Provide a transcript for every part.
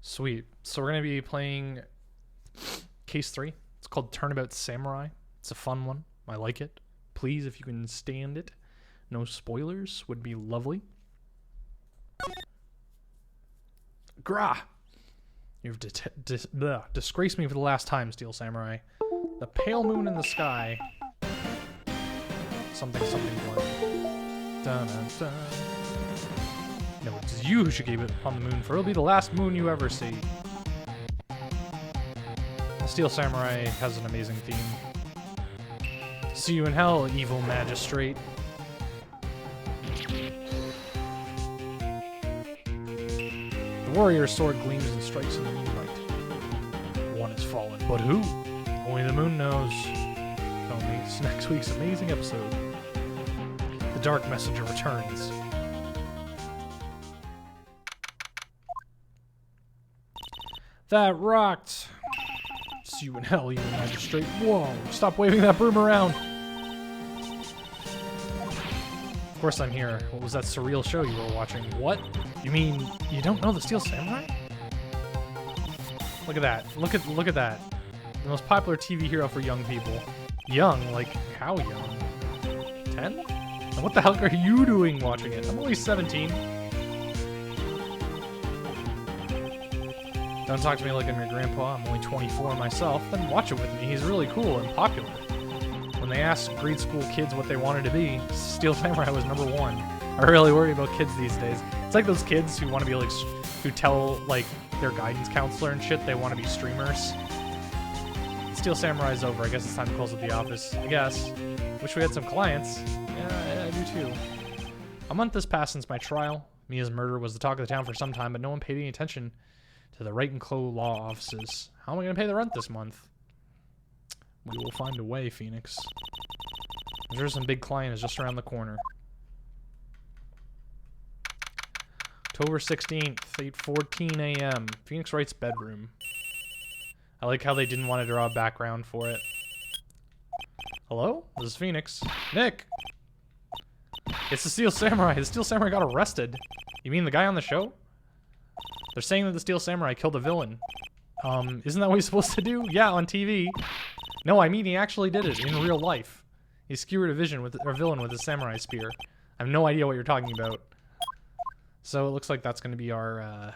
Sweet. So we're going to be playing Case 3. It's called Turnabout Samurai. It's a fun one. I like it. Please, if you can stand it, no spoilers would be lovely. Grah! You've disgraced me for the last time, Steel Samurai. The pale moon in the sky. Something blood. Dun, dun, dun. No, it's you who should keep it on the moon, for it'll be the last moon you ever see. The Steel Samurai has an amazing theme. See you in hell, evil magistrate. The warrior's sword gleams and strikes in the moonlight. One has fallen, but who? Only the moon knows. Only next week's amazing episode. The Dark Messenger returns. That rocked. See you in hell, evil magistrate. Whoa, stop waving that broom around. Of course I'm here. What was that surreal show you were watching? What? You mean you don't know the Steel Samurai? Look at that. Look at that. The most popular TV hero for young people. Young? Like, how young? 10? And what the hell are you doing watching it? I'm only 17. Don't talk to me like I'm your grandpa. I'm only 24 myself. Then watch it with me. He's really cool and popular. When they asked grade school kids what they wanted to be, Steel Samurai was #1. I really worry about kids these days. It's like those kids who want to be like, who tell like their guidance counselor and shit they want to be streamers. Steel Samurai's over. I guess it's time to close up the office. I guess. Wish we had some clients. Yeah, I do too. A month has passed since my trial. Mia's murder was the talk of the town for some time, but no one paid any attention to the Wright and Clow law offices. How am I going to pay the rent this month? We will find a way, Phoenix. I'm sure some big client is just around the corner. October 16th, 8:14 a.m. Phoenix Wright's bedroom. I like how they didn't want to draw a background for it. Hello? This is Phoenix. Nick! It's the Steel Samurai. The Steel Samurai got arrested. You mean the guy on the show? They're saying that the Steel Samurai killed a villain. Isn't that what he's supposed to do? Yeah, on TV. No, I mean he actually did it in real life. He skewered a villain with a samurai spear. I have no idea what you're talking about. So it looks like that's going to be our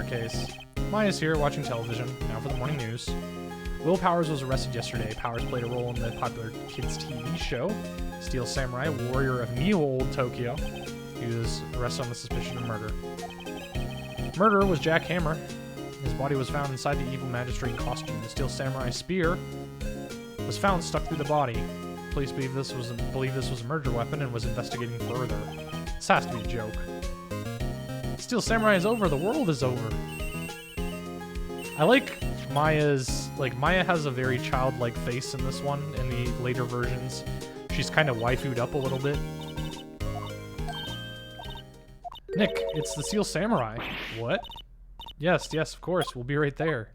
case. Maya's here watching television. Now for the morning news. Will Powers was arrested yesterday. Powers played a role in the popular kids TV show Steel Samurai, Warrior of Neo Old Tokyo. He was arrested on the suspicion of murder. Murderer was Jack Hammer. His body was found inside the evil magistrate costume. The Steel Samurai spear was found stuck through the body. Police believe this was a murder weapon and was investigating further. This has to be a joke. Steel Samurai is over. The world is over. I like Maya's... Maya has a very childlike face in this one. In the later versions, she's kind of waifued up a little bit. Nick, it's the Steel Samurai. What? Yes, of course. We'll be right there.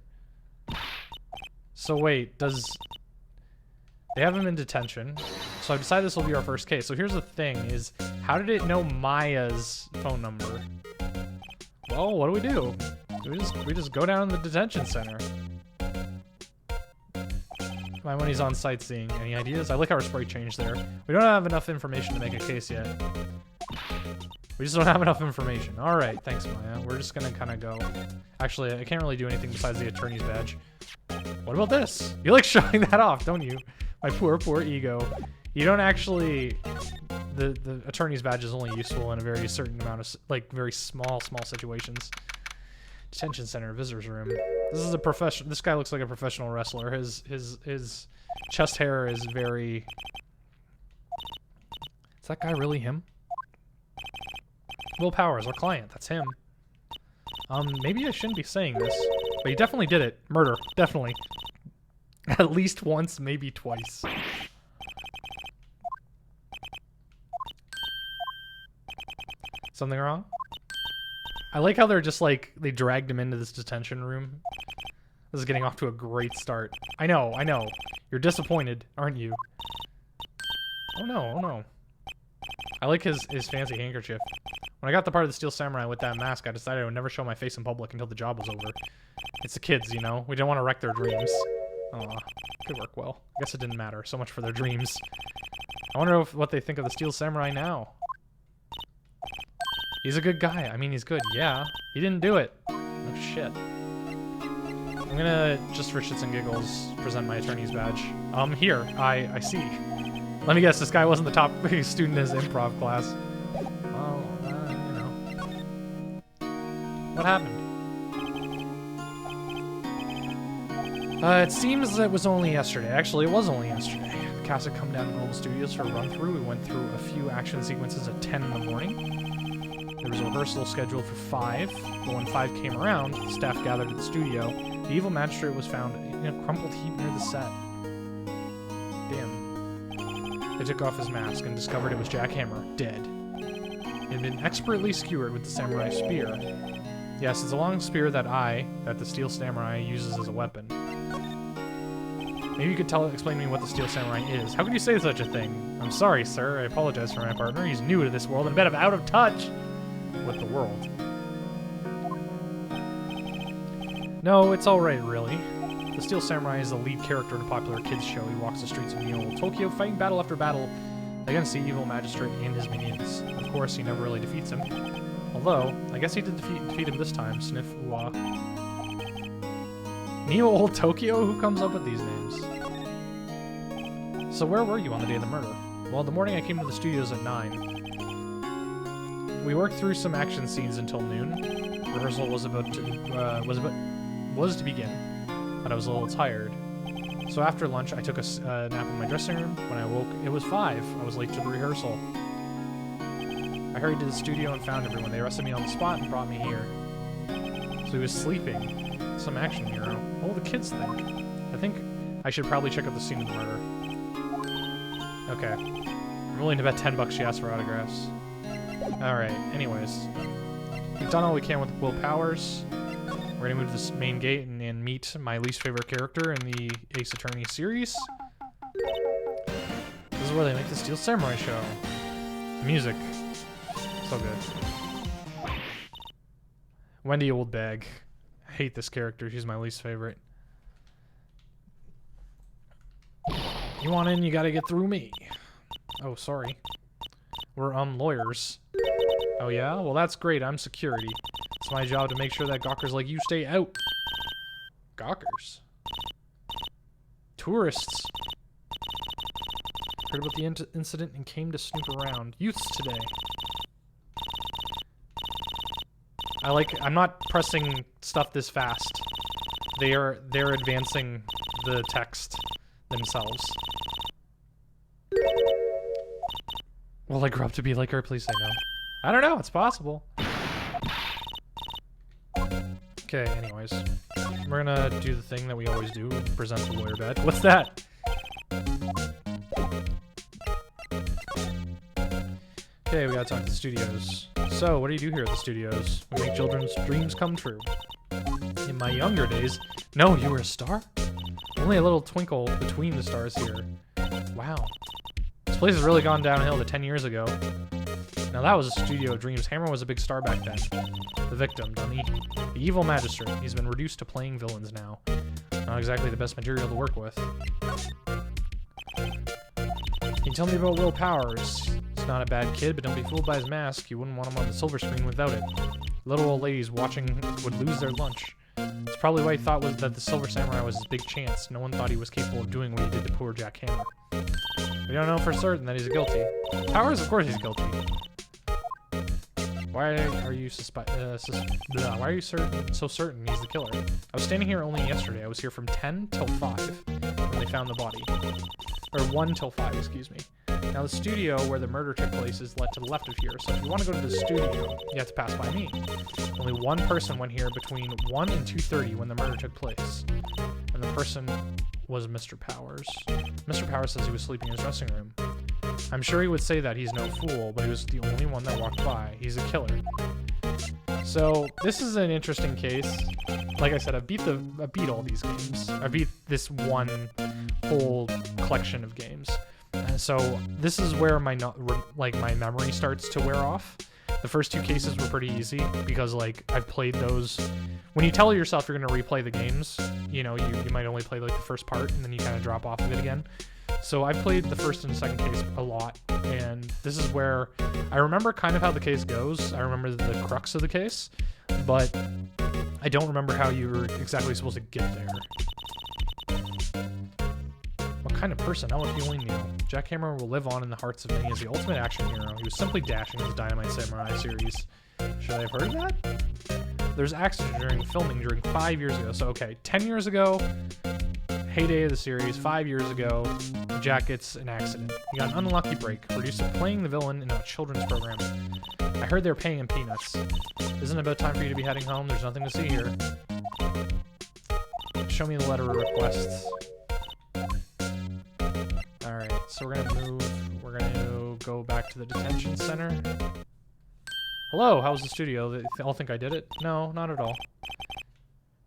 So wait, they have him in detention. So I decided this will be our first case. So here's the thing, is how did it know Maya's phone number? Well, what do? We just go down to the detention center. My money's on sightseeing. Any ideas? I like our sprite change there. We don't have enough information to make a case yet. We just don't have enough information. Alright, thanks, Maya. We're just gonna kind of go. Actually, I can't really do anything besides the attorney's badge. What about this? You like showing that off, don't you? My poor ego. You don't actually... The attorney's badge is only useful in a very certain amount of... very small situations. Detention center, visitor's room. This is a professional... This guy looks like a professional wrestler. His chest hair is very... Is that guy really him? Will Powers, our client. That's him. Maybe I shouldn't be saying this, but he definitely did it. Murder. Definitely. At least once, maybe twice. Something wrong? I like how they're just they dragged him into this detention room. This is getting off to a great start. I know. You're disappointed, aren't you? Oh no. I like his fancy handkerchief. When I got the part of the Steel Samurai with that mask, I decided I would never show my face in public until the job was over. It's the kids, you know? We didn't want to wreck their dreams. Aw, could work well. I guess it didn't matter. So much for their dreams. I wonder what they think of the Steel Samurai now. He's a good guy. I mean, he's good. Yeah. He didn't do it. No shit. I'm gonna, just for shits and giggles, present my attorney's badge. Here. I see. Let me guess, this guy wasn't the top student in his improv class. Well, you know. What happened? It seems it was only yesterday. Actually, it was only yesterday. The cast had come down to Mobile Studios for a run-through. We went through a few action sequences at 10 in the morning. There was a rehearsal scheduled for 5, but when 5 came around, the staff gathered at the studio. The evil magistrate was found in a crumpled heap near the set. Damn. They took off his mask and discovered it was Jack Hammer, dead. He had been expertly skewered with the samurai spear. Yes, it's a long spear that the Steel Samurai uses as a weapon. Maybe you could explain to me what the Steel Samurai is. How could you say such a thing? I'm sorry, sir. I apologize for my partner. He's new to this world and a bit out of touch with the world. No, it's alright, really. The Steel Samurai is the lead character in a popular kids show. He walks the streets of New Old Tokyo, fighting battle after battle against the evil magistrate and his minions. Of course, he never really defeats him. Although, I guess he did defeat him this time. Sniff, ooh-ah. Neo Old Tokyo? Who comes up with these names? So where were you on the day of the murder? Well, the morning I came to the studios at 9. We worked through some action scenes until noon. Rehearsal was to begin, but I was a little tired. So after lunch, I took a nap in my dressing room. When I woke, it was 5. I was late to the rehearsal. I hurried to the studio and found everyone. They arrested me on the spot and brought me here. So he was sleeping. Some action hero. What will the kids think? I think I should probably check out the scene of the murder. Okay. I'm willing to bet $10 she asked for autographs. Alright, anyways. We've done all we can with Will Powers. We're gonna move to this main gate and meet my least favorite character in the Ace Attorney series. This is where they make the Steel Samurai show. The music. So good. Wendy Oldbag. I hate this character. She's my least favorite. You want in, you gotta get through me. Oh, sorry. We're, lawyers. Oh, yeah? Well, that's great. I'm security. It's my job to make sure that gawkers like you stay out. Gawkers? Tourists. Heard about the incident and came to snoop around. Youths today. I'm not pressing stuff this fast. They're advancing the text themselves. Will I grow up to be like her? Please say no. I don't know. It's possible. Okay, anyways. We're gonna do the thing that we always do. Present the lawyer badge. What's that? Okay, we gotta talk to the studios. So, what do you do here at the studios? We make children's dreams come true. In my younger days... No, you were a star? Only a little twinkle between the stars here. Wow. This place has really gone downhill to 10 years ago. Now that was a studio of dreams. Hammer was a big star back then. The victim, Dunny. The evil magistrate. He's been reduced to playing villains now. Not exactly the best material to work with. Can you tell me about Will Powers? He's not a bad kid, but don't be fooled by his mask. You wouldn't want him on the silver screen without it. Little old ladies watching would lose their lunch. It's probably what he thought was that the Silver Samurai was his big chance. No one thought he was capable of doing what he did to poor Jack Hammer. We don't know for certain that he's guilty. Powers, of course he's guilty. Why are you why are you so certain he's the killer? I was standing here only yesterday. I was here from 10 till 5 when they found the body. Or 1 till 5, excuse me. Now the studio where the murder took place is to the left of here, so if you want to go to the studio, you have to pass by me. Only one person went here between 1 and 2:30 when the murder took place. And the person was Mr. Powers. Mr. Powers says he was sleeping in his dressing room. I'm sure he would say that he's no fool, but he was the only one that walked by. He's a killer. So this is an interesting case. Like I said, I beat all these games. I beat this one whole collection of games. So this is where my memory starts to wear off. The first 2 cases were pretty easy because like I've played those. When you tell yourself you're gonna replay the games, you know, you might only play like the first part and then you kind of drop off of it again. So I've played the first and second case a lot, and this is where I remember kind of how the case goes. I remember the crux of the case, but I don't remember how you were exactly supposed to get there. What kind of personnel if you only knew? Jackhammer will live on in the hearts of many as the ultimate action hero. He was simply dashing his Dynamite Samurai series. Should I have heard that? There's accident during filming during 5 years ago. So okay, 10 years ago, heyday of the series. 5 years ago, Jack gets an accident. He got an unlucky break, reduced to playing the villain in a children's program. I heard they're paying him peanuts. Isn't it about time for you to be heading home? There's nothing to see here. Show me the letter of requests. Alright, so we're gonna move. We're gonna go back to the detention center. Hello, how's the studio? They all think I did it? No, not at all.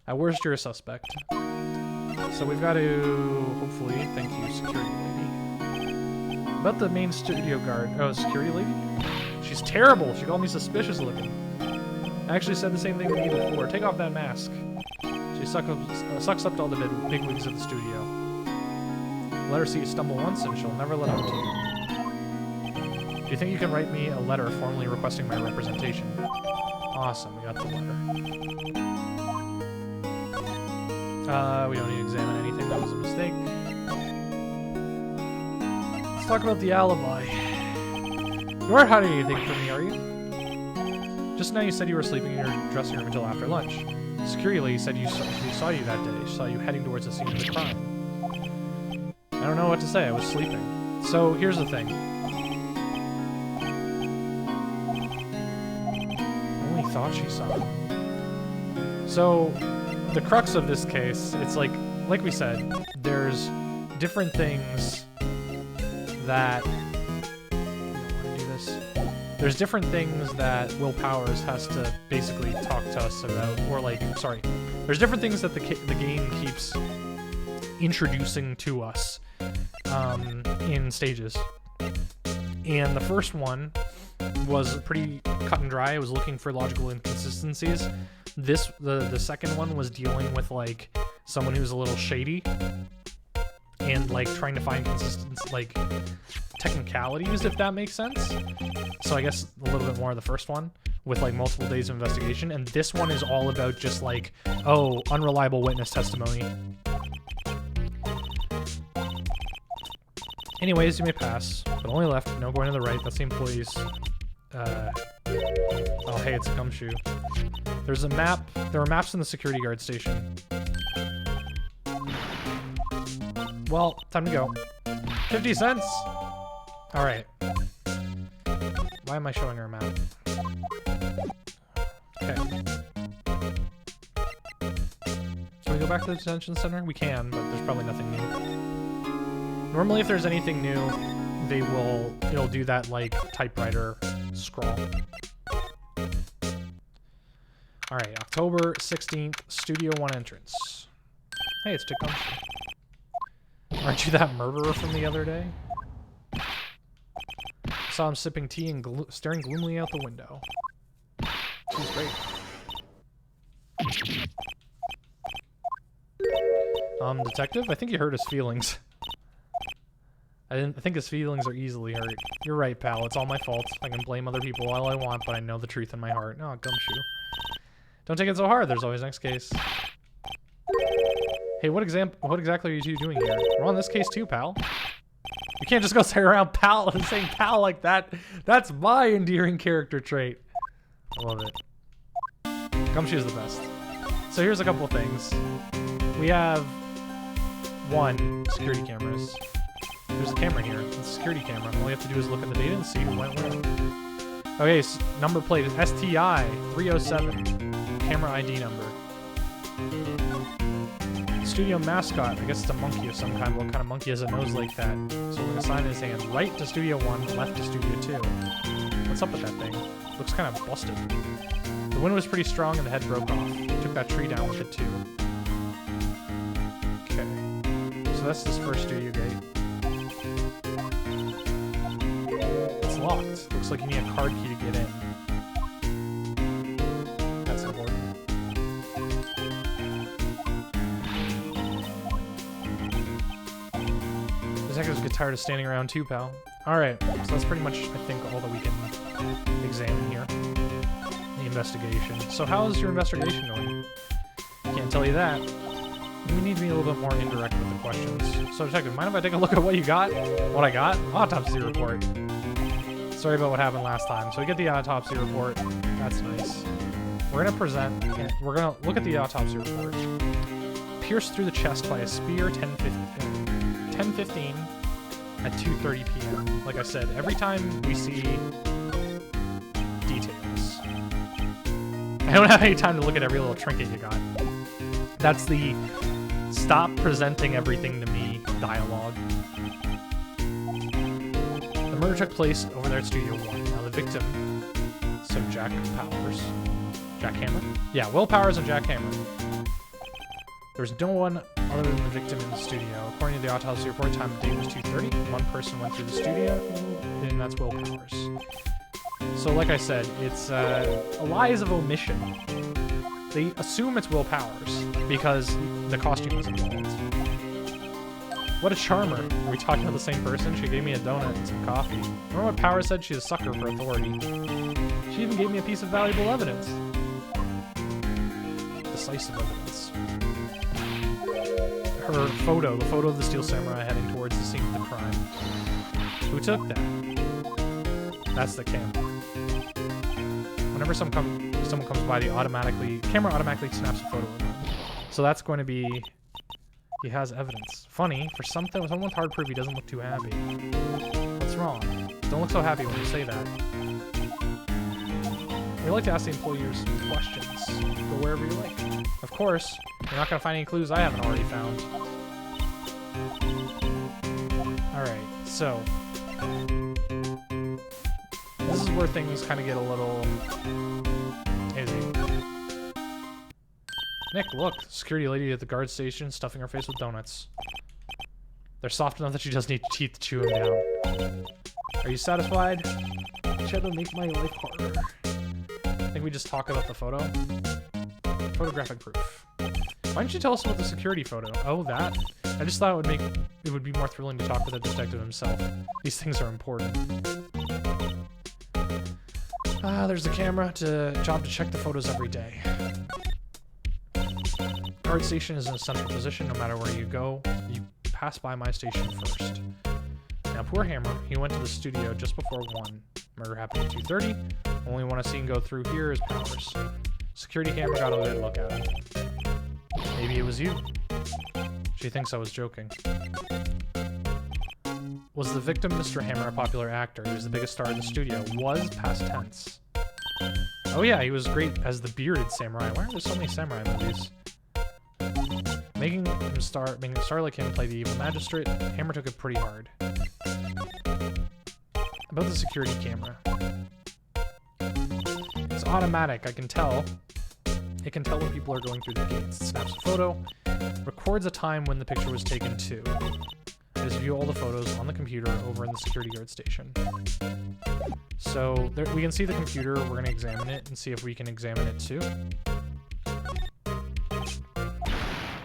At worst, you're a suspect. So we've got to, hopefully, thank you, security lady. About the main studio guard. Oh, security lady? She's terrible. She called me suspicious looking. I actually said the same thing to me before. Take off that mask. She sucks up to all the big wigs of the studio. Let her see you stumble once and she'll never let up to you. Do you think you can write me a letter formally requesting my representation? Awesome, we got the letter. We don't need to examine anything, that was a mistake. Let's talk about the alibi. You aren't hiding anything from me, are you? Just now you said you were sleeping in your dressing room until after lunch. Security lady said she saw you that day. She saw you heading towards the scene of the crime. I don't know what to say, I was sleeping. So, here's the thing. I only thought she saw him. So, the crux of this case, it's like we said, there's different things that... I don't want to do this. There's different things that Will Powers has to basically talk to us about, or like, sorry. There's different things that the game keeps introducing to us in stages. And the first one was pretty cut and dry. It was looking for logical inconsistencies. The second one was dealing with like someone who's a little shady and like trying to find consistency, like technicalities, if that makes sense. So I guess a little bit more of the first one with like multiple days of investigation, and this one is all about just like, oh, unreliable witness testimony. Anyways, you may pass, but only left, no going to the right. That's the employees. Oh, hey, it's a gumshoe. There's a map. There are maps in the security guard station. Well, time to go. 50 cents! Alright. Why am I showing her a map? Okay. Can we go back to the detention center? We can, but there's probably nothing new. Normally, if there's anything new, it'll do that, like, typewriter scroll. Alright, October 16th, Studio 1 entrance. Hey, it's Tecumseh. Aren't you that murderer from the other day? I saw him sipping tea and staring gloomily out the window. She's great. Detective? I think you hurt his feelings. I think his feelings are easily hurt. You're right, pal. It's all my fault. I can blame other people all I want, but I know the truth in my heart. Oh, gumshoe. Don't take it so hard. There's always next case. Hey, what exactly are you two doing here? We're on this case too, pal. You can't just go say around pal and saying pal like that. That's my endearing character trait. I love it. Gumshoe is the best. So here's a couple of things. We have 1, security cameras. There's a camera here. It's a security camera. All you have to do is look at the data and see who went where. Okay, so number plate is STI 307. Camera ID number. Studio mascot. I guess it's a monkey of some kind. What kind of monkey has a nose like that? So we're gonna sign in his hand. Right to Studio 1, left to Studio 2. What's up with that thing? Looks kind of busted. The wind was pretty strong and the head broke off. Took that tree down with it too. Okay. So that's this first studio gate. It's locked. Looks like you need a card key to get in. Detectives get tired of standing around too, pal. Alright, so that's pretty much, I think, all that we can examine here. The investigation. So how's your investigation going? Can't tell you that. We need to be a little bit more indirect with the questions. So, Detective, mind if I take a look at what you got? What I got? Autopsy report. Sorry about what happened last time. So we get the autopsy report. That's nice. We're gonna we're gonna look at the autopsy report. Pierced through the chest by a spear, 10:15 at 2:30 p.m. Like I said, every time we see details. I don't have any time to look at every little trinket you got. That's the stop presenting everything to me dialogue. The murder took place over there at Studio 1. Now the victim, so Jack Powers. Jack Hammer? Yeah, Will Powers and Jack Hammer. There's no one other than the victim in the studio. According to the autopsy report, time of day was 2:30. One person went through the studio, and that's Will Powers. So like I said, it's lies of omission. They assume it's Will Powers because the costume was involved. What a charmer. Are we talking about the same person? She gave me a donut and some coffee. Remember what Powers said? She's a sucker for authority. She even gave me a piece of valuable evidence. Decisive evidence. Her photo, the photo of the Steel Samurai heading towards the scene of the crime. Who took that? That's the camera. Whenever someone comes by, the camera automatically snaps a photo of them. So that's going to be... He has evidence. Funny, for someone with hard proof, he doesn't look too happy. What's wrong? Don't look so happy when you say that. We like to ask the employers questions. Go wherever you like. Of course, you're not going to find any clues I haven't already found. Alright, so... This is where things kind of get a little... hazy. Nick, look. Security lady at the guard station stuffing her face with donuts. They're soft enough that she doesn't need teeth to chew them down. Are you satisfied? Try to make my life harder. I think we just talk about the photo. Photographic proof. Why didn't you tell us about the security photo? Oh, that? I just thought it would be more thrilling to talk with the detective himself. These things are important. There's the camera. Job to check the photos every day. Guard station is in a central position. No matter where you go, you pass by my station first. Now, poor Hammer, he went to the studio just before 1. Murder happened at 2:30. Only one I've seen go through here is Powers. Security camera got a good look at him. Maybe it was you. She thinks I was joking. Was the victim Mr. Hammer a popular actor? He was the biggest star in the studio. Was past tense. Oh yeah, he was great as the bearded samurai. Why are there so many samurai movies? Making a star like him play the evil magistrate, Hammer took it pretty hard. About the security camera. It's automatic, I can tell. It can tell when people are going through the gates. It snaps a photo, records a time when the picture was taken too. Just view all the photos on the computer over in the security guard station. So there, we can see the computer. We're going to examine it and see if we can examine it too.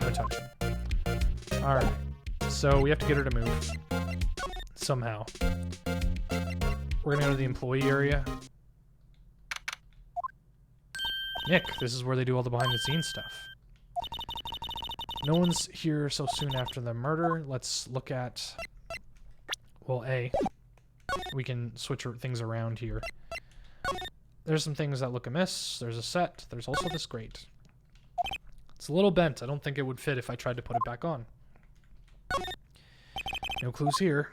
No touching. Alright. So we have to get her to move. Somehow. We're going to go to the employee area. Nick, this is where they do all the behind-the-scenes stuff. No one's here so soon after the murder. Let's look at... Well, we can switch things around here. There's some things that look amiss. There's a set. There's also this grate. It's a little bent. I don't think it would fit if I tried to put it back on. No clues here.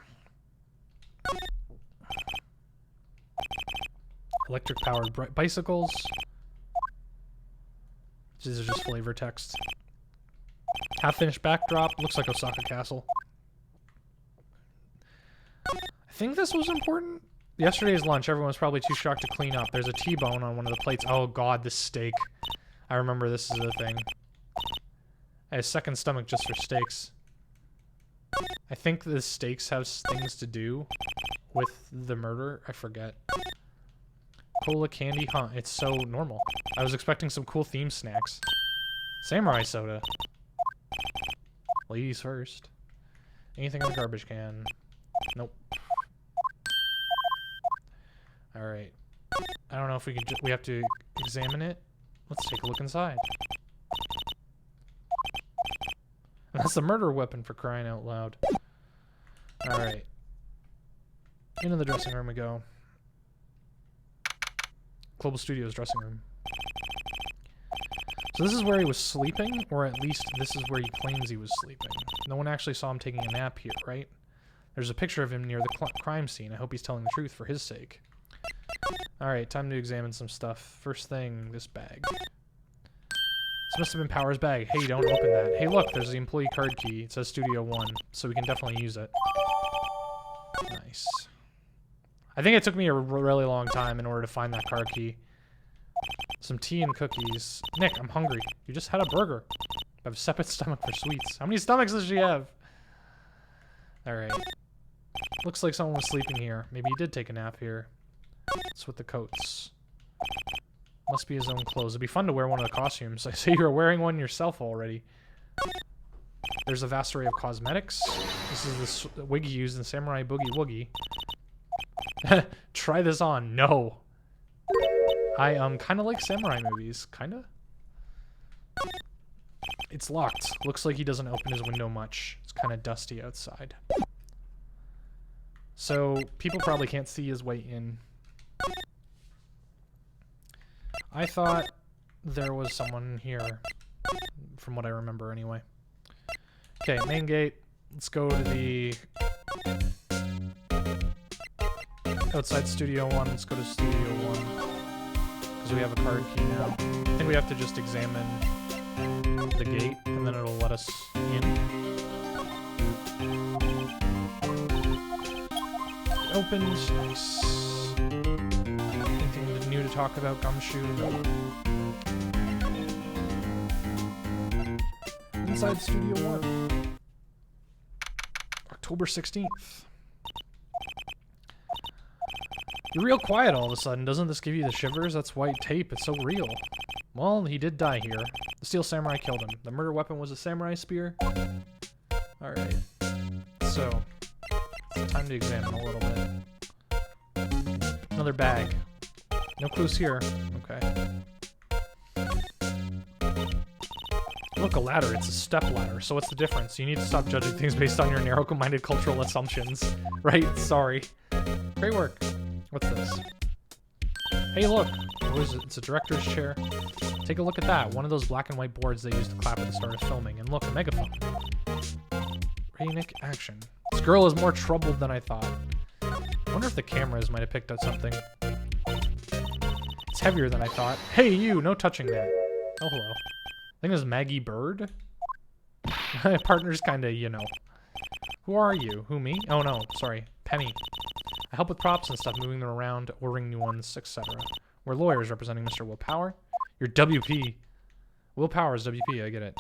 Electric-powered bicycles. These are just flavor text. Half-finished backdrop. Looks like Osaka Castle. I think this was important. Yesterday's lunch, everyone was probably too shocked to clean up. There's a T-bone on one of the plates. Oh god, this steak. I remember this is a thing. I had a second stomach just for steaks. I think the steaks have things to do with the murder. I forget. Cola, candy, huh? It's so normal. I was expecting some cool theme snacks. Samurai soda. Ladies first. Anything in the garbage can? Nope. Alright. I don't know if we can we have to examine it. Let's take a look inside. That's a murder weapon, for crying out loud. Alright. Into the dressing room we go. Global Studios dressing room. So this is where he was sleeping, or at least this is where he claims he was sleeping. No one actually saw him taking a nap here, right? There's a picture of him near the crime scene. I hope he's telling the truth for his sake. Alright, time to examine some stuff. First thing, this bag. This must have been Power's bag. Hey, don't open that. Hey, look, there's the employee card key. It says Studio 1, so we can definitely use it. Nice. I think it took me a really long time in order to find that card key. Some tea and cookies. Nick, I'm hungry. You just had a burger. I have a separate stomach for sweets. How many stomachs does she have? Alright. Looks like someone was sleeping here. Maybe he did take a nap here. What's with the coats? Must be his own clothes. It'd be fun to wear one of the costumes. I see you're wearing one yourself already. There's a vast array of cosmetics. This is the wig he used in Samurai Boogie Woogie. Try this on. No. I kind of like samurai movies. Kinda. It's locked. Looks like he doesn't open his window much. It's kind of dusty outside. So people probably can't see his way in. I thought there was someone here, from what I remember anyway. Okay, main gate. Let's go to the outside Studio 1. Let's go to Studio 1. Because we have a card key now. I think we have to just examine the gate, and then it'll let us in. It opens. Nice. Anything new to talk about, Gumshoe? No. Inside Studio 1. October 16th. You're real quiet all of a sudden. Doesn't this give you the shivers? That's white tape. It's so real. Well, he did die here. The Steel Samurai killed him. The murder weapon was a samurai spear. Alright. So, it's time to examine a little bit. Another bag. No clues here. Okay. Look, a ladder. It's a step ladder. So what's the difference? You need to stop judging things based on your narrow-minded cultural assumptions. Right? Sorry. Great work. What's this? Hey, look. What is it? It's a director's chair. Take a look at that. One of those black and white boards they used to clap at the start of filming. And look, a megaphone. Ready, Nick? Action. This girl is more troubled than I thought. I wonder if the cameras might have picked up something. It's heavier than I thought. Hey, you! No touching that. Oh, hello. I think it was Maggie Bird. My partner's kinda, you know. Who are you? Who, me? Oh, no. Sorry. Penny. I help with props and stuff, moving them around, ordering new ones, etc. We're lawyers representing Mr. Willpower. You're WP. Willpower is WP, I get it.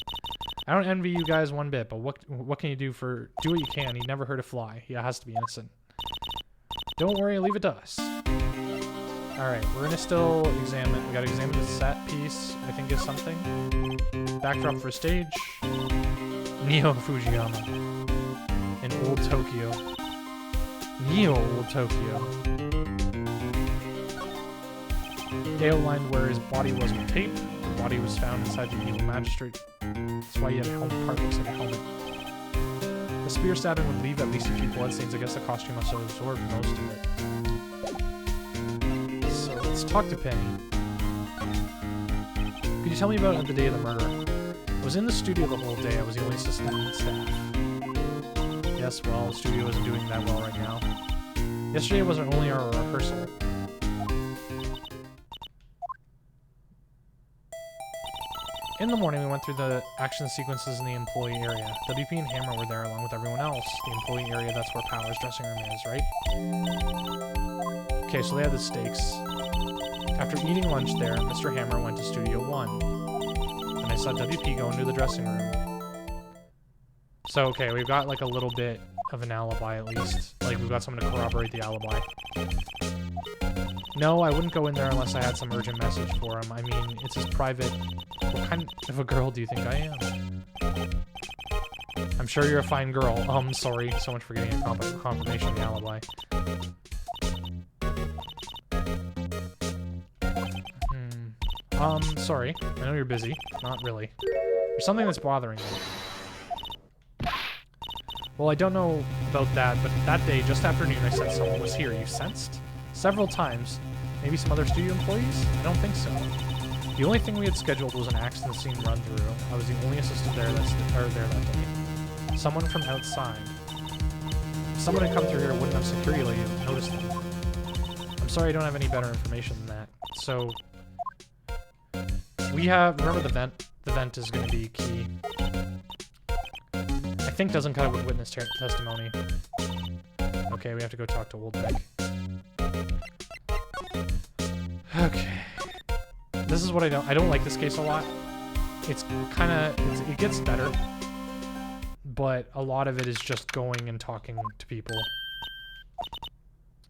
I don't envy you guys one bit, but what can you do for... Do what you can. He never hurt a fly. He has to be innocent. Don't worry, leave it to us. Alright, we're gonna still examine... We gotta examine the set piece, I think is something. Backdrop for a stage. Neo Fujiyama. In Old Tokyo. Neo Old Tokyo. They outlined where his body was with tape. The body was found inside the evil magistrate. That's why he had a helmet part, looks like a helmet. The spear stabbing would leave at least a few bloodstains. I guess the costume must have absorbed most of it. So let's talk to Penny. Could you tell me about the day of the murder? I was in the studio the whole day. I was the only assistant and staff. Yes, well, the studio isn't doing that well right now. Yesterday was only our rehearsal. In the morning, we went through the action sequences in the employee area. WP and Hammer were there along with everyone else. The employee area, that's where Power's dressing room is, right? Okay, so they had the stakes. After eating lunch there, Mr. Hammer went to Studio 1. And I saw WP go into the dressing room. So, okay, we've got like a little bit of an alibi at least. Like, we've got someone to corroborate the alibi. No, I wouldn't go in there unless I had some urgent message for him. I mean, it's his private... What kind of a girl do you think I am? I'm sure you're a fine girl. Sorry so much for getting a confirmation of the alibi. Sorry. I know you're busy. Not really. There's something that's bothering me. Well, I don't know about that, but that day, just after noon, I said someone was here. You sensed? Several times. Maybe some other studio employees? I don't think so. The only thing we had scheduled was an accident scene run-through. I was the only assistant there that day. Someone from outside. If someone had come through here, wouldn't have security lady noticed them. I'm sorry I don't have any better information than that. So, we have... Remember the vent? The vent is going to be key. I think doesn't cut it with witness testimony. Okay, we have to go talk to Old Nick. Okay. This is what I don't like this case a lot. It's kind of... It gets better. But a lot of it is just going and talking to people.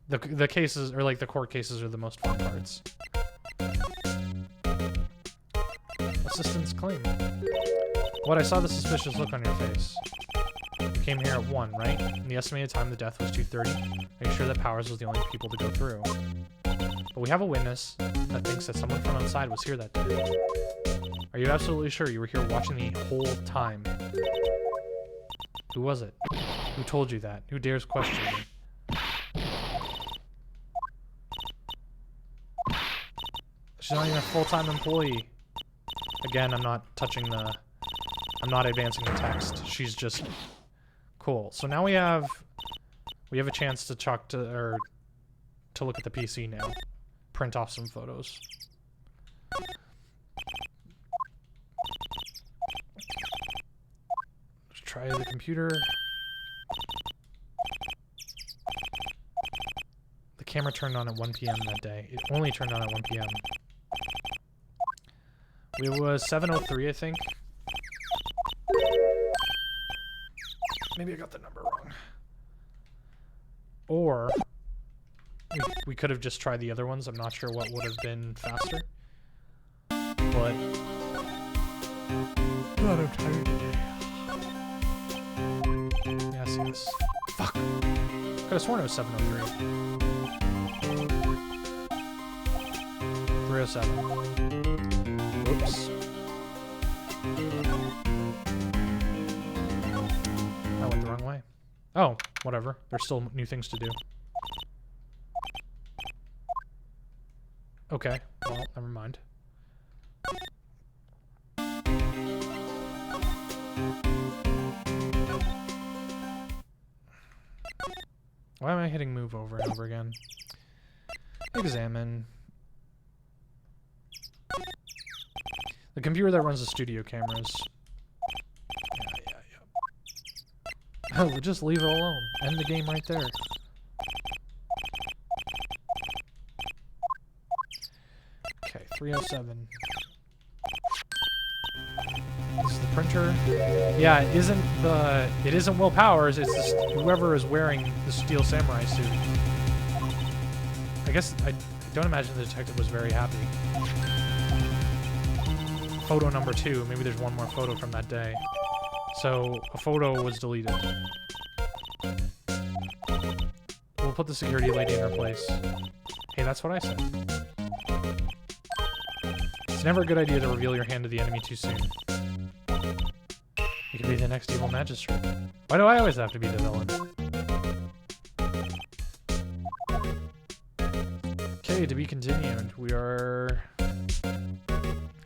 The cases, or like the court cases, are the most fun parts. Assistant's claim. What? I saw the suspicious look on your face. You came here at 1, right? And the estimated time of the death was 2:30. Are you sure that Powers was the only people to go through? But we have a witness that thinks that someone from outside was here that day. Are you absolutely sure you were here watching the whole time? Who was it? Who told you that? Who dares question me? She's not even a full-time employee. Again, I'm not touching the... I'm not advancing the text. She's just... Cool. So now we have a chance to talk to... or to look at the PC now. Print off some photos. Let's try the computer. The camera turned on at 1 p.m. that day. It only turned on at 1 p.m. It was 7:03, I think. Maybe I got the number wrong. Or we could have just tried the other ones. I'm not sure what would have been faster. But God, I'm tired today. Yes. Fuck. Could have sworn it was 7:03. 3:07. Oops. I went the wrong way. Oh, whatever. There's still new things to do. Okay, well, never mind. Why am I hitting move over and over again? Examine. The computer that runs the studio cameras. Yeah. Oh, just leave it alone. End the game right there. Okay, 3:07. This is the printer. Yeah, it isn't Will Powers, it's just whoever is wearing the Steel Samurai suit. I guess I don't imagine the detective was very happy. Photo number 2. Maybe there's one more photo from that day. So, a photo was deleted. We'll put the security lady in her place. Hey, that's what I said. It's never a good idea to reveal your hand to the enemy too soon. You could be the next evil magistrate. Why do I always have to be the villain? Okay, to be continued. We are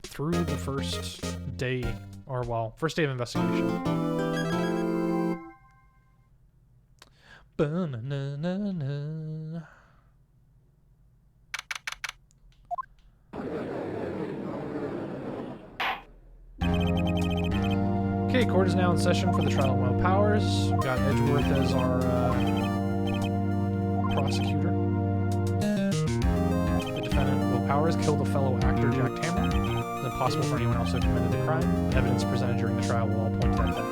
through the first day, or well, first day of investigation. Ba-na-na-na-na. Okay, court is now in session for the trial of Will Powers. We've got Edgeworth as our prosecutor. The defendant, Will Powers, killed a fellow actor, Jack Tammer. It's impossible for anyone else to have committed the crime. The evidence presented during the trial will all point to that fact.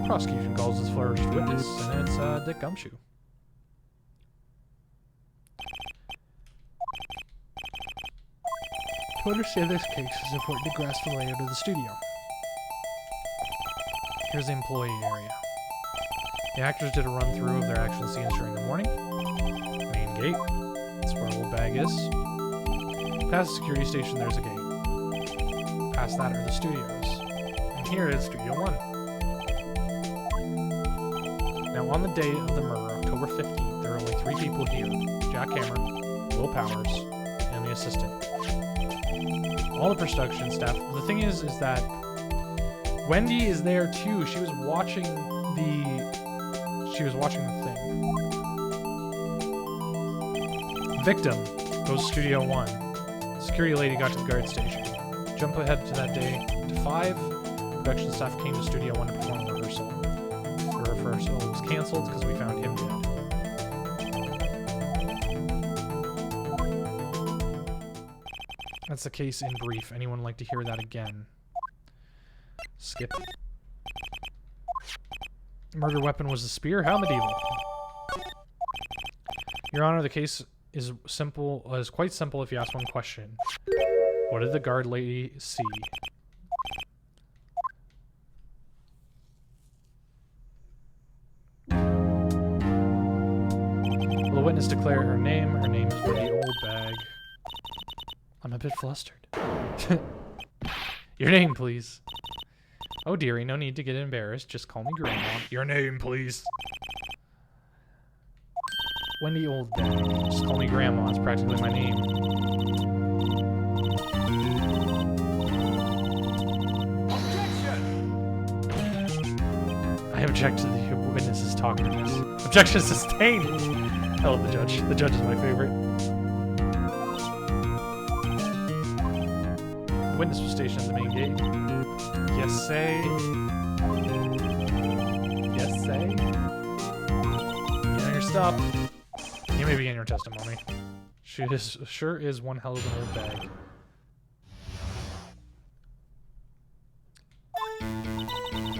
Prosecution calls its first witness, and it's Dick Gumshoe. To understand this case, it's important to grasp the layout of the studio. Here's the employee area. The actors did a run-through of their action scenes during the morning. Main gate. That's where Old Bag is. Past the security station, there's a gate. Past that are the studios. And here is Studio 1. Now, on the day of the murder, October 15th, there are only 3 people here. Jack Hammer, Will Powers, and the assistant. All the production staff. The thing is that Wendy is there too. She was watching the thing. Victim goes to Studio 1. Security lady got to the guard station. Jump ahead to that day to 5. Production staff came to Studio 1 to perform a rehearsal. The rehearsal was cancelled because we found him dead. That's the case in brief. Anyone like to hear that again? Skip. Murder weapon was a spear? How medieval. Your Honor, the case is quite simple if you ask one question. What did the guard lady see? Will the witness declare her name? Her name is Wendy Oldbag. I'm a bit flustered. Your name, please. Oh, dearie, no need to get embarrassed. Just call me Grandma. Your name, please. Wendy Oldbag. Just call me Grandma. It's practically my name. I object to the witness's talkingness. Objection sustained! I love the judge. The judge is my favorite. The witness was stationed at the main gate. Yes, say. Yes, say. You know your stuff. You may begin your testimony. She sure is one hell of an old bag.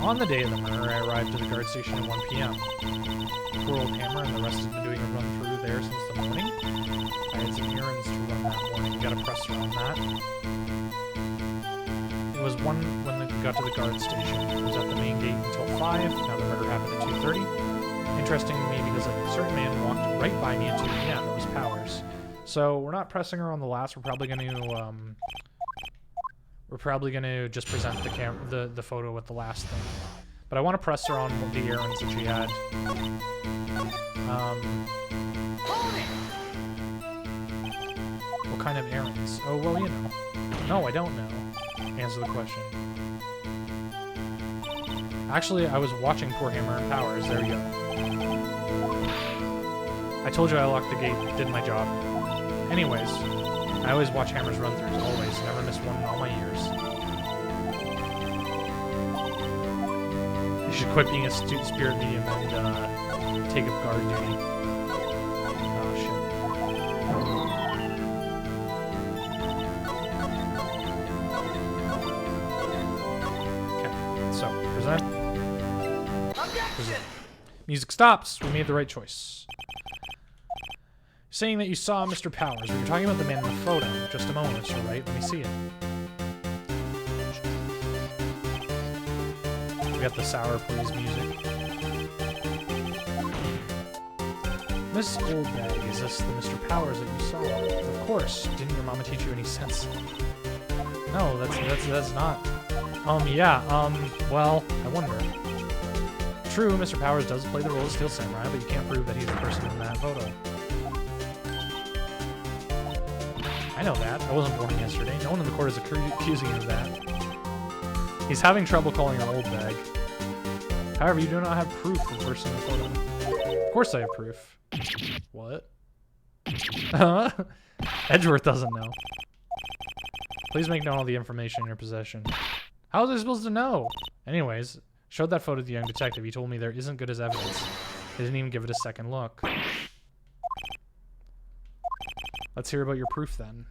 On the day of the murder, I arrived at the guard station at 1 p.m. Poor old Hammer and the rest have been doing a run-through there since the morning. I had some errands to run that morning. You got a presser on that. It was 1 when we got to the guard station. It was at the main gate until 5. Now the murder happened at 2:30. Interesting to me because a certain man walked right by me at 2 p.m. It was Powers. So we're not pressing her on the last. We're probably going to just present the photo with the last thing. But I want to press her on the errands that she had. What kind of errands? Oh, well, you know. No, I don't know. Answer the question. Actually, I was watching poor Hammer and Powers. There you go. I told you I locked the gate. Did my job. Anyways, I always watch Hammer's run-throughs. Always. Never miss one in all my years. You should quit being a spirit medium and take up guard duty. Oh, shit. Okay, so, present. Music stops. We made the right choice. Saying that you saw Mr. Powers, but you're talking about the man in the photo. Just a moment, Mr. Wright. Let me see it. We got the Sour Please music. Miss Oldbag, is this the Mr. Powers that you saw? Of course. Didn't your mama teach you any sense? No, that's not. Well, I wonder. True, Mr. Powers does play the role of Steel Samurai, but you can't prove that he's the person in that photo. I know that. I wasn't born yesterday. No one in the court is accusing you of that. He's having trouble calling her Oldbag. However, you do not have proof of the person in the photo. Of course I have proof. What? Edgeworth doesn't know. Please make known all the information in your possession. How was I supposed to know? Anyways, showed that photo to the young detective. He told me there isn't good as evidence. He didn't even give it a second look. Let's hear about your proof then.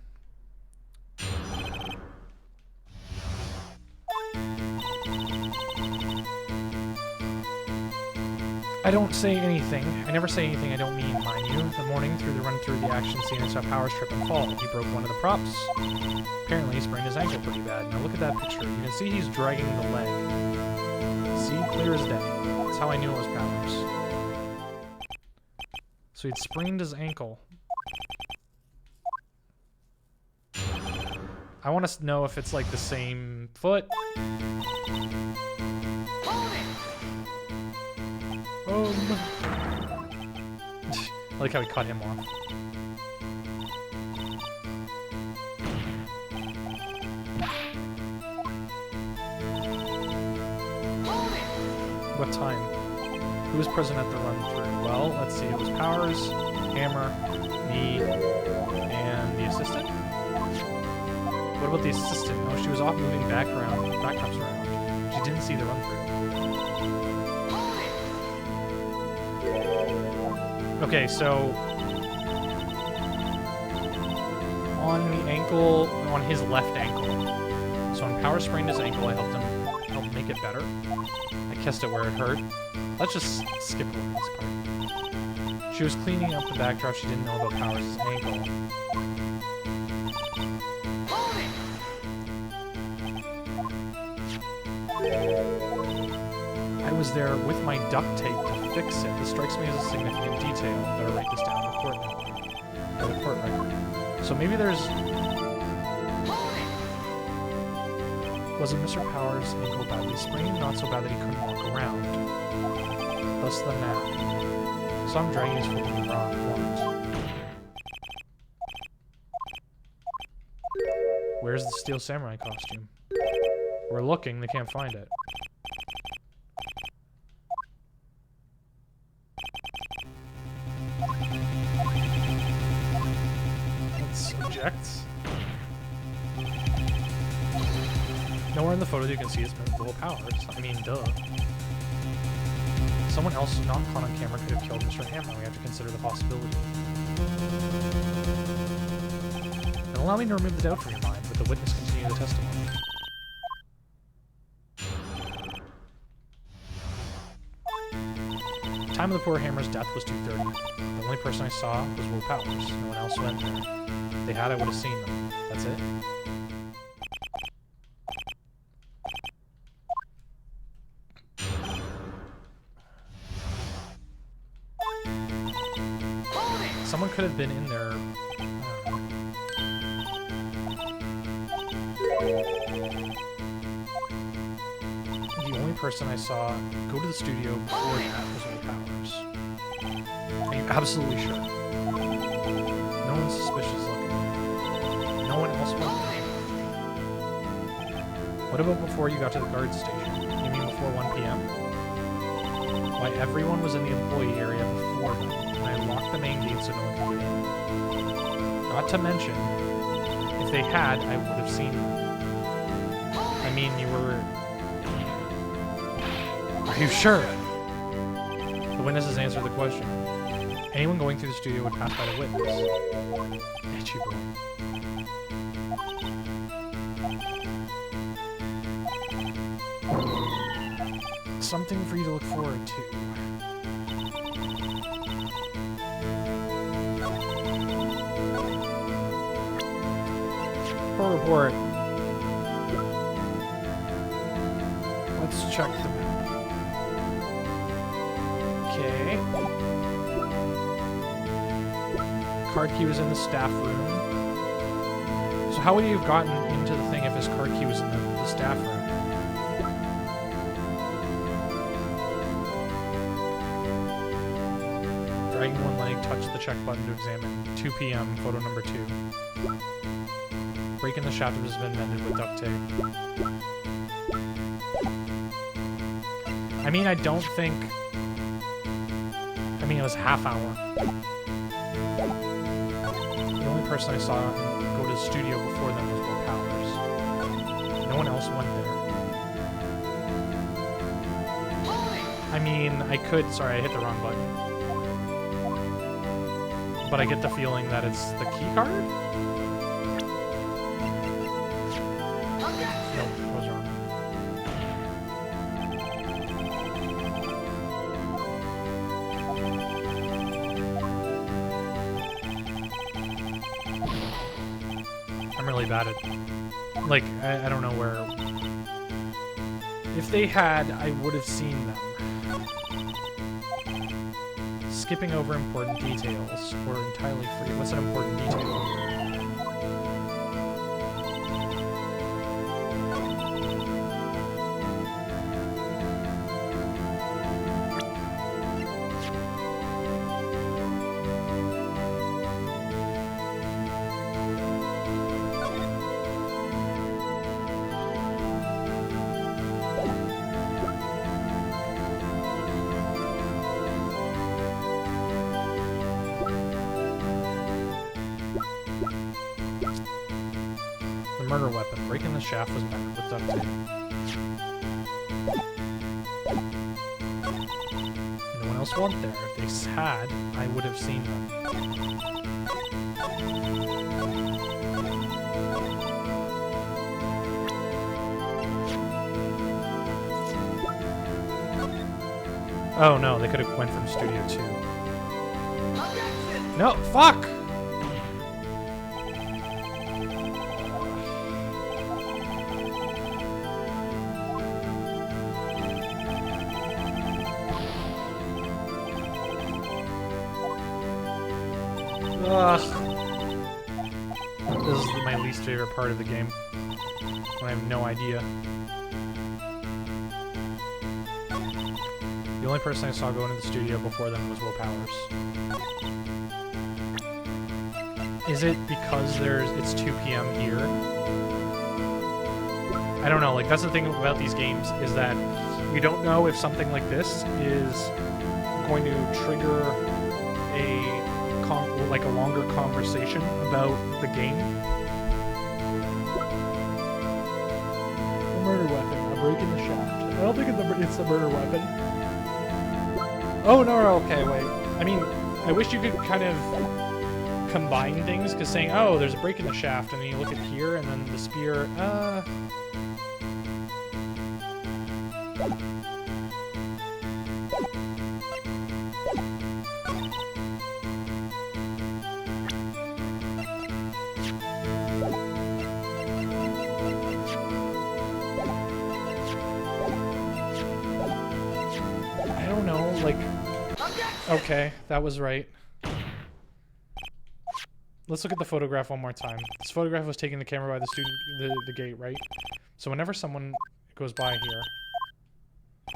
I don't say anything. I never say anything I don't mean, mind you. The morning, through the action scene, I saw Powers trip and fall. He broke one of the props. Apparently, he sprained his ankle pretty bad. Now look at that picture. You can see he's dragging the leg. See, clear as day. That's how I knew it was Powers. So he'd sprained his ankle. I want to know if it's like the same foot. I like how he cut him off. What time? Who was present at the run-through? Well, let's see. It was Powers, Hammer, me, and the assistant? What about the assistant? Oh, she was off moving backdrops around. She didn't see the run-through. Okay, so on the ankle, on his left ankle. So when Power sprained his ankle, I helped make it better. I kissed it where it hurt. Let's just skip over this part. She was cleaning up the backdrop. She didn't know about Powers' ankle. I was there with my duct tape to fix it. This strikes me as a significant detail. Better write this down in the court note. Or the court record. So maybe there's... Was it Mr. Powers' ankle badly sprained? Not so bad that he couldn't walk around. Less than that. Some dragging his foot in the wrong want. Where's the Steel Samurai costume? We're looking, they can't find it. Let's object. Nowhere in the photo you can see his Will Powers. I mean, duh. Someone else not caught on camera could have killed Mr. Hammer. We have to consider the possibility. And allow me to remove the doubt from your mind, but the witness continue the testimony. The time of the poor Hammer's death was 2:30. The only person I saw was Will Powers. No one else went there. If they had, I would have seen them. That's it. Someone could have been in there. The only person I saw go to the studio before that was Will Powers. Are you absolutely sure? No one's suspicious looking. No one else went there. What about before you got to the guard station? You mean before 1 p.m.? Why, everyone was in the employee area before then, and I locked the main gate so no one could get in. Not to mention, if they had, I would have seen them. I mean, you were... Are you sure? The witness has answered the question. Anyone going through the studio would pass by the witness. Itchy boy. Something for you to look forward to. Poor report. Let's check the map. Okay. Card key was in the staff room. So how would he have gotten into the thing if his card key was in the staff room? Dragging one leg, touch the check button to examine. 2 p.m., photo number 2. Break in the shaft has been mended with duct tape. I mean, I don't think... I mean, it was a half hour. The only person I saw go to the studio before them was Will Powers. No one else went there. I mean, I could... Sorry, I hit the wrong button. But I get the feeling that it's the key card? Nope, I was wrong. I'm really bad at... Like, I don't know where... If they had, I would have seen them. Skipping over important details, or entirely free. What's an important detail? Murder weapon. Breaking the shaft was measured with duct tape. No one else went there. If they had, I would have seen them. Oh no, they could have went from Studio 2. No, fuck! This is my least favorite part of the game. I have no idea. The only person I saw go into the studio before them was Will Powers. Is it because it's 2 p.m. here? I don't know, like that's the thing about these games is that you don't know if something like this is going to trigger a longer conversation about the game. A murder weapon. A break in the shaft. I don't think it's the murder weapon. Oh no, okay, wait. I mean, I wish you could kind of combine things, because saying, oh, there's a break in the shaft, and then you look at here, and then the spear, okay, that was right. Let's look at the photograph one more time. This photograph was taken the camera by the the gate, right? So whenever someone goes by here,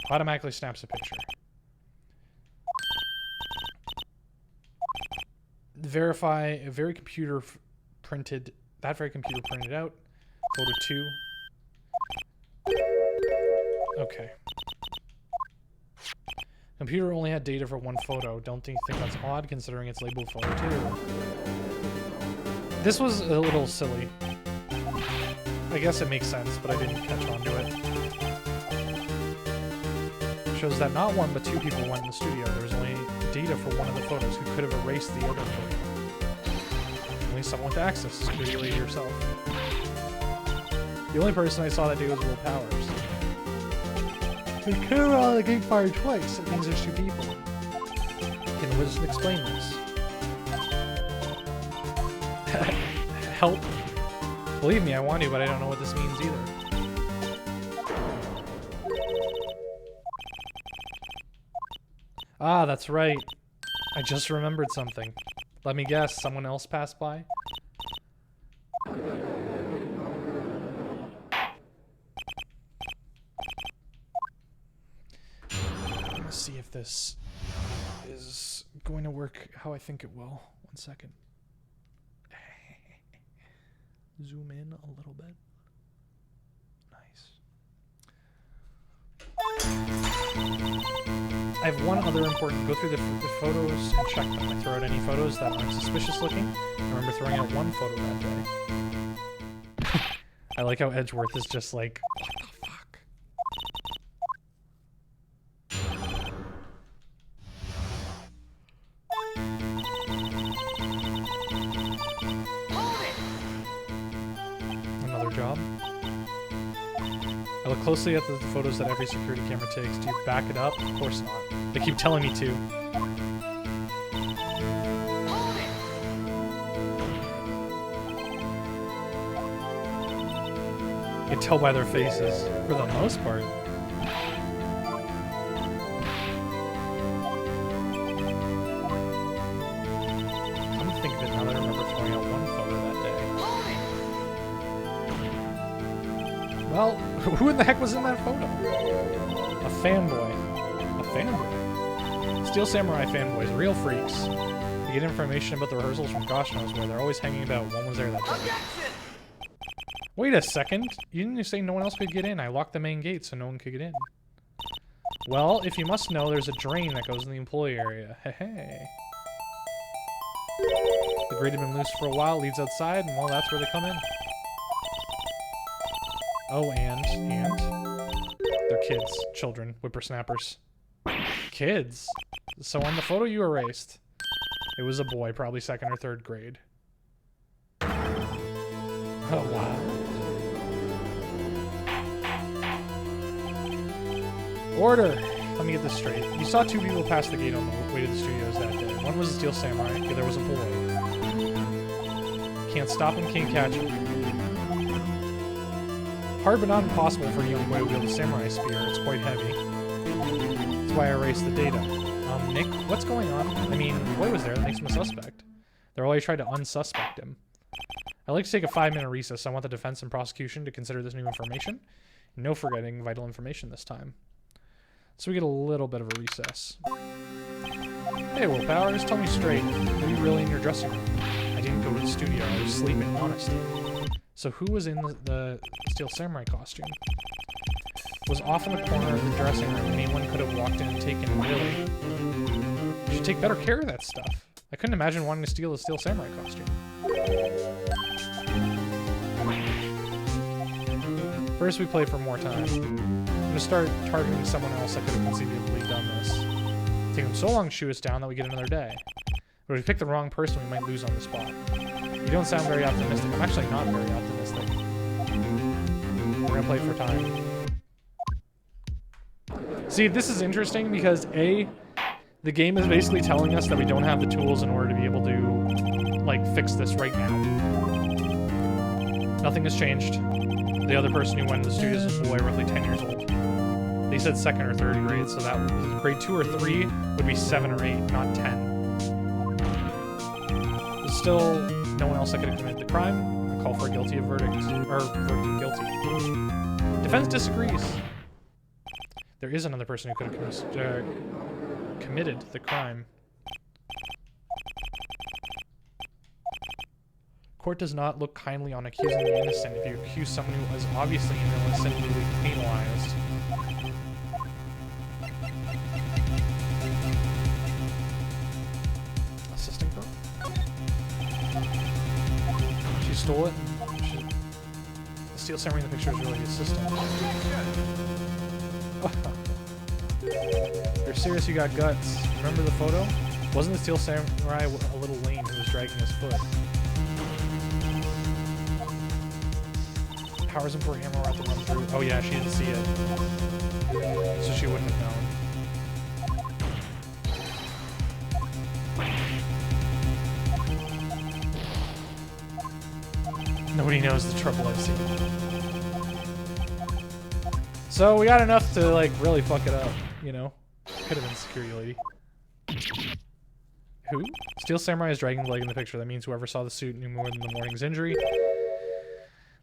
automatically snaps a picture. Verify a very computer printed out. Photo 2. Okay. Computer only had data for one photo. Don't you think that's odd considering it's labeled photo 2? This was a little silly. I guess it makes sense, but I didn't catch on to it. Shows that not one but 2 people went in the studio. There was only data for one of the photos who could have erased the other photo. Only someone with access to security lady herself. The only person I saw that day was Will Powers. We could have on the game fired twice. It means there's 2 people. Can the wizard explain this? Help. Believe me, I want to, but I don't know what this means either. Ah, that's right. I just remembered something. Let me guess, someone else passed by? See if this is going to work how I think it will. 1 second. Zoom in a little bit. Nice. I have one other important. Go through the photos and check them. I throw out any photos that aren't suspicious looking. I remember throwing out one photo that day. I like how Edgeworth is just like, what the fuck? Job. I look closely at the photos that every security camera takes. Do you back it up? Of course not. They keep telling me to. You can tell by their faces, for the most part. Well, who in the heck was in that photo? A fanboy. A fanboy? Steel Samurai fanboys, real freaks. They get information about the rehearsals from gosh knows where. They're always hanging about. One was there that day. Wait a second. You didn't say no one else could get in. I locked the main gate so no one could get in. Well, if you must know, there's a drain that goes in the employee area. Hey. The grate had been loose for a while, leads outside, and well, that's where they come in. Oh, and they're kids, children, whippersnappers. Kids? So on the photo you erased, it was a boy, probably 2nd or 3rd grade. Oh, wow. Order! Let me get this straight. You saw 2 people pass the gate on the way to the studios that day. One was a Steel Samurai, the other was a boy. Can't stop him, can't catch him. Hard but not impossible for a young boy to wield a samurai spear. It's quite heavy. That's why I erased the data. Nick, what's going on? I mean, the boy was there, that makes him a suspect. They're always trying to unsuspect him. I'd like to take a 5-minute recess. I want the defense and prosecution to consider this new information. No forgetting vital information this time. So we get a little bit of a recess. Hey, Willpower, just tell me straight. Were you really in your dressing room? I didn't go to the studio. I was sleeping, honestly. So who was in the Steel Samurai costume? Was off in the corner of the dressing room. Anyone could have walked in and taken it, really. You should take better care of that stuff. I couldn't imagine wanting to steal a Steel Samurai costume. First, we play for more time. I'm gonna start targeting someone else that could have conceivably done this. Take them so long to shoot us down that we get another day. But if we pick the wrong person, we might lose on the spot. You don't sound very optimistic. I'm actually not very optimistic. We're gonna play for time. See, this is interesting because A, the game is basically telling us that we don't have the tools in order to be able to, like, fix this right now. Nothing has changed. The other person who went to the studios was a boy, roughly 10 years old. They said 2nd or 3rd grade, so that would be grade 2 or 3 would be 7 or 8, not 10. There's still no one else that could have committed the crime. I call for a guilty of verdict, or verdict guilty. Defense disagrees. There is another person who could have committed the crime. Court does not look kindly on accusing the innocent. If you accuse someone who is obviously innocent, you will be penalized. Assistant girl? She stole it? The Steel Samurai in the picture is really the assistant. You're serious, you got guts. Remember the photo? Wasn't the Steel Samurai a little lame who was dragging his foot? Powers and for hammer at the run through. Oh yeah, she didn't see it. So she wouldn't have known. Nobody knows the trouble I've seen. So we got enough to, like, really fuck it up, you know? Could have been security lady. Who? Steel Samurai is dragging the leg in the picture. That means whoever saw the suit knew more than the morning's injury.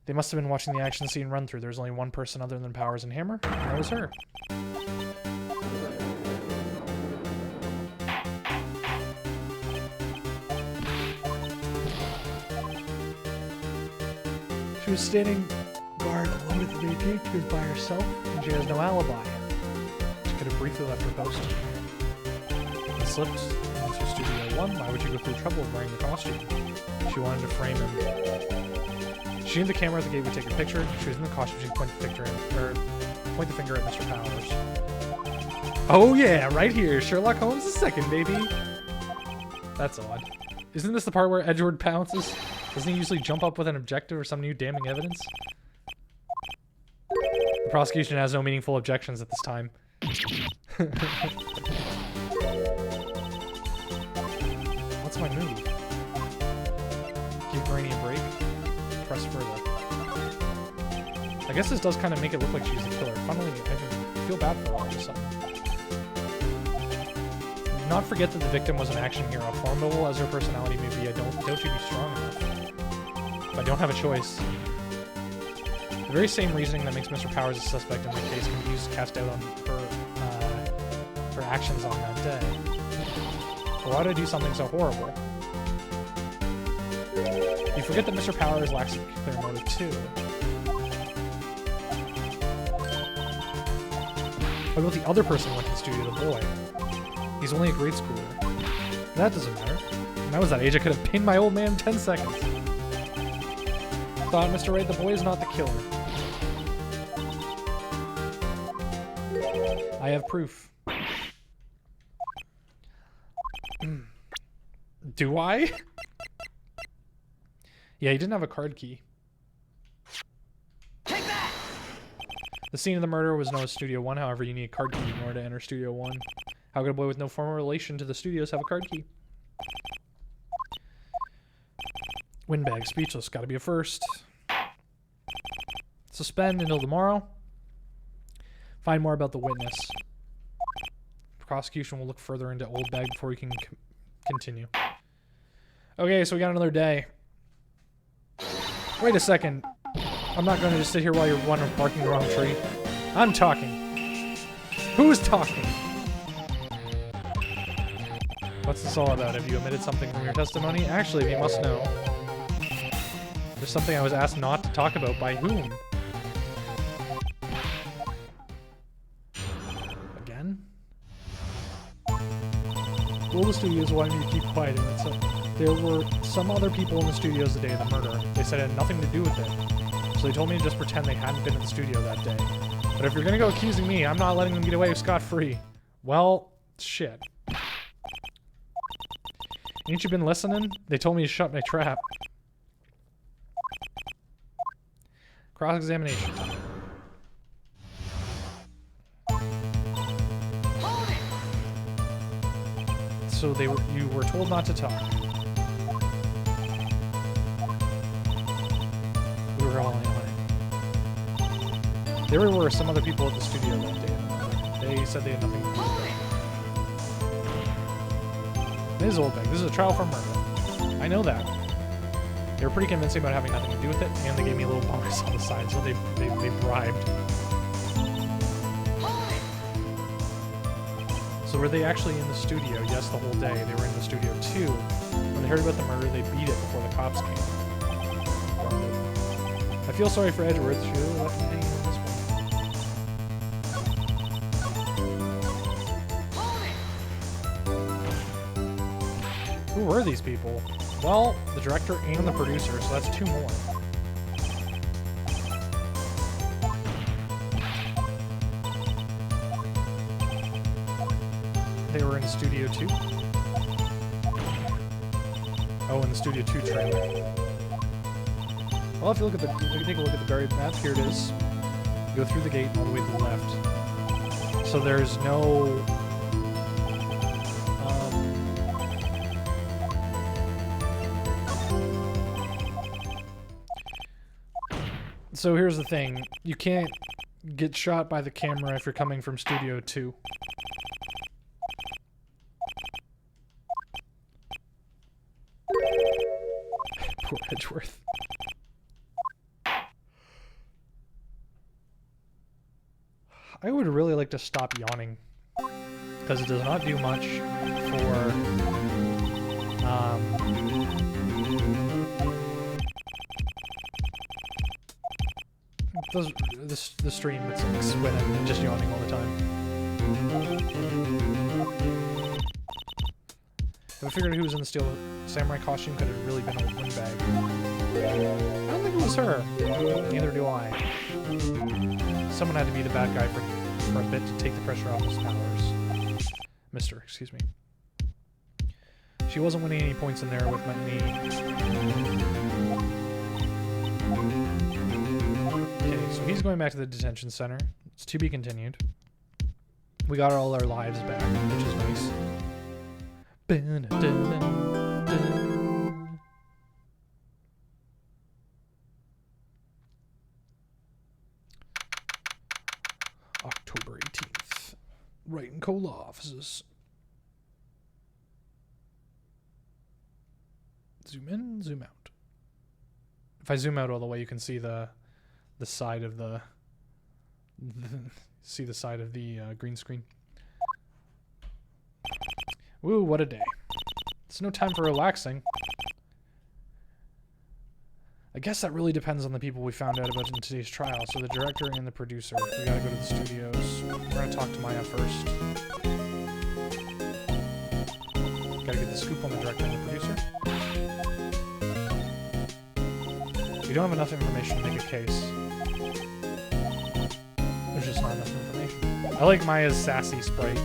They must have been watching the action scene run through. There's only one person other than Powers and Hammer, and that was her. She was standing guard along with the main She was by herself, and she has no alibi. She could have briefly left her post. And slipped into Studio 1. Why would you go through the trouble of wearing the costume? She wanted to frame him. She knew the camera at the gate would take a picture. She was in the costume. She'd point the finger at Mr. Powers. Oh yeah, right here. Sherlock Holmes II, baby. That's odd. Isn't this the part where Edward pounces? Doesn't he usually jump up with an objective or some new damning evidence? The prosecution has no meaningful objections at this time. What's my move? Give Brainy a break? Press further. I guess this does kind of make it look like she's a killer. Funnily, I feel bad for her all of a sudden. Do not forget that the victim was an action hero. Formidable as her personality may be, don't you be strong enough. If I don't have a choice. The very same reasoning that makes Mr. Powers a suspect in the case can be used to cast doubt on her actions on that day. But why would I do something so horrible? You forget that Mr. Powers lacks a clear motive too. What about the other person who went to the studio, the boy? He's only a grade schooler. That doesn't matter. When I was that age, I could have pinned my old man in 10 seconds. Thought, Mr. Wright, the boy is not the killer. I have proof. Do I? Yeah, he didn't have a card key. Take that! The scene of the murder was known as Studio 1, however, you need a card key in order to enter Studio 1. How could a boy with no formal relation to the studios have a card key? Windbag, speechless, gotta be a first. Suspend until tomorrow. Find more about the witness. The prosecution will look further into Old Bag before we can continue. Okay, so we got another day. Wait a second. I'm not going to just sit here while you're barking the wrong tree. I'm talking. Who's talking? What's this all about? Have you omitted something from your testimony? Actually, you must know. There's something I was asked not to talk about. By whom? Again? Well, the studios wanted me to keep quiet in it, so there were some other people in the studios the day of the murder. They said it had nothing to do with it. So they told me to just pretend they hadn't been at the studio that day. But if you're gonna go accusing me, I'm not letting them get away scot-free. Well, shit. Ain't you been listening? They told me to shut my trap. Cross-examination time. So you were told not to talk. We were all in on it. There were some other people at the studio that day. They said they had nothing to do with it. This is Old Bag. This is a trial for murder. I know that. They were pretty convincing about having nothing to do with it, and they gave me a little bonus on the side, so they bribed. So were they actually in the studio? Yes, the whole day. They were in the studio too. When they heard about the murder, they beat it before the cops came. I feel sorry for Edgeworth. She really left me hanging on this one. Who were these people? Well, the director and the producer, so that's two more. They were in Studio 2. Oh, in the Studio 2 trailer. Well, if you take a look at the very map, here it is. You go through the gate all the way to the left. So there's no... So here's the thing. You can't get shot by the camera if you're coming from Studio 2. Poor Edgeworth. I would really like to stop yawning, because it does not do much for the stream. It's like when I'm just yawning all the time. If I figured who was in the Steel Samurai costume, could have really been a windbag. I don't think it was her. Neither do I. Someone had to be the bad guy for a bit to take the pressure off his powers. Mister, excuse me. She wasn't winning any points in there with my knee. Okay, so he's going back to the detention center. It's to be continued. We got all our lives back, which is nice. October 18th. Wright and Co. Law Offices. Zoom in, zoom out. If I zoom out all the way, you can see the the side of the see the side of the green screen. Woo, what a day. It's no time for relaxing. I guess that really depends on the people we found out about in today's trial. So the director and the producer. We gotta go to the studios. We're gonna talk to Maya first. Gotta get the scoop on the director and the producer. We don't have enough information to make a case. There's just not enough information. I like Maya's sassy sprite.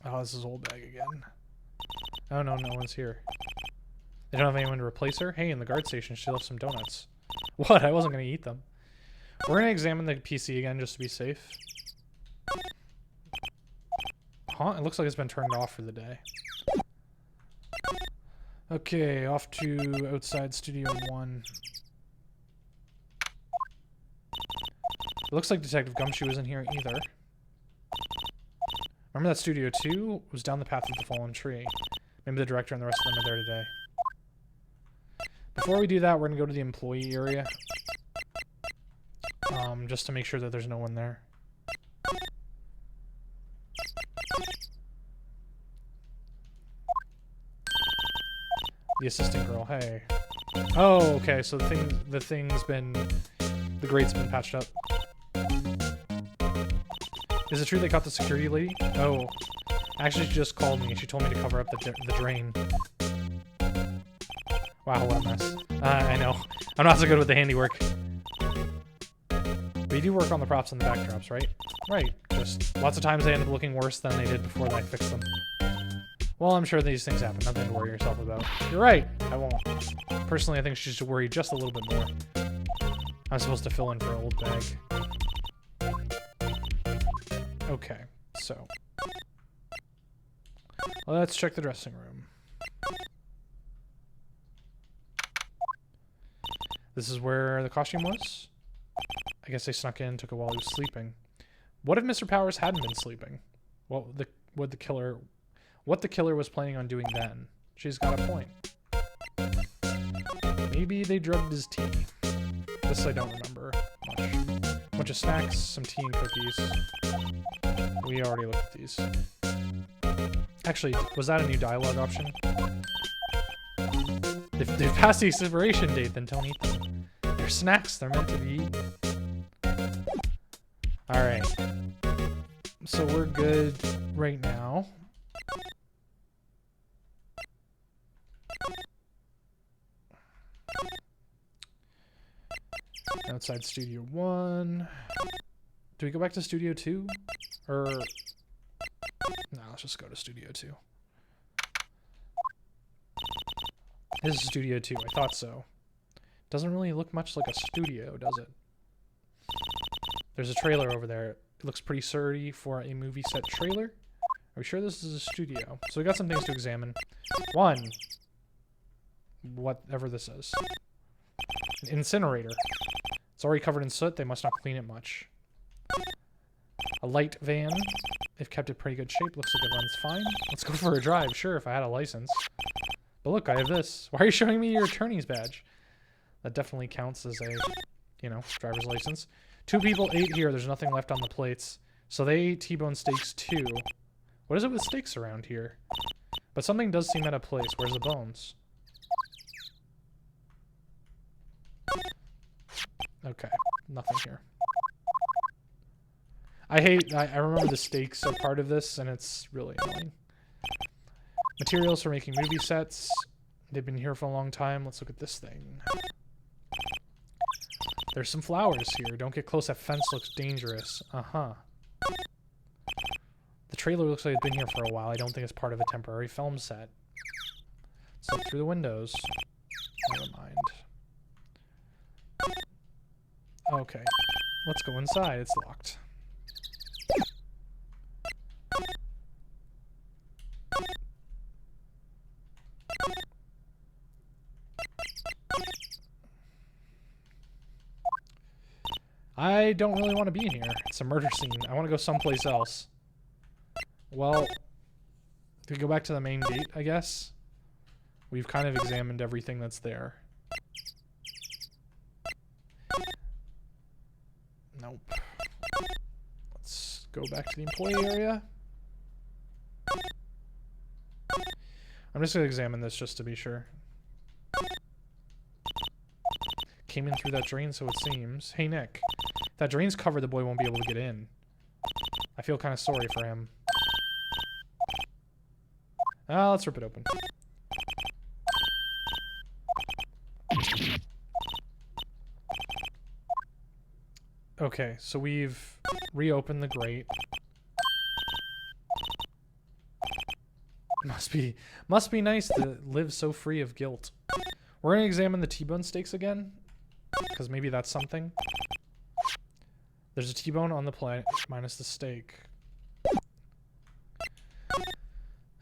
Oh, this is old bag again. Oh no, no one's here. They don't have anyone to replace her? Hey, in the guard station, she left some donuts. What? I wasn't going to eat them. We're going to examine the PC again just to be safe. Huh? It looks like it's been turned off for the day. Okay, off to outside Studio 1. It looks like Detective Gumshoe isn't here either. Remember that Studio 2 was down the path of the fallen tree. Maybe the director and the rest of them are there today. Before we do that, we're going to go to the employee area. Just to make sure that there's no one there. The assistant girl, hey. Oh, okay, so the grate's been patched up. Is it true they caught the security lady? Oh. Actually, she just called me. She told me to cover up the drain. Wow, what a mess. I know. I'm not so good with the handiwork. But you do work on the props and the backdrops, right? Right. Just lots of times they end up looking worse than they did before I fixed them. Well, I'm sure these things happen. Nothing to worry yourself about. You're right. I won't. Personally, I think she should worry just a little bit more. I'm supposed to fill in for old bag. Okay, so let's check the dressing room. This is where the costume was. I guess they snuck in, took it while he was sleeping. What if Mr. Powers hadn't been sleeping? What the killer was planning on doing then? She's got a point. Maybe they drugged his tea. This I don't remember much. A bunch of snacks, some tea and cookies. We already looked at these. Actually, was that a new dialogue option? If they're past the expiration date, then don't eat them. They're snacks, they're meant to be eaten. Alright. So we're good right now. Outside Studio 1. Do we go back to Studio 2? Or... no, let's just go to Studio 2. This is Studio 2, I thought so. Doesn't really look much like a studio, does it? There's a trailer over there. It looks pretty surdy for a movie set trailer. Are we sure this is a studio? So we got some things to examine. One. Whatever this is. An incinerator. It's already covered in soot. They must not clean it much. A light van. They've kept it pretty good shape. Looks like it runs fine. Let's go for a drive. Sure, if I had a license. But look, I have this. Why are you showing me your attorney's badge? That definitely counts as a, driver's license. 2 people ate here. There's nothing left on the plates. So they ate T-bone steaks too. What is it with steaks around here? But something does seem out of place. Where's the bones? Okay, nothing here. I remember the steaks are part of this, and it's really annoying. Materials for making movie sets. They've been here for a long time. Let's look at this thing. There's some flowers here. Don't get close. That fence looks dangerous. Uh-huh. The trailer looks like it's been here for a while. I don't think it's part of a temporary film set. Let's look through the windows. Never mind. Okay. Let's go inside. It's locked. I don't really want to be in here. It's a murder scene. I want to go someplace else. Well, do we go back to the main gate, I guess? We've kind of examined everything that's there. Nope. Let's go back to the employee area. I'm just going to examine this just to be sure. Came in through that drain, so it seems. Hey, Nick. If that drain's covered, the boy won't be able to get in. I feel kind of sorry for him. Let's rip it open. Okay, so we've reopened the grate. Must be nice to live so free of guilt. We're gonna examine the T-bone steaks again, because maybe that's something. There's a T-bone on the plate minus the steak.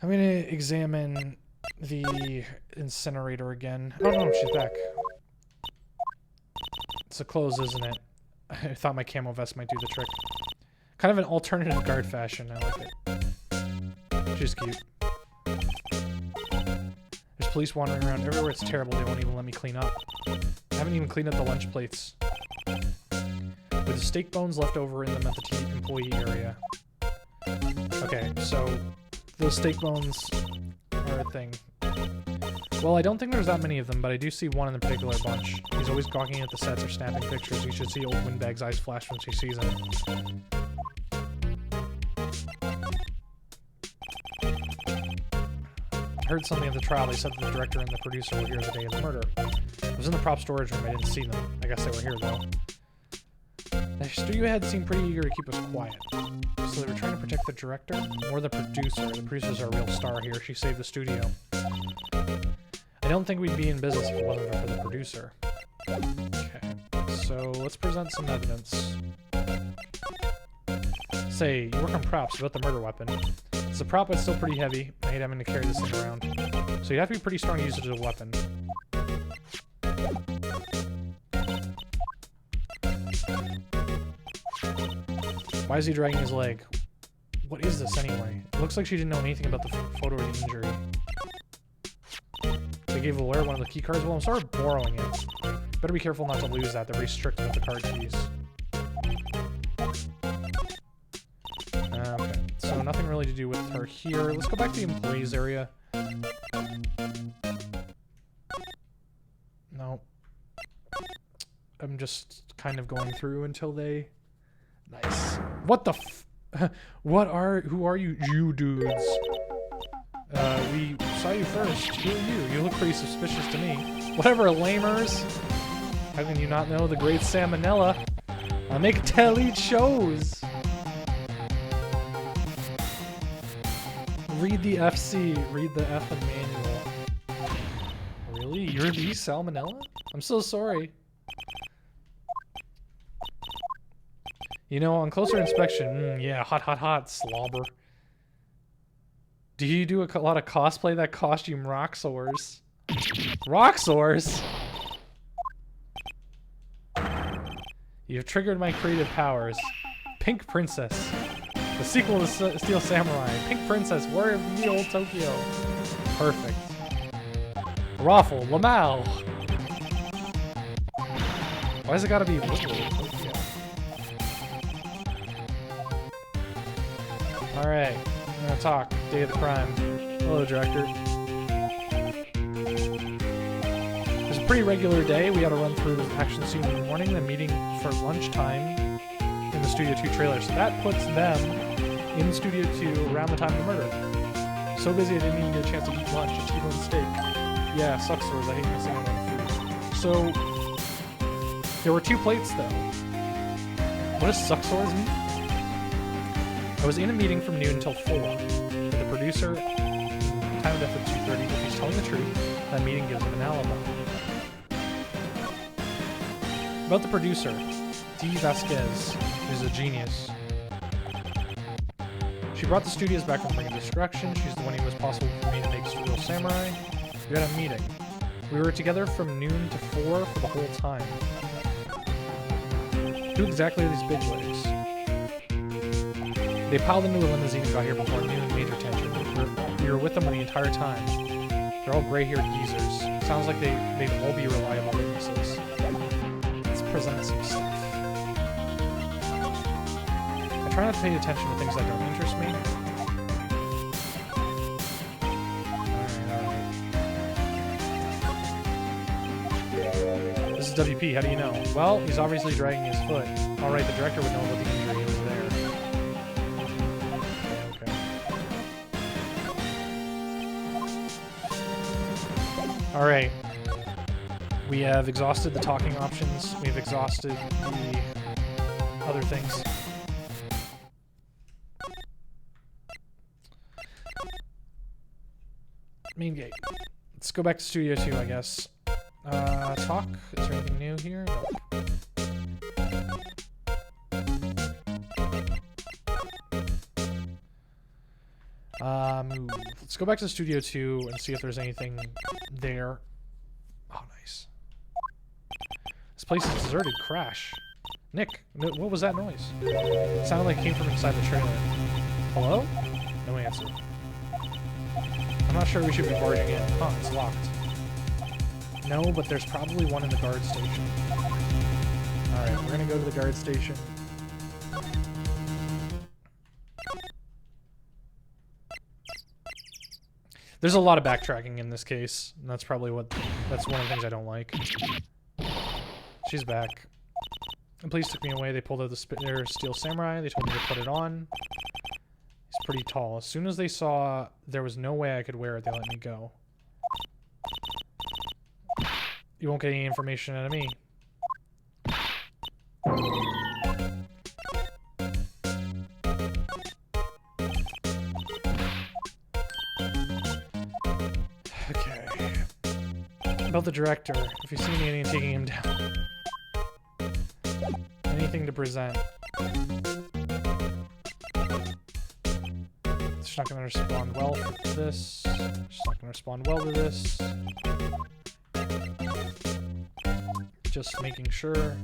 I'm gonna examine the incinerator again. Oh no, she's back. It's a close, isn't it? I thought my camo vest might do the trick. Kind of an alternative guard fashion. I like it. She's cute. There's police wandering around everywhere. It's terrible. They won't even let me clean up. I haven't even cleaned up the lunch plates. With the steak bones left over in them at the employee area. Okay, so those steak bones are a thing. Well, I don't think there's that many of them, but I do see one in the particular bunch. He's always gawking at the sets or snapping pictures. You should see old Windbag's eyes flash when she sees him. I heard something at the trial. They said that the director and the producer were here the day of the murder. I was in the prop storage room. I didn't see them. I guess they were here, though. The studio head seemed pretty eager to keep us quiet. So they were trying to protect the director or the producer. The producer's our real star here. She saved the studio. I don't think we'd be in business if it wasn't for the producer. Okay, so let's present some evidence. Say, you work on props about the murder weapon. It's a prop, but it's still pretty heavy. I hate having to carry this thing around. So you have to be pretty strong to use it as a weapon. Why is he dragging his leg? What is this anyway? It looks like she didn't know anything about the photo of the injury. They gave the lawyer one of the key cards. Well, I'm sort of borrowing it. Better be careful not to lose that. They're very strict with the card keys. Okay, so nothing really to do with her here. Let's go back to the employees area. No. I'm just kind of going through until they... Nice. What the f... Who are you? You dudes. We saw you first. Who are you? You look pretty suspicious to me. Whatever, lamers. How can you not know the great salmonella? I make tell-eat shows. Read the FC. Read the effing manual. Really? You're the salmonella? I'm so sorry. You know, on closer inspection, yeah, hot, slobber. Do you do a lot of cosplay? That costume rocksaurs. Rocksaurs? You've triggered my creative powers. Pink Princess. The sequel to Steel Samurai. Pink Princess, Warrior of the Old Tokyo. Perfect. Raffle, Lamal. Why's it gotta be literal Tokyo? Alright, I'm gonna talk. Day of the crime. Hello, director. It was a pretty regular day. We had to run through the action scene in the morning, then meeting for lunchtime in the Studio 2 trailer. So that puts them in Studio 2 around the time of the murder. So busy I didn't even get a chance to eat lunch. A T-bone steak. Yeah, sucks sores. I hate missing out on food. So there were 2 plates though. What does suck sores mean? I was in a meeting from noon until 4. With the producer, time of death at 2:30. If he's telling the truth, that meeting gives him an alibi. About the producer, Dee Vasquez is a genius. She brought the studios back from brink of destruction. She's the one who was possible for me to make Steel Samurai. We had a meeting. We were together from noon to 4 for the whole time. Who exactly are these bigwigs? They piled into a limousine and got here before noon, major tension. We were with them the entire time. They're all gray-haired geezers. Sounds like they'd all be reliable witnesses. Let's present some stuff. I try not to pay attention to things that don't interest me. Alright. This is WP, how do you know? Well, he's obviously dragging his foot. Alright, the director would know what the injury was there. Alright. We have exhausted the talking options. We've exhausted the other things. Main gate. Let's go back to Studio 2, I guess. Talk? Is there anything new here? Nope. Move. Let's go back to Studio 2 and see if there's anything there. Oh, nice. This place is deserted. Crash. Nick, what was that noise? It sounded like it came from inside the trailer. Hello? No answer. I'm not sure we should be barging in. Huh, it's locked. No, but there's probably one in the guard station. Alright, we're gonna go to the guard station. There's a lot of backtracking in this case, and that's probably that's one of the things I don't like. She's back. The police took me away. They pulled out their steel samurai. They told me to put it on. He's pretty tall. As soon as they saw there was no way I could wear it, they let me go. You won't get any information out of me. Okay. About the director. If you see me taking him down. Anything to present. She's not going to respond well to this. She's not going to respond well to this. Just making sure.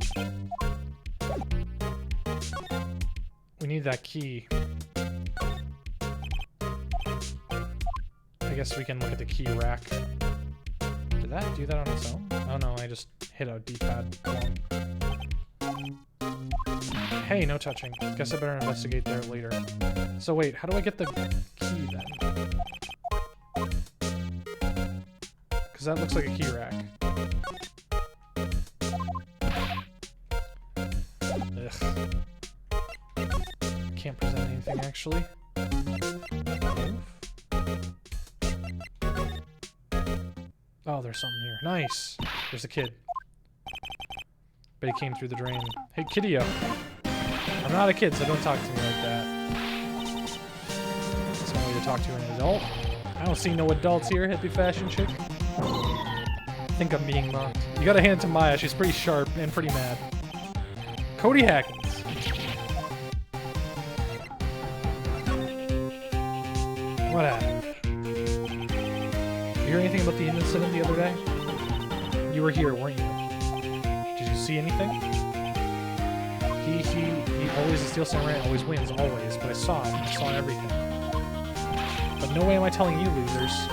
We need that key. I guess we can look at the key rack. Did that do that on its own? Oh no, I just hit a D-pad wrong. Hey, no touching. Guess I better investigate there later. So wait, how do I get the key then? Because that looks like a key rack. Ugh. Can't present anything actually. Oh, there's something here. Nice! There's a kid. But he came through the drain. Hey, kiddio! I'm not a kid, so don't talk to me like that. It's the only way to talk to an adult. I don't see no adults here, hippie fashion chick. I think I'm being mocked. You gotta hand it to Maya, she's pretty sharp and pretty mad. Cody Hackins. What happened? You hear anything about the incident the other day? You were here, weren't you? Did you see anything? He always, the Steel Samurai always wins, always. But I saw him. I saw everything. But no way am I telling you, losers.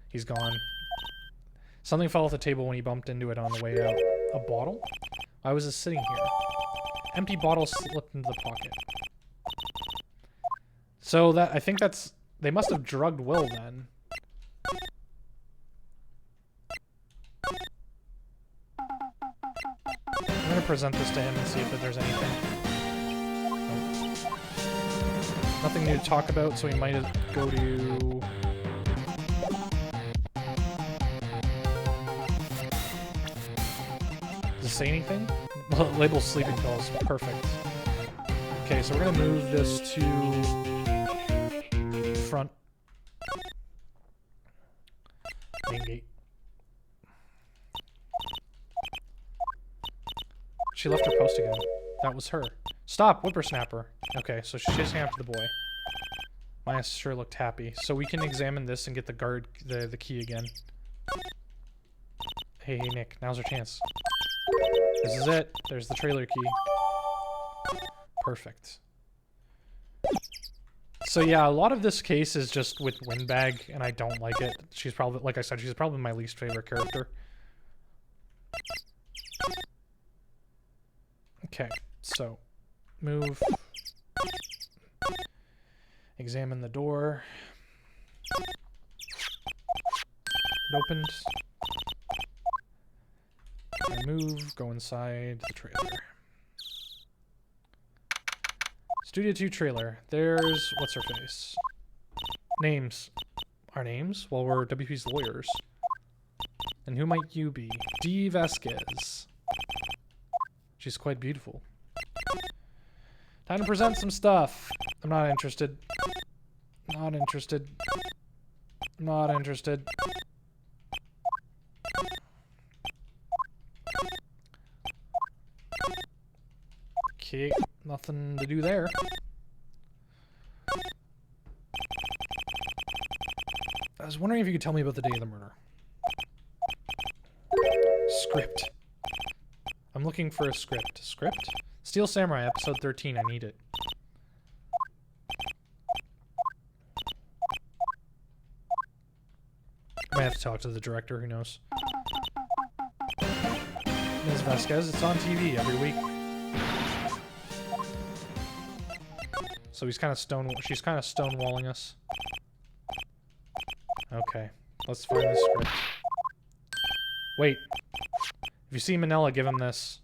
He's gone. Something fell off the table when he bumped into it on the way out. A bottle? Why was it sitting here? Empty bottle slipped into the pocket. So that, I think that's, they must have drugged Will then. I'm gonna present this to him and see if there's anything. Nope. Nothing new to talk about, so we might go to... Does it say anything? Label sleeping pills. Perfect. Okay, so we're gonna move this to front. Main gate. She left her post again. That was her. Stop, whippersnapper. Okay, so she's chasing after the boy. Maya sure looked happy. So we can examine this and get the key again. Hey, Nick, now's our chance. This is it. There's the trailer key. Perfect. So yeah, a lot of this case is just with Windbag, and I don't like it. She's probably, like I said, she's probably my least favorite character. Okay, so move. Examine the door. It opened. I move, go inside the trailer. Studio 2 trailer. There's what's her face. Names. Our names? Well, we're WP's lawyers. And who might you be? Dee Vasquez. She's quite beautiful. Time to present some stuff. I'm not interested. Not interested. Not interested. Okay, nothing to do there. I was wondering if you could tell me about the day of the murder. Script. I'm looking for a script. Script? Steel Samurai, episode 13. I need it. I might have to talk to the director, who knows. Ms. Vasquez, it's on TV every week. So he's kind of she's kind of stonewalling us. Okay, let's find the script. Wait. If you see Manila, give him this.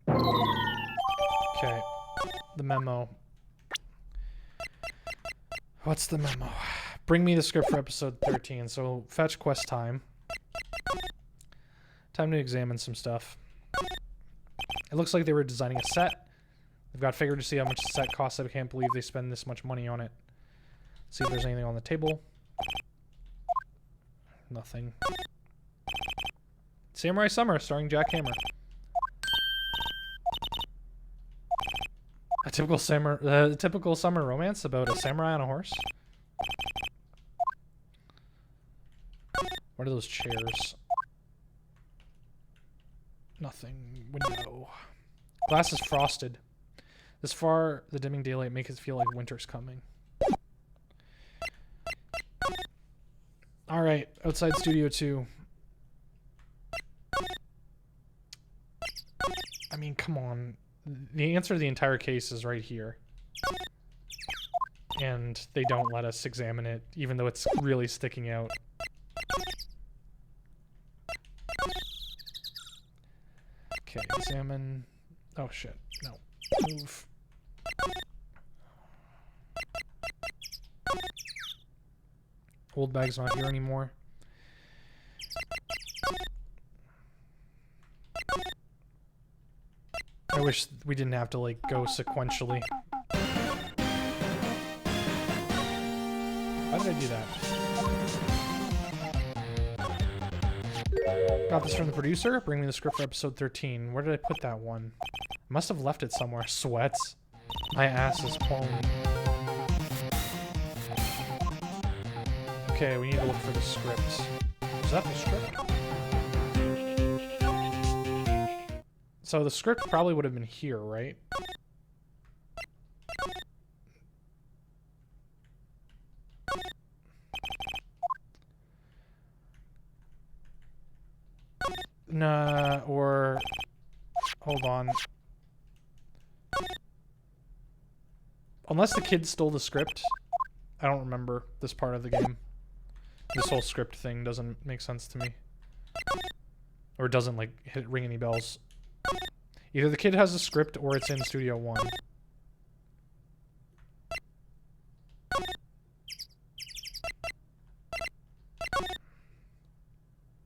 Okay. The memo. What's the memo? Bring me the script for episode 13. So, fetch quest time. Time to examine some stuff. It looks like they were designing a set. They've got figured to see how much the set costs. I can't believe they spend this much money on it. See if there's anything on the table. Nothing. Samurai Summer, starring Jack Hammer. A typical summer romance about a samurai on a horse. What are those chairs? Nothing. Window. Glass is frosted. This far, the dimming daylight makes it feel like winter's coming. Alright, outside Studio 2. I mean, come on. The answer to the entire case is right here. And they don't let us examine it, even though it's really sticking out. Okay, examine... Oh, shit. No. Move. Old bag's not here anymore. I wish we didn't have to, like, go sequentially. Why did I do that? Got this from the producer. Bring me the script for episode 13. Where did I put that one? I must have left it somewhere. Sweats. My ass is blown. Okay, we need to look for the script. Is that the script? So the script probably would have been here, right? Nah, or... Hold on. Unless the kid stole the script. I don't remember this part of the game. This whole script thing doesn't make sense to me. Or it doesn't, like, ring any bells. Either the kid has a script or it's in Studio 1.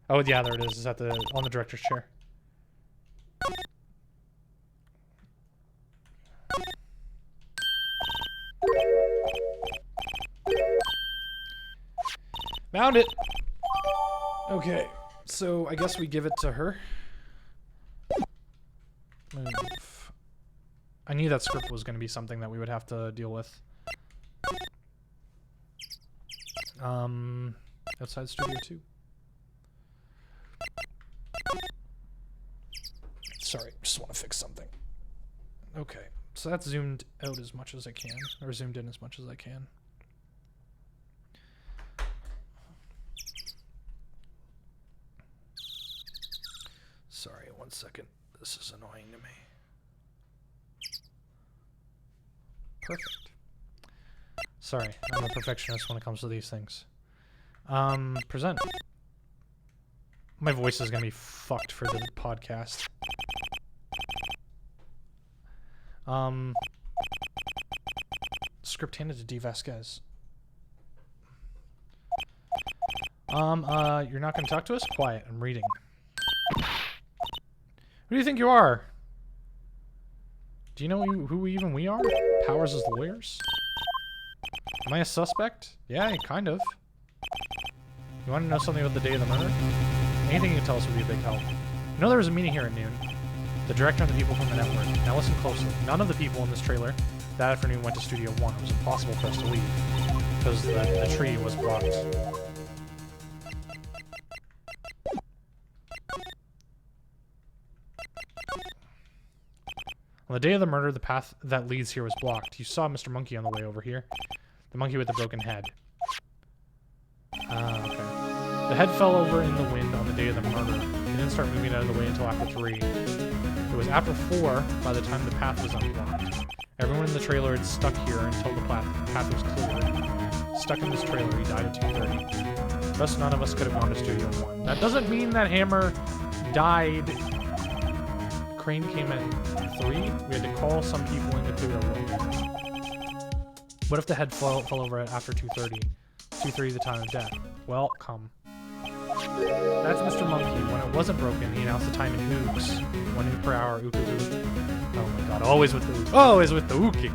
Oh, yeah, there it is. It's at the, on the director's chair. Found it! Okay, so I guess we give it to her. Move. I knew that script was going to be something that we would have to deal with. Outside Studio 2. Sorry, just want to fix something. Okay, So that's zoomed out as much as I can, or zoomed in as much as I can. Sorry, 1 second. This is annoying to me. Perfect. Sorry, I'm a perfectionist when it comes to these things. Present. My voice is gonna be fucked for the podcast. Script handed to D. Vasquez. You're not gonna talk to us? Quiet, I'm reading. Who do you think you are? Do you know who we are? Powers as lawyers? Am I a suspect? Yeah, kind of. You want to know something about the day of the murder? Anything you can tell us would be a big help. You know there was a meeting here at noon. The director and the people from the network. Now listen closely. None of the people in this trailer that afternoon went to Studio 1. It was impossible for us to leave because the tree was blocked. On the day of the murder, the path that leads here was blocked. You saw Mr. Monkey on the way over here. The monkey with the broken head. Okay. The head fell over in the wind on the day of the murder. It didn't start moving out of the way until after 3. It was after 4 by the time the path was unblocked. Everyone in the trailer had stuck here until the path was cleared. Stuck in this trailer, he died at 2:30. Thus, none of us could have gone to Studio 1. That doesn't mean that Hammer died. Crane came at 3. We had to call some people in to clear the way. What if the head fell over after 2:30? 2:30 the time of death. Well, come. That's Mr. Monkey. When it wasn't broken, he announced the time in ooks. 1 ook per hour, ook, ook, ook. Oh my god, always with the ook. Always with the ooking.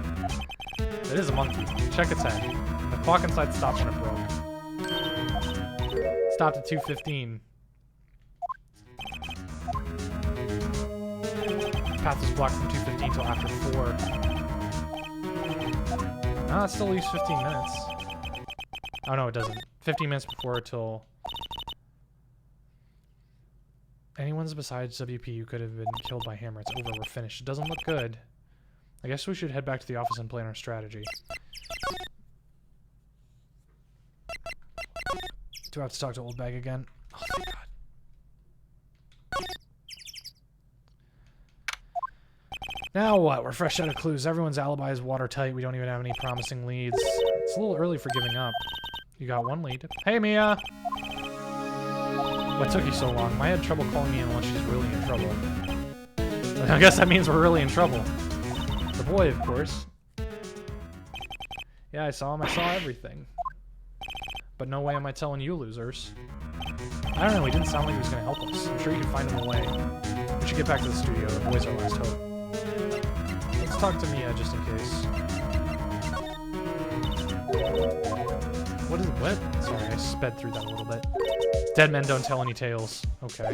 It is a monkey. Check its head. The clock inside stopped when it broke. Stopped at 2:15. The path was blocked from 2:15 till after 4. Ah, it still leaves 15 minutes. Oh no, it doesn't. 15 minutes before till... Anyone's besides WP who could have been killed by Hammer. It's over. We're finished. It doesn't look good. I guess we should head back to the office and plan our strategy. Do I have to talk to Old Bag again? Oh, thank God. Now what? We're fresh out of clues. Everyone's alibi is watertight. We don't even have any promising leads. It's a little early for giving up. You got 1 lead. Hey, Mia! What took you so long? I had trouble calling me unless she's really in trouble. I guess that means we're really in trouble. The boy, of course. Yeah, I saw him. I saw everything. But no way am I telling you, losers. I don't know. He didn't sound like he was going to help us. I'm sure you can find him a way. We should get back to the studio. The boy's our last hope. Let's talk to Mia just in case. What? Sorry, I sped through that a little bit. Dead men don't tell any tales. Okay.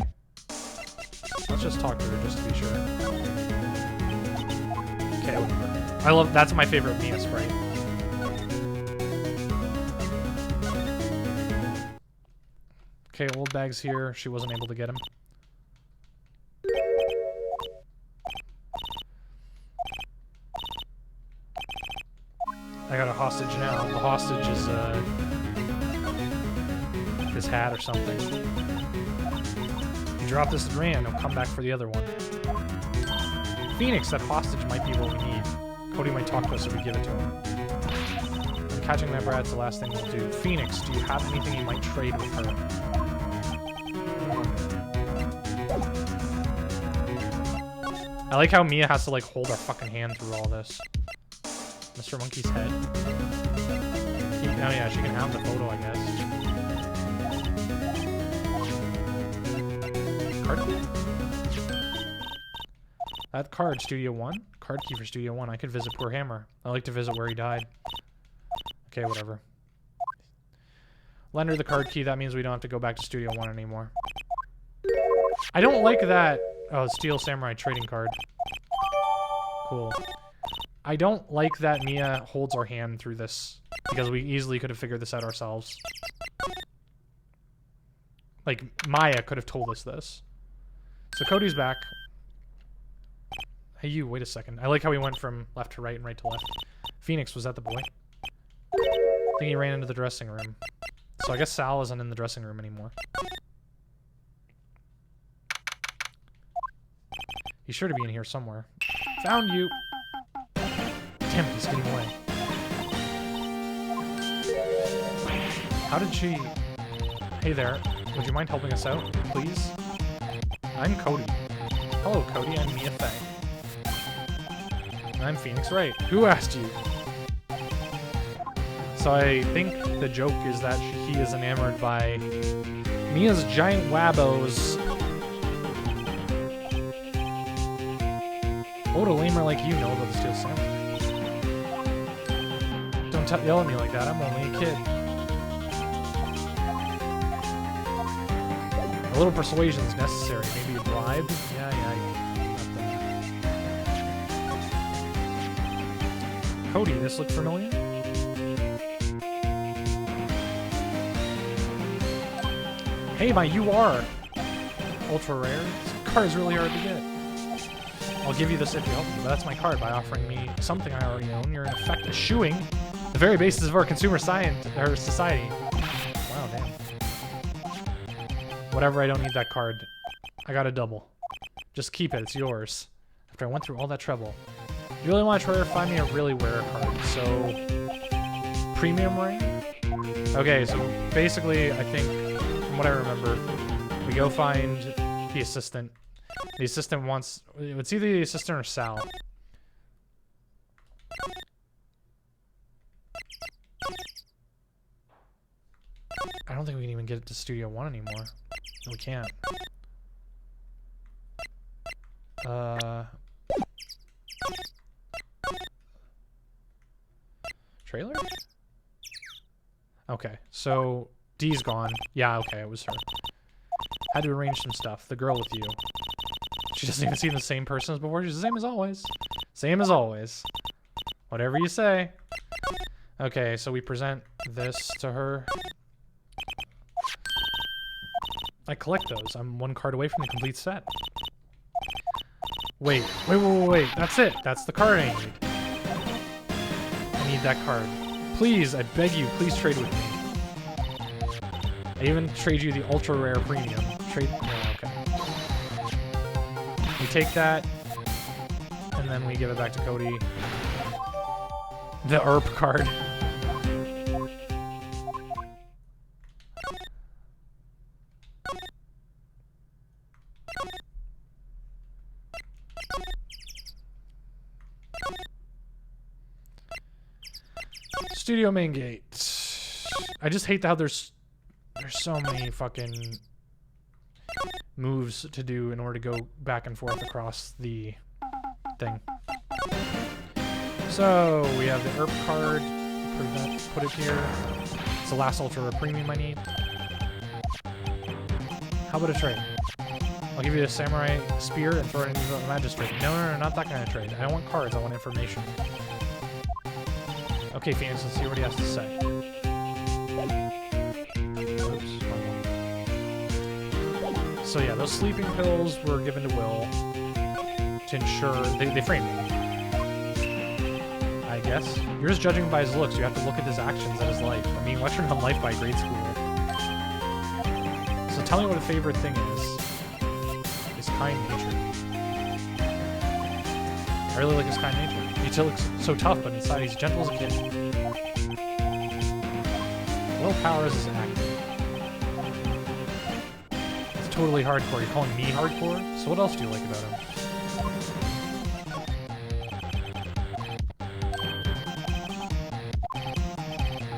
Let's just talk to her just to be sure. Okay, whatever. That's my favorite Mia sprite. Okay, Old Bag's here. She wasn't able to get him. I got a hostage now. The hostage is, his hat or something. He dropped this at Rand. He'll come back for the other one. Phoenix, that hostage might be what we need. Cody might talk to us if we give it to him. And catching that Brad's the last thing we'll do. Phoenix, do you have anything you might trade with her? I like how Mia has to, like, hold our fucking hand through all this. Mr. Monkey's head. Oh yeah, she can have the photo, I guess. Card key? That card, Studio 1? Card key for Studio 1. I could visit poor Hammer. I like to visit where he died. Okay, whatever. Lend her the card key. That means we don't have to go back to Studio 1 anymore. I don't like that... Oh, Steel Samurai trading card. Cool. I don't like that Mia holds our hand through this, because we easily could have figured this out ourselves. Like, Maya could have told us this. So Cody's back. Hey, you, wait a second. I like how we went from left to right and right to left. Phoenix, was that the boy? I think he ran into the dressing room. So I guess Sal isn't in the dressing room anymore. He's sure to be in here somewhere. Found you! Damn it, he's getting away. How did she... Hey there, would you mind helping us out, please? I'm Cody. Hello, Cody, I'm Mia Fey. I'm Phoenix Wright. Who asked you? So I think the joke is that he is enamored by Mia's giant wabbos. What would a lamer like you know about the Steel Samurai? Don't yell at me like that, I'm only a kid. A little persuasion is necessary. Maybe a bribe? Yeah. Cody, this look familiar? Hey, my UR! Ultra rare. This card is really hard to get. I'll give you this if you help me, but that's my card by offering me something I already own. You're in effect eschewing the very basis of our consumer science or society. Wow, damn. Whatever, I don't need that card. I got a double. Just keep it, it's yours. After I went through all that trouble. You really want to try to find me a really rare card, so... Premium ring? Okay, so basically, I think, from what I remember, we go find the assistant. The assistant wants... It's either the assistant or Sal. I don't think we can even get it to Studio 1 anymore. No, we can't. Trailer? Okay, so D's gone. Yeah, okay, it was her. Had to arrange some stuff. The girl with you. She doesn't even seem the same person as before. She's the same as always. Same as always. Whatever you say. Okay, so we present this to her. I collect those. I'm one card away from the complete set. Wait. That's it. That's the card I need. I need that card. Please, I beg you, please trade with me. I even trade you the ultra rare premium. Trade. Yeah, okay. We take that, and then we give it back to Cody. The ERP card. Studio main gate. I just hate how there's so many fucking moves to do in order to go back and forth across the thing. So we have the ERP card. Put it here. It's the last ultra premium I need. How about a trade? I'll give you a samurai spear and throw it in the magistrate. No, not that kind of trade. I don't want cards. I want information. Okay, Phoenix, let's see what he has to say. Oops. So yeah, those sleeping pills were given to Will to ensure they framed him. I guess. You're just judging him by his looks. You have to look at his actions and his life. I mean, Western on life by grade school. So tell me what a favorite thing is. His kind nature. I really like his kind nature. He looks so tough, but inside he's gentle as a kid. Willpower is his acting. It's totally hardcore. You're calling me hardcore? So what else do you like about him?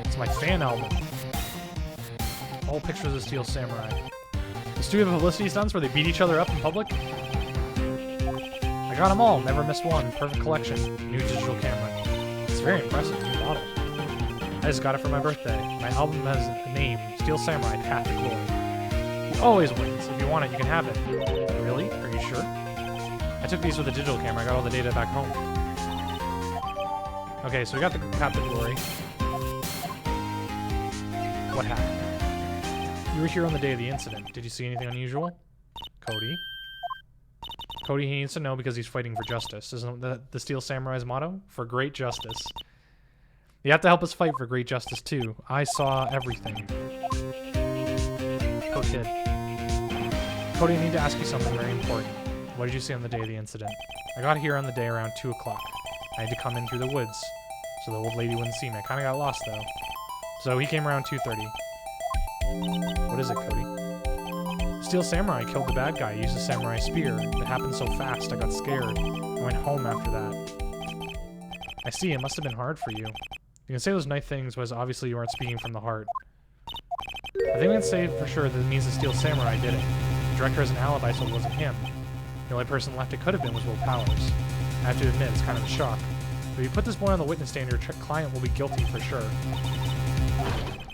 It's my fan album. All pictures of Steel Samurai. The studio publicity stunts where they beat each other up in public? I got them all, never missed one. Perfect collection. New digital camera. It's very impressive, new model. I just got it for my birthday. My album has a name, Steel Samurai, Path to Glory. He always wins. If you want it, you can have it. Really? Are you sure? I took these with a digital camera. I got all the data back home. Okay, so we got the Path to Glory. What happened? You were here on the day of the incident. Did you see anything unusual? Cody? Cody, he needs to know because he's fighting for justice. Isn't that the Steel Samurai's motto? For great justice. You have to help us fight for great justice, too. I saw everything. Poor kid. Cody, I need to ask you something very important. What did you see on the day of the incident? I got here on the day around 2 o'clock. I had to come in through the woods, so the old lady wouldn't see me. I kind of got lost, though. So he came around 2:30. What is it, Cody? Steel Samurai killed the bad guy. He used a samurai spear. It happened so fast, I got scared. I went home after that. I see, it must have been hard for you. You can say those nice things, but obviously you aren't speaking from the heart. I think we can say for sure that it means the Steel Samurai did it. The director has an alibi, so it wasn't him. The only person left it could have been was Will Powers. I have to admit, it's kind of a shock. But if you put this boy on the witness stand, your client will be guilty for sure.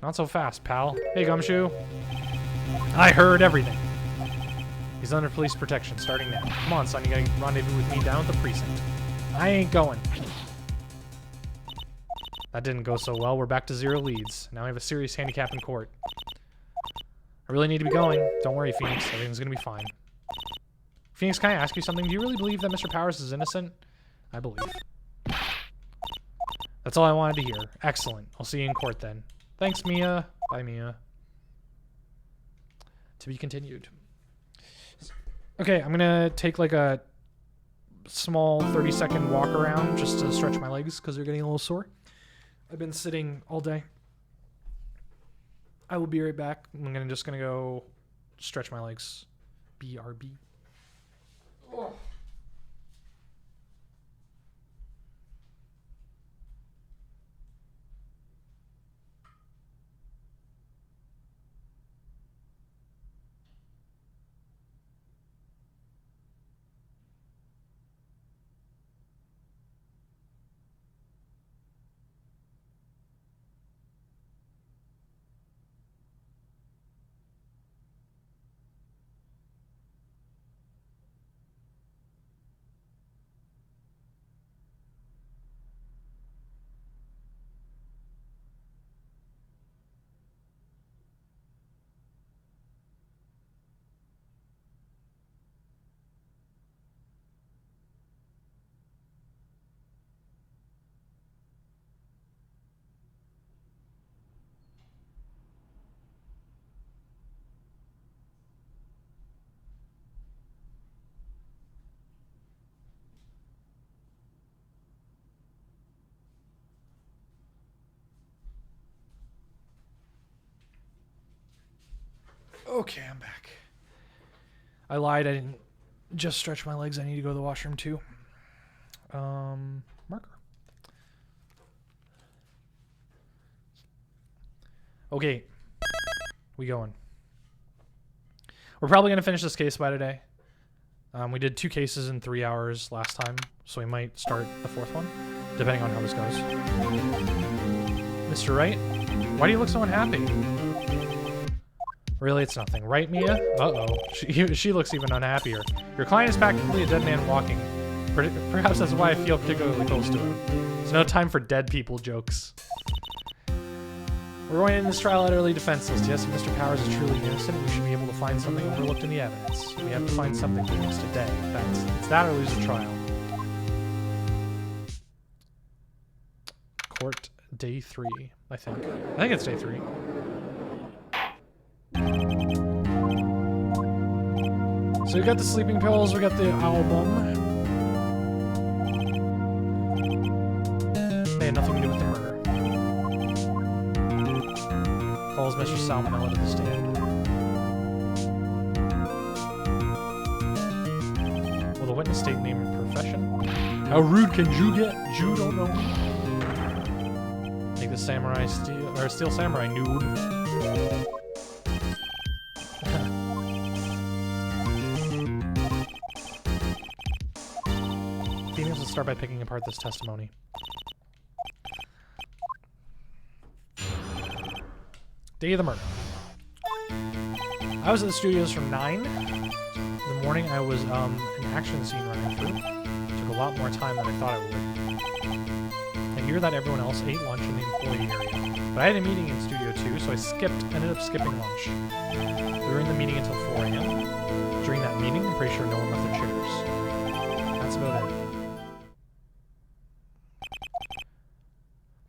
Not so fast, pal. Hey, Gumshoe. I heard everything. He's under police protection, starting now. Come on, son, you gotta rendezvous with me down at the precinct. I ain't going. That didn't go so well. We're back to 0 leads. Now we have a serious handicap in court. I really need to be going. Don't worry, Phoenix. Everything's gonna be fine. Phoenix, can I ask you something? Do you really believe that Mr. Powers is innocent? I believe. That's all I wanted to hear. Excellent. I'll see you in court then. Thanks, Mia. Bye, Mia. To be continued. Okay, I'm gonna take like a small 30-second walk around just to stretch my legs because they're getting a little sore. I've been sitting all day. I will be right back. I'm just gonna go stretch my legs. BRB. Oh. Okay, I'm back. I lied. I didn't just stretch my legs. I need to go to the washroom too. Marker. Okay. We going. We're probably going to finish this case by today. We did 2 cases in 3 hours last time, so we might start the 4th one, depending on how this goes. Mr. Wright? Why do you look so unhappy? Really, it's nothing. Right, Mia? Uh-oh. She looks even unhappier. Your client is practically a dead man walking. Perhaps that's why I feel particularly close to him. There's no time for dead people jokes. We're going in this trial utterly defenseless. Yes, if Mr. Powers is truly innocent, we should be able to find something overlooked in the evidence. We have to find something for us today. It's that or lose the trial. Court day 3, I think. I think it's day 3. So we got the sleeping pills, we got the album. They had nothing to do with the murder. Calls Mr. Salmonella to the stand. Will the witness state name and profession? How rude can Jew get? Jew don't know me. Make the samurai Steel Samurai nude. Phoenix will start by picking apart this testimony. Day of the murder. I was at the studios from 9. In the morning, I was an action scene running through. It took a lot more time than I thought it would. I hear that everyone else ate lunch in the employee area, but I had a meeting in Studio 2, so I ended up skipping lunch. We were in the meeting until 4 a.m. During that meeting, I'm pretty sure no one left their chairs.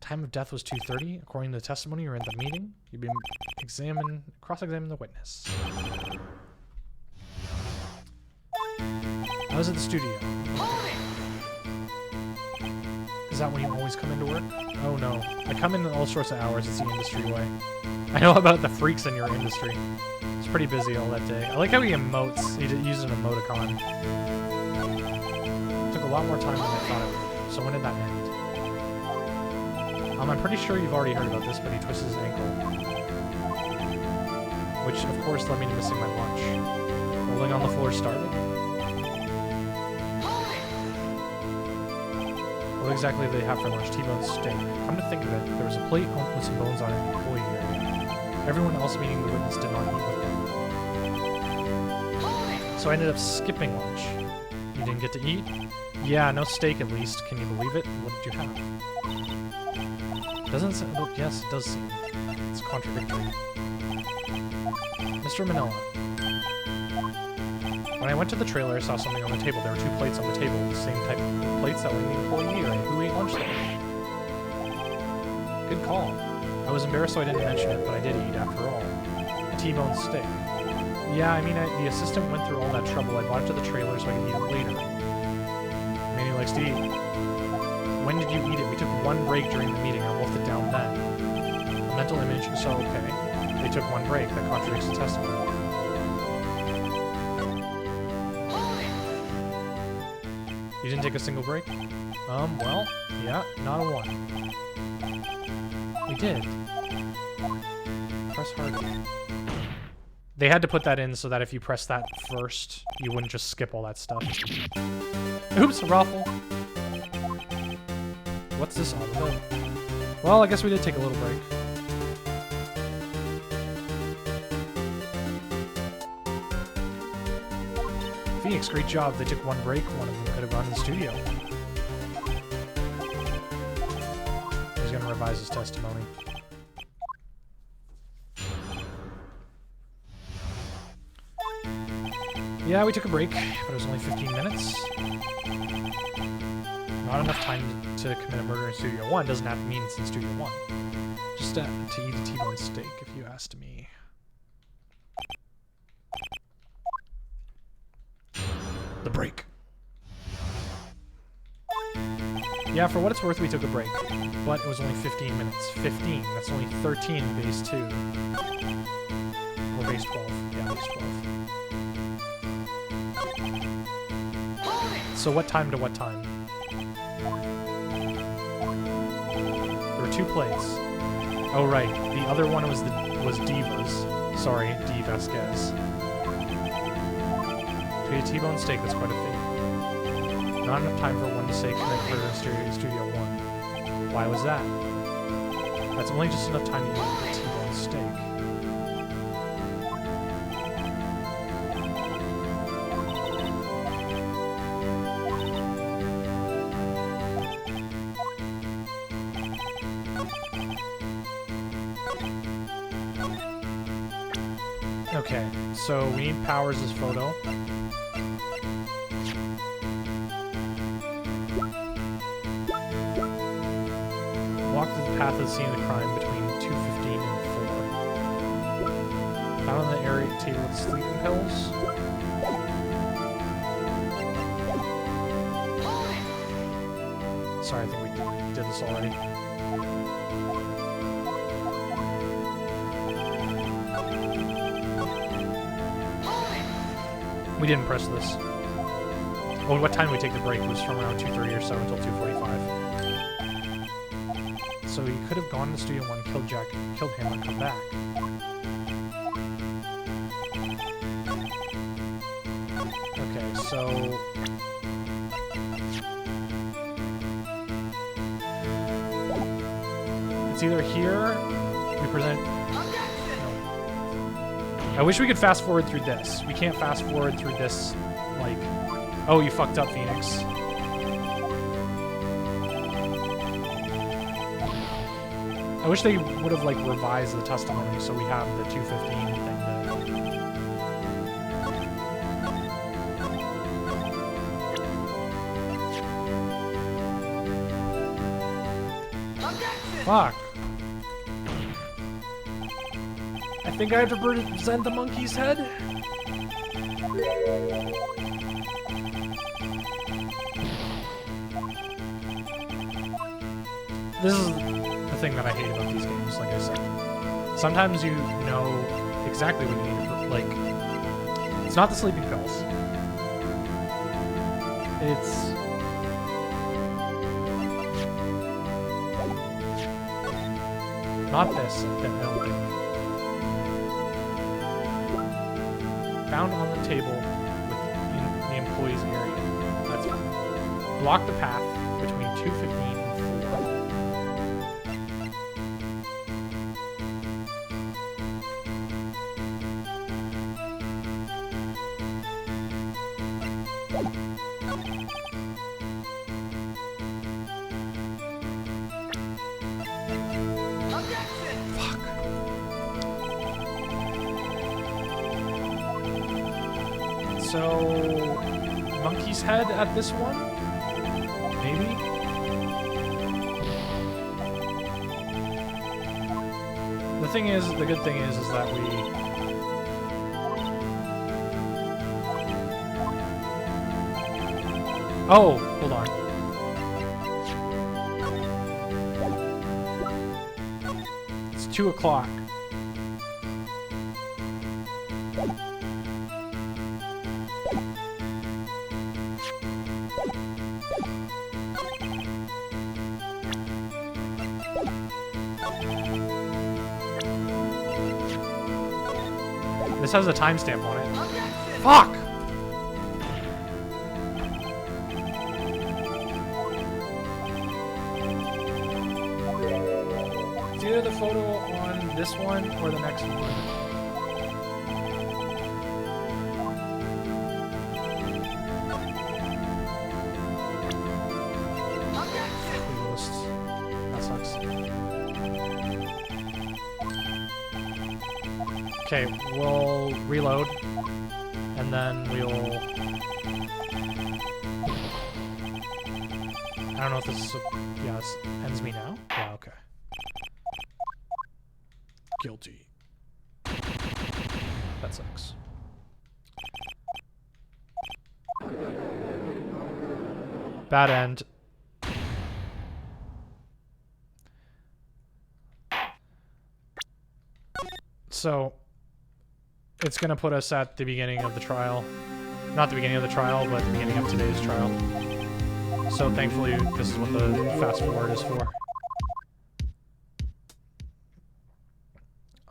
Time of death was 2:30. According to the testimony, you were at the meeting. You've been cross-examine the witness. I was at the studio. Is that when you always come into work? Oh no. I come in all sorts of hours. It's the industry way. I know about the freaks in your industry. It's pretty busy all that day. I like how he emotes. He used an emoticon. It took a lot more time than I thought it would. So when did that end? I'm pretty sure you've already heard about this, but he twisted his ankle. Which, of course, led me to missing my lunch. Rolling on the floor started. What exactly do they have for lunch? T-bone steak. Come to think of it, there was a plate with some bones on it in the employee area. Everyone else meeting the witness did not eat with it. So I ended up skipping lunch. You didn't get to eat? Yeah, no steak at least. Can you believe it? What did you have? Doesn't seem... Oh, yes, it does seem. It's contradictory. Mr. Manila. When I went to the trailer, I saw something on the table. There were 2 plates on the table, the same type of plates that were in the employee area. Who ate lunch there? Good call. I was embarrassed so I didn't mention it, but I did eat after all. A T-bone steak. Yeah, I mean, the assistant went through all that trouble. I brought it to the trailer so I could eat it later. Manny likes to eat. When did you eat it? We took 1 break during the meeting. I wolfed it down then. A mental image, so okay. They took 1 break. That contradicts the testimony. You didn't take a single break? Well, yeah, not a 1. We did. Press harder. They had to put that in so that if you press that first, you wouldn't just skip all that stuff. Oops, Raffle. What's this all about? Well, I guess we did take a little break. Phoenix, great job. They took 1 break. One of them could have gone to the studio. He's going to revise his testimony. Yeah, we took a break, but it was only 15 minutes. Not enough time to commit a murder in Studio 1 doesn't have to mean it's in Studio 1. Just to eat a T-bone steak, if you asked me. The break. Yeah, for what it's worth, we took a break. But it was only 15 minutes. 15. That's only 13 in base 2. Or base 12. Yeah, base 12. So what time to what time? There were 2 plates. Oh right, the other one was Diva's. Sorry, D. Vasquez. To eat a T-bone steak, that's quite a feat. Not enough time for one to say commit for Studio 1. Why was that? That's only just enough time to eat a T-bone steak. Okay, so we need Powers' photo. Walk through the path of the scene of the crime between 2:15 and 4. Found on the area table with sleeping pills. Sorry, I think we did this already. We didn't press this. Well, what time did we take the break? It was from around 2:30 or so until 2:45. So you could have gone to Studio 1, killed Jack, killed him, and come back. Okay, so... it's either here, we present... I wish we could fast forward through this. We can't fast forward through this, like... Oh, you fucked up, Phoenix. I wish they would have, like, revised the testimony so we have the 2:15 thing there. Objection! Fuck. I think I have to present the monkey's head. This is the thing that I hate about these games, like I said. Sometimes you know exactly what you need. Like, it's not the sleeping pills. It's... not this, I don't think. Found on the table within the employee's area. That's fine. Block the path between 2:15 and 4. Fuck. So, monkey's head at this one? Maybe? The thing is, the good thing is that we... oh, hold on. It's 2 o'clock. This has a timestamp on it. Fuck! It's either the photo on this one or the next one. That sucks. Okay, we'll reload, and then we'll... I don't know if this is... yeah, this ends me now? Yeah, okay. Guilty. That sucks. Bad end. So... it's going to put us at the beginning of the trial. Not the beginning of the trial, but the beginning of today's trial. So thankfully, this is what the fast forward is for.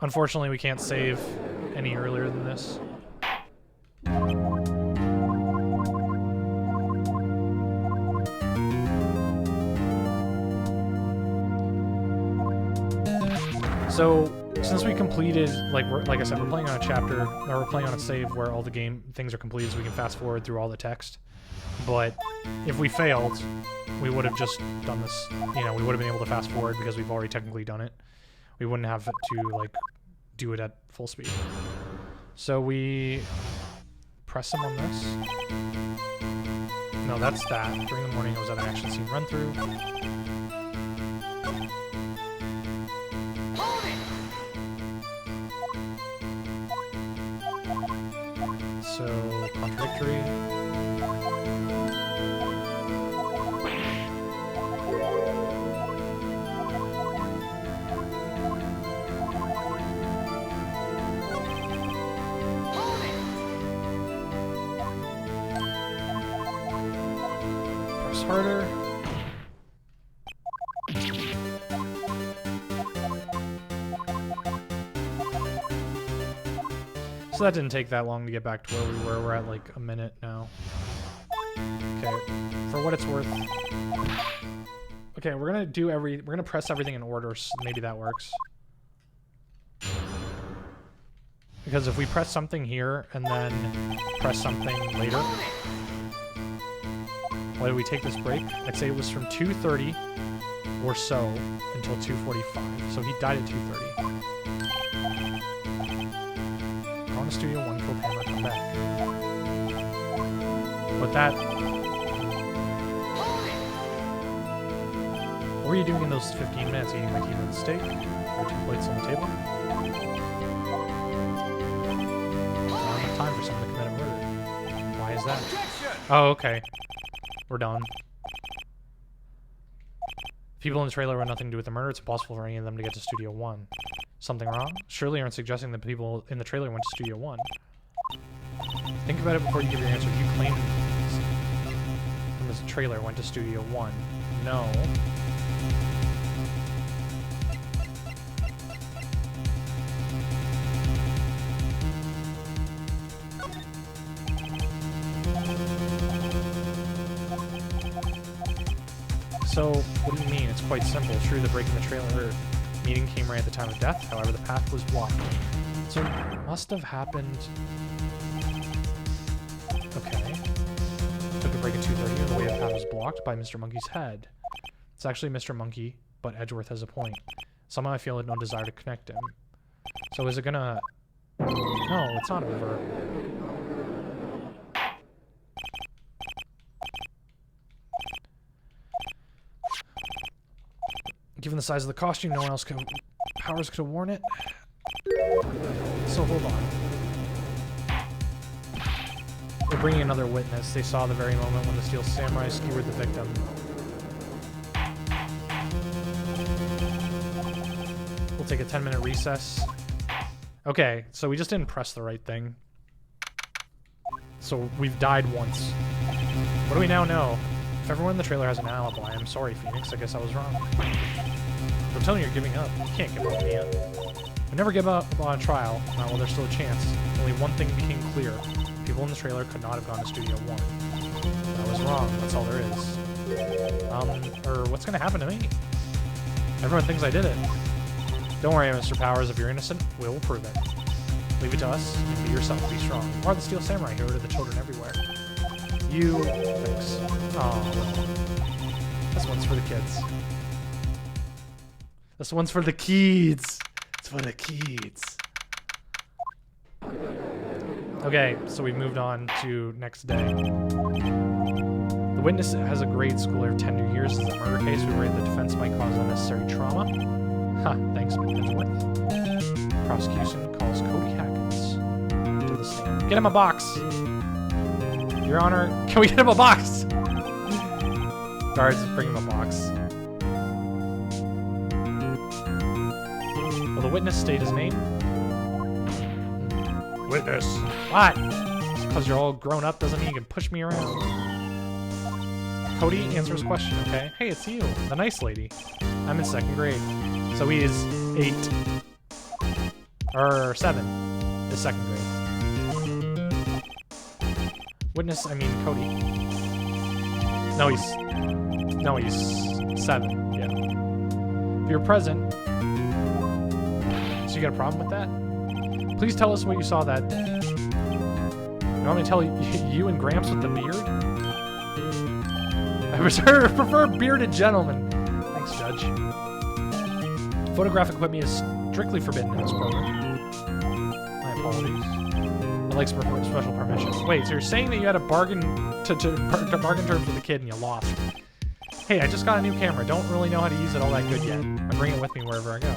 Unfortunately, we can't save any earlier than this. So... since we completed, like I said, we're playing on a chapter, or we're playing on a save where all the game things are completed, so we can fast forward through all the text. But if we failed, we would have just done this, you know, we would have been able to fast forward because we've already technically done it. We wouldn't have to, like, do it at full speed. So we press him on this. No, that's that. During the morning, it was at an action scene run through. So, contradictory. Press harder. So that didn't take that long to get back to where we were. We're at like a minute now. Okay, for what it's worth. Okay, we're gonna press everything in order, so maybe that works. Because if we press something here and then press something later. Why did we take this break? I'd say it was from 2:30 or so until 2:45. So he died at 2:30. The studio, one kill hammer, come back. But that... What were you doing in those 15 minutes? Eating my T-bone steak? There were 2 plates on the table. Not enough time for someone to commit a murder. Why is that? Oh, okay. We're done. People in the trailer had nothing to do with the murder. It's impossible for any of them to get to Studio 1. Something wrong? Surely aren't suggesting that people in the trailer went to Studio 1. Think about it before you give your answer. You claim from this trailer went to Studio 1. No. So, what do you mean? It's quite simple. True, the break in the trailer meeting came right at the time of death. However, the path was blocked. So, it must have happened... Okay. Took a break at 2:30 and the way the path was blocked by Mr. Monkey's head. It's actually Mr. Monkey, but Edgeworth has a point. Somehow I feel no desire to connect him. So is it gonna... No, it's not over. Given the size of the costume, no one else could... Powers could have worn it. So hold on. We're bringing another witness. They saw the very moment when the Steel Samurai skewered the victim. We'll take a 10-minute recess. Okay, so we just didn't press the right thing. So we've died once. What do we now know? If everyone in the trailer has an alibi, I'm sorry, Phoenix. I guess I was wrong. I'm telling you, you're giving up. You can't give up, man. We never give up on a trial. Not while there's still a chance. Only one thing became clear. People in the trailer could not have gone to Studio 1. I was wrong. That's all there is. Or what's gonna happen to me? Everyone thinks I did it. Don't worry, Mr. Powers. If you're innocent, we will prove it. Leave it to us, and be yourself. Be strong. You are the Steel Samurai, hero to the children everywhere. You... Thanks. Aww. This one's for the kids. This one's for the kids. It's for the kids. Okay, so we moved on to next day. The witness has a grade schooler of 10 years as a murder case. We worry the defense might cause unnecessary trauma. Thanks, Edgeworth. Prosecution calls Cody Hackins to the stand. Get him a box! Your Honor, can we get him a box? Guards, bring him a box. Will the witness state his name? Witness. What? Just because you're all grown up doesn't mean you can push me around. Cody, answer his question, okay? Hey, it's you, the nice lady. I'm in 2nd grade. So he is 8. Or 7. Is 2nd grade. Witness, I mean Cody. No, he's 7, yeah. If you're present... So you got a problem with that? Please tell us what you saw that day. You want me to tell you and Gramps with the beard? I prefer bearded gentlemen. Thanks, Judge. Photographic equipment is strictly forbidden in this program. My apologies. I'd like some special permissions. Wait, so you're saying that you had a bargain to bargain terms with a kid and you lost? Hey, I just got a new camera. Don't really know how to use it all that good yet. I bring it with me wherever I go.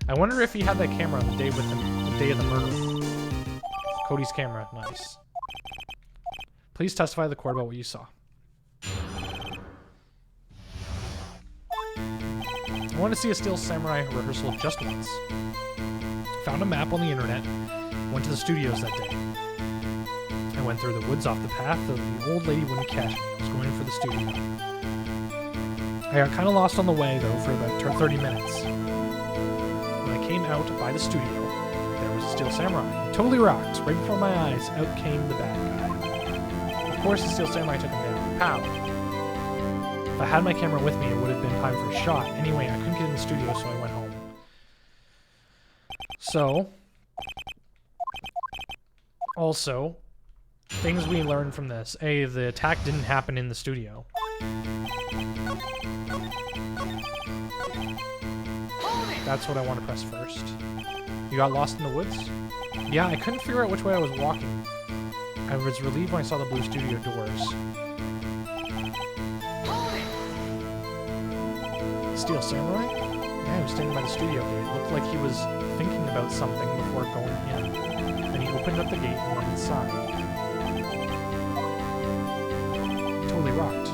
I wonder if he had that camera on the day with him, the day of the murder. Cody's camera, nice. Please testify to the court about what you saw. I want to see a Steel Samurai rehearsal just once. Found a map on the internet. Went to the studios that day. I went through the woods off the path, though the old lady wouldn't catch me. I was going for the studio. I got kind of lost on the way, though, for about 30 minutes. When I came out by the studio, there was a Steel Samurai. He totally rocked. Right before my eyes, out came the bad guy. Of course, the Steel Samurai took him down. Pow! If I had my camera with me, it would have been time for a shot. Anyway, I couldn't get in the studio, so I went home. So, also, things we learned from this. A, the attack didn't happen in the studio. That's what I want to press first. You got lost in the woods? Yeah, I couldn't figure out which way I was walking. I was relieved when I saw the blue studio doors. Steel Samurai? Yeah, he was standing by the studio gate. It looked like he was thinking about something before going in. Then he opened up the gate and went inside. Totally rocked.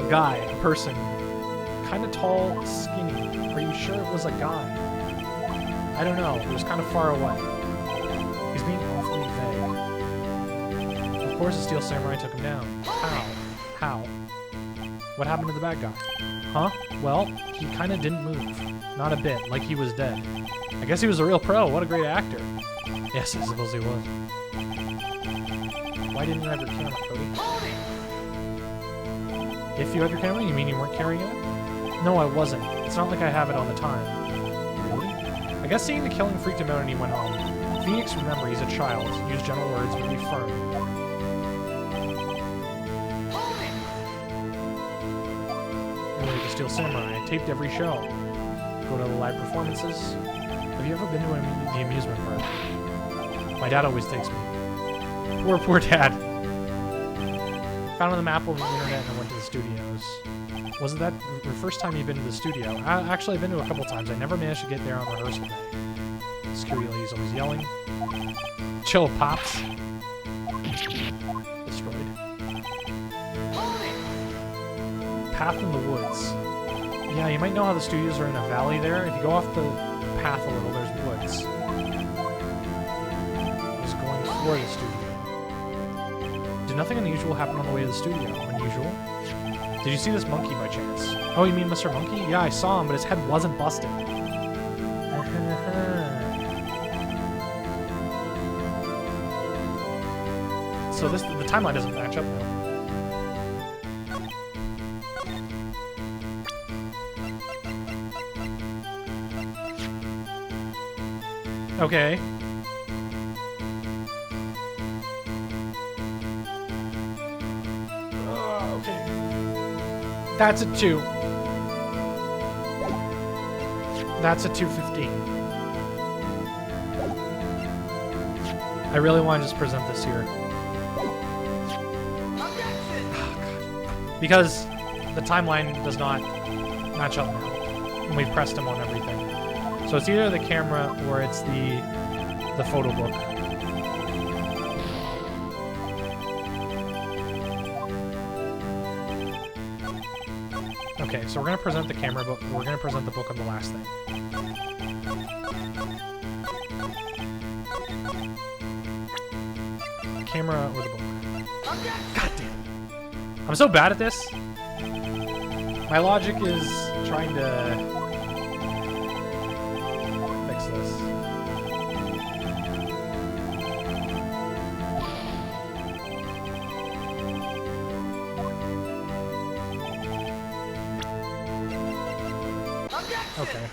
A guy, a person, kind of tall, skinny. Are you sure it was a guy? I don't know. It was kind of far away. He's being awfully vague. Of course, the Steel Samurai took him down. How? How? What happened to the bad guy? Huh? Well, he kind of didn't move. Not a bit, like he was dead. I guess he was a real pro. What a great actor. Yes, I suppose he was. Why didn't you have your camera, Cody? If you have your camera, you mean you weren't carrying it? No, I wasn't. It's not like I have it all the time. Really? I guess seeing the killing freaked him out and he went home. Phoenix, remember, he's a child. Use gentle words, but be firm. Really, the Steel Samurai. I taped every show. Go to the live performances. Have you ever been to the amusement park? My dad always takes me. Poor dad. Found on the map over the internet and I went to the studios. Wasn't that the first time you've been to the studio? Actually, I've been to a couple times. I never managed to get there on rehearsal day. Security lady's always yelling. Chill, Pops. Destroyed. Path in the woods. Yeah, you might know how the studios are in a valley there. If you go off the path a little, there's woods. I was going for the studio. Did nothing unusual happen on the way to the studio? Unusual? Did you see this monkey by chance? Oh, you mean Mr. Monkey? Yeah, I saw him, but his head wasn't busted. So the timeline doesn't match up now. Okay. Okay. That's a 2. That's a 215. I really want to just present this here. Because the timeline does not match up now. And we've pressed him on everything. So it's either the camera or it's the photo book. Okay, so we're going to present the camera, but we're going to present the book on the last thing. Camera or the book. God damn. I'm so bad at this. My logic is trying to fix this. Okay.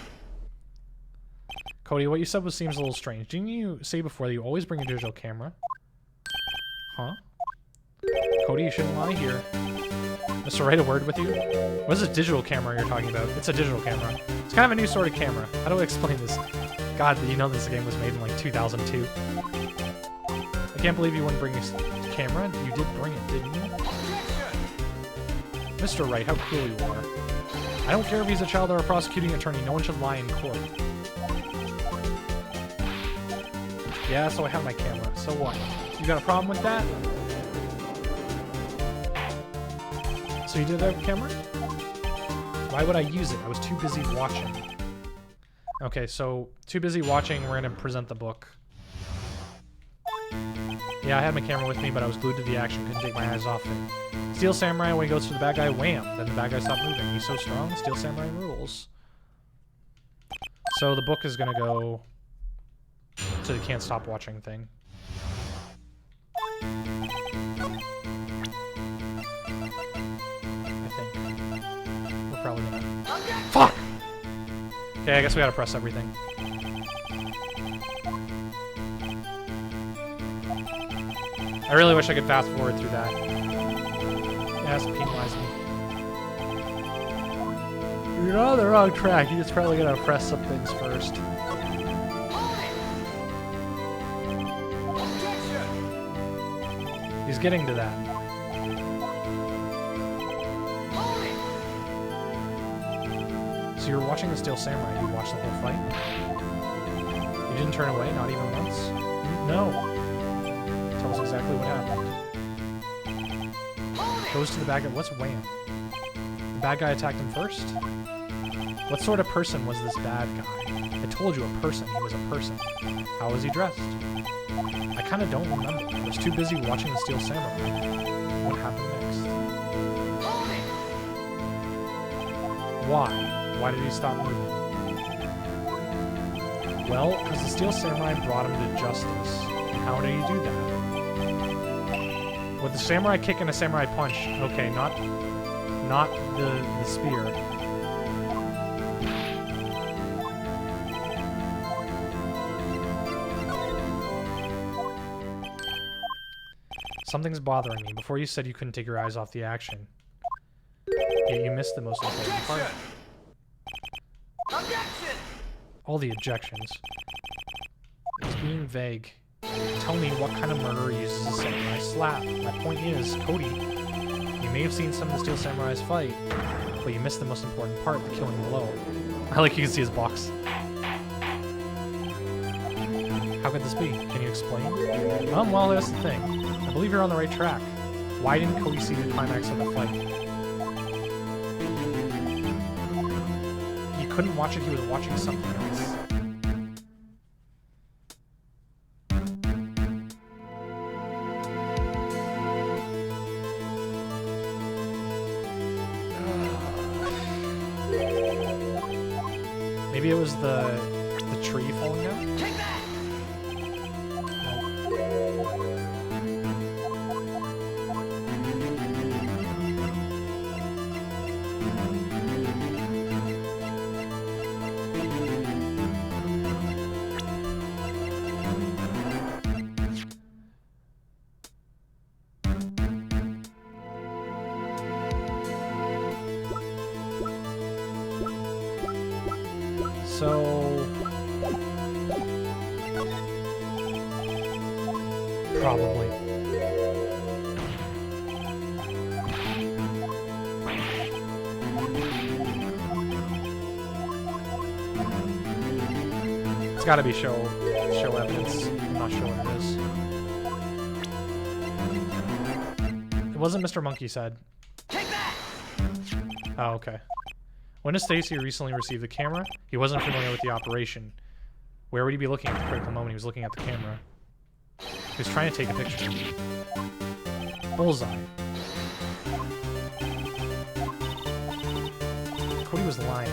Cody, what you said seems a little strange. Didn't you say before that you always bring a digital camera? Huh? Cody, you shouldn't lie here. Mr. Wright, a word with you? What is this digital camera you're talking about? It's a digital camera. It's kind of a new sort of camera. How do I explain this? God, you know this game was made in like 2002. I can't believe you wouldn't bring a camera. You did bring it, didn't you? Mr. Wright, how cool you are. I don't care if he's a child or a prosecuting attorney. No one should lie in court. Yeah, so I have my camera. So what? You got a problem with that? So you did have a camera? Why would I use it? I was too busy watching. Okay, so too busy watching, we're gonna present the book. Yeah, I had my camera with me, but I was glued to the action, couldn't take my eyes off it. Steel Samurai, when he goes for the bad guy, wham! Then the bad guy stopped moving. He's so strong, Steel Samurai rules. So the book is gonna go to the can't stop watching thing. Probably gonna... Fuck! Okay, I guess we gotta press everything. I really wish I could fast forward through that. It has to penalize me. You're on the wrong track. You're just probably gonna press some things first. He's getting to that. So you're watching the Steel Samurai. You watched the whole fight? You didn't turn away, not even once? No. Tell us exactly what happened. Goes to the bad guy. What's Wham? The bad guy attacked him first? What sort of person was this bad guy? I told you, a person. He was a person. How was he dressed? I kind of don't remember. I was too busy watching the Steel Samurai. What happened next? Why? Why did he stop moving? Well, because the Steel Samurai brought him to justice. How did he do that? With the samurai kick and a samurai punch. Okay, not the spear. Something's bothering me. Before you said you couldn't take your eyes off the action. Yet you missed the most important part. Objection! All the objections. It's being vague. Tell me what kind of murderer uses a samurai slap. My point is, Cody, you may have seen some of the Steel Samurai's fight, but you missed the most important part, the killing blow. I like you can see his box. How could this be? Can you explain? Well, that's the thing. I believe you're on the right track. Why didn't Cody see the climax of the fight? He couldn't watch it, he was watching something else. Maybe it was the tree falling down? Take that! So... probably. It's gotta be show evidence. I'm not sure what it is. It wasn't Mr. Monkey said. Take that! Oh, okay. When did Stacy recently receive the camera? He wasn't familiar with the operation. Where would he be looking at the critical moment? He was looking at the camera. He was trying to take a picture. Bullseye. Cody was lying.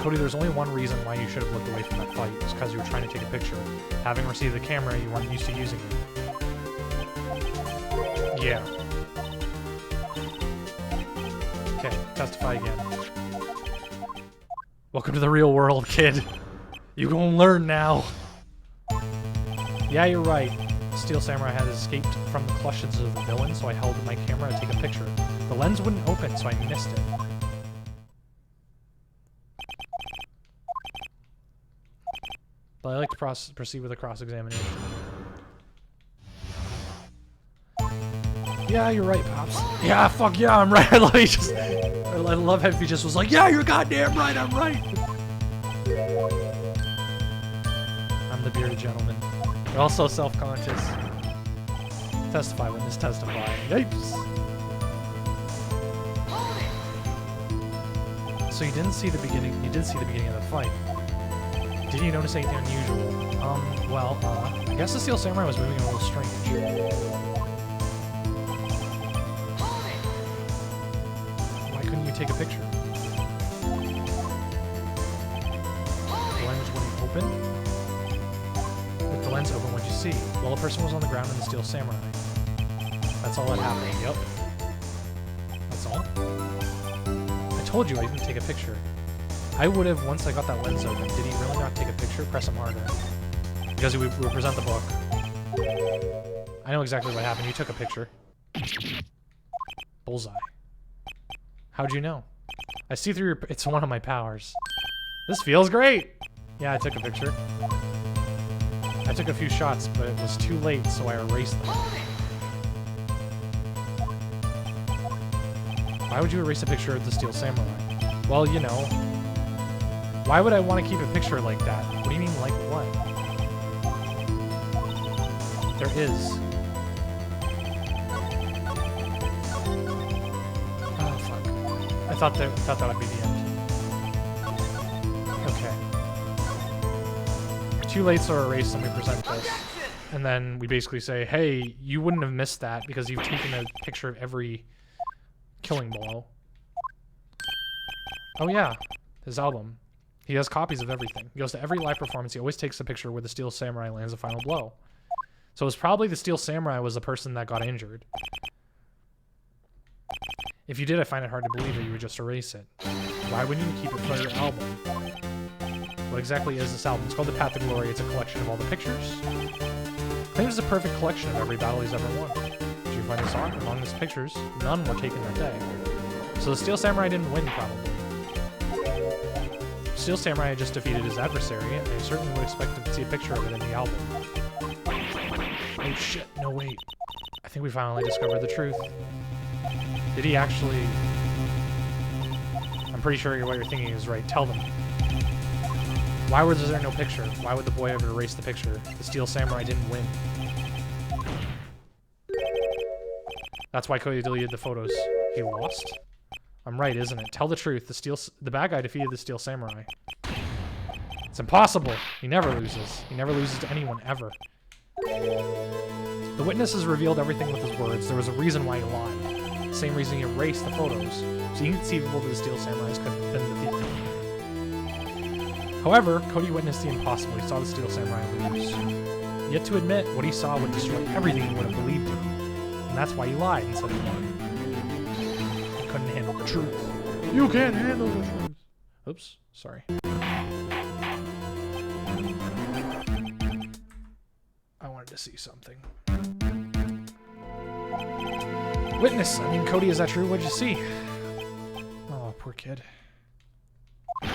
Cody, there's only one reason why you should have looked away from that fight. It was because you were trying to take a picture. Having received the camera, you weren't used to using it. Yeah. Okay, testify again. Welcome to the real world, kid. You gonna learn now. Yeah, you're right. The Steel Samurai had escaped from the clutches of the villain, so I held my camera to take a picture. The lens wouldn't open, so I missed it. But I like to proceed with a cross-examination. Yeah, you're right, Pops. Yeah, fuck yeah, I'm right. I love how he just was like, yeah, you're goddamn right, I'm right. I'm the bearded gentleman. You're also self-conscious. Testify, witness, testify. Yipes. So you didn't see the beginning. You did see the beginning of the fight. Did you notice anything unusual? I guess the Steel Samurai was moving a little strange. Take a picture. The lens wouldn't open? With the lens open, what'd you see? Well, a person was on the ground in the Steel Samurai. That's all that happened. Yep. That's all? I told you I didn't take a picture. I would have once I got that lens open. Did he really not take a picture? Press him harder. Because we present the book. I know exactly what happened. You took a picture. Bullseye. How'd you know? I see through your... It's one of my powers. This feels great! Yeah, I took a picture. I took a few shots, but it was too late, so I erased them. Why would you erase a picture of the Steel Samurai? Well, you know. Why would I want to keep a picture like that? What do you mean, like what? There is. Oh, fuck. I thought that would be the end. Okay. Two lates are erased and we present this. And then we basically say, hey, you wouldn't have missed that because you've taken a picture of every killing blow. Oh yeah, his album. He has copies of everything. He goes to every live performance. He always takes a picture where the Steel Samurai lands a final blow. So it was probably the Steel Samurai was the person that got injured. If you did, I find it hard to believe that you would just erase it. Why wouldn't you keep it for your album? What exactly is this album? It's called The Path to Glory. It's a collection of all the pictures. Claims it's a perfect collection of every battle he's ever won. Did you find this art? Among his pictures, none were taken that day. So the Steel Samurai didn't win, probably. Steel Samurai just defeated his adversary, and I certainly would expect to see a picture of it in the album. Oh shit, no wait. I think we finally discovered the truth. Did he actually... I'm pretty sure what you're thinking is right. Tell them. Why was there no picture? Why would the boy ever erase the picture? The Steel Samurai didn't win. That's why Cody deleted the photos. He lost? I'm right, isn't it? Tell the truth. The bad guy defeated the Steel Samurai. It's impossible. He never loses. He never loses to anyone, ever. The witnesses revealed everything with his words. There was a reason why he lied. Same reason he erased the photos. So inconceivable that the Steel Samurais could have been defeated. However, Cody witnessed the impossible. He saw the Steel Samurai lose. Yet to admit, what he saw would destroy everything he would have believed in. And that's why he lied and said he won. He couldn't handle the truth. You can't handle the truth. Oops, sorry. I wanted to see something. Witness! I mean, Cody, is that true? What'd you see? Oh, poor kid. I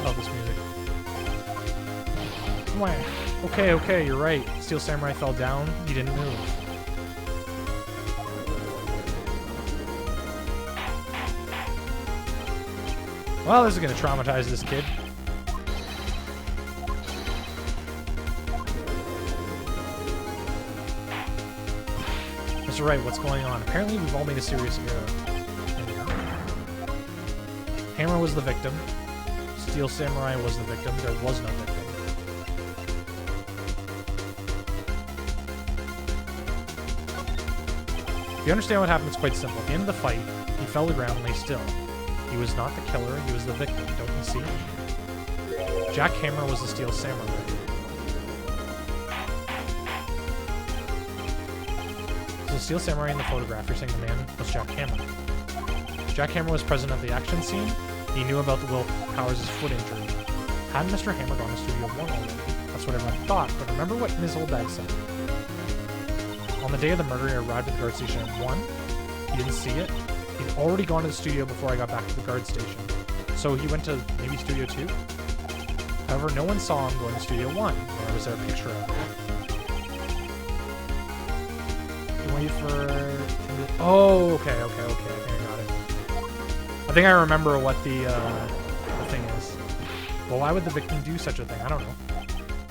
love this music. Wah. Okay, you're right. Steel Samurai fell down. He didn't move. Well, this is going to traumatize this kid. Mr. Wright, what's going on? Apparently we've all made a serious error. Hammer was the victim. Steel Samurai was the victim. There was no victim. If you understand what happened, it's quite simple. At the end of the fight, he fell to the ground and lay still. He was not the killer, he was the victim. Don't you see? Jack Hammer was the Steel Samurai. So the Steel Samurai in the photograph, you're saying the man was Jack Hammer. Jack Hammer was present at the action scene. He knew about the Will Powers' foot injury. Hadn't Mr. Hammer gone to Studio 1 already? That's what everyone thought, but remember what Ms. Oldbag said. On the day of the murder, he arrived at the guard station at 1. He didn't see it. He'd already gone to the studio before I got back to the guard station. So he went to maybe Studio 2? However, no one saw him going to Studio 1, nor was there a picture of him. You wait for... Oh, okay, I think I got it. I think I remember what the thing is. Well, why would the victim do such a thing? I don't know.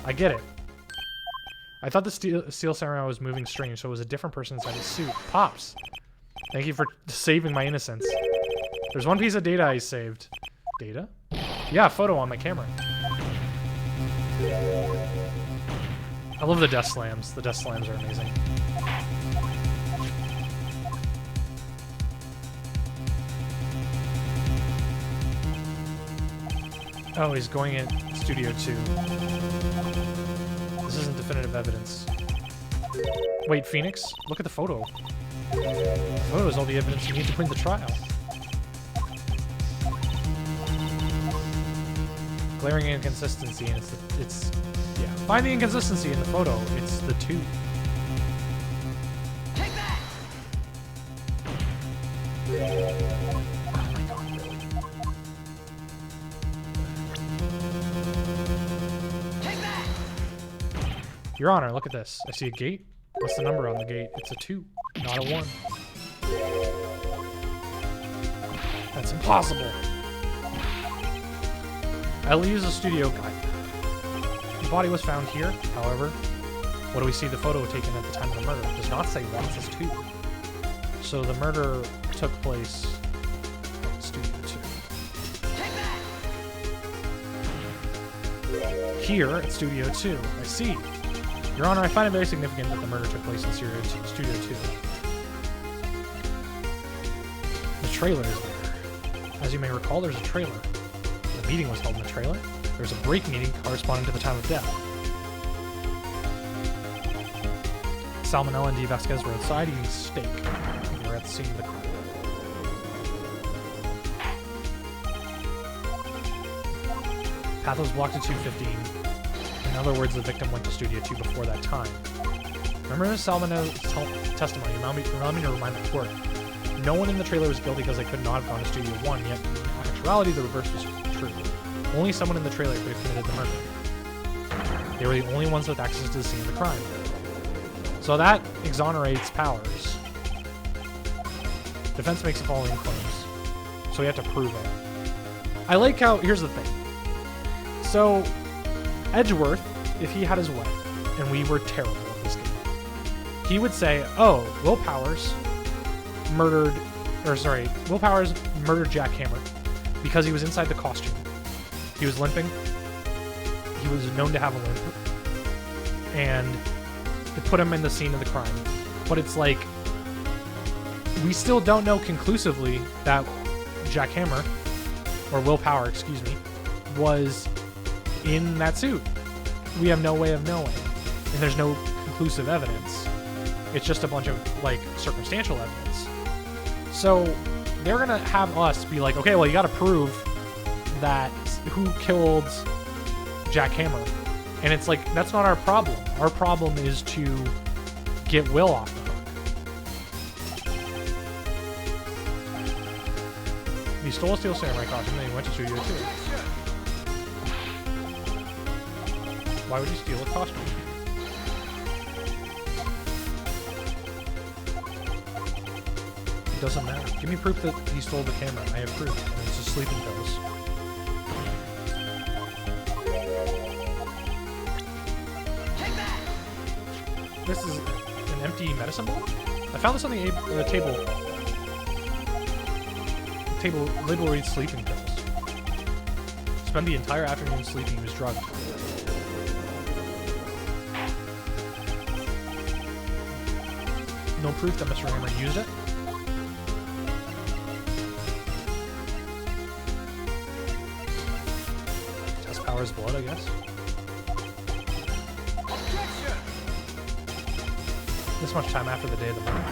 I get it. I thought the Steel Samurai was moving strange, so it was a different person inside his suit. Pops! Thank you for saving my innocence. There's one piece of data I saved. Data? Yeah, a photo on my camera. I love the death slams. The death slams are amazing. Oh, he's going in Studio 2. This isn't definitive evidence. Wait, Phoenix? Look at the photo. The photo is all the evidence you need to win the trial. Glaring inconsistency, and yeah. Find the inconsistency in the photo. It's the 2. Take that! Oh my god, really? Take that! Your Honor, look at this. I see a gate. What's the number on the gate? It's a 2, not a 1. That's impossible. I'll use a studio guide. The body was found here, however. What do we see the photo taken at the time of the murder? It does not say 1, it says 2. So the murder took place at Studio 2. Here at Studio 2. I see. Your Honor, I find it very significant that the murder took place in Studio 2. The trailer is there. As you may recall, there's a trailer. The meeting was held in the trailer. There's a break meeting corresponding to the time of death. Salmonella and D. Vasquez were outside eating steak. They were at the scene of the crime. Path was blocked at 2:15. In other words, the victim went to Studio 2 before that time. Remember Salmonella's testimony. Allow me to remind the court. No one in the trailer was guilty because they could not have gone to Studio 1, yet in actuality the reverse was true. Only someone in the trailer could have committed the murder. They were the only ones with access to the scene of the crime. So that exonerates Powers. Defense makes the following claims. So we have to prove it. I like how, here's the thing. So, Edgeworth, if he had his way, and we were terrible at this game, he would say, oh, Will Powers murdered Jack Hammer because he was inside the costume. He was limping. He was known to have a limp. And it put him in the scene of the crime. But it's like, we still don't know conclusively that Jack Hammer, or Will Power, excuse me, was in that suit. We have no way of knowing. And there's no conclusive evidence. It's just a bunch of, like, circumstantial evidence. So, they're gonna have us be like, okay, well, you gotta prove that who killed Jack Hammer. And it's like, that's not our problem. Our problem is to get Will off the hook. He stole a Steel Samurai costume and then he went to Studio 2. Why would you steal a costume? It doesn't matter. Give me proof that he stole the camera. I have proof. And it's just sleeping pills. This is an empty medicine ball? I found this on the table. The table label reads sleeping pills. Spent the entire afternoon sleeping. He was drugged. No proof that Mr. Hammer used it. Test Powers' blood, I guess. This much time after the day of the murder.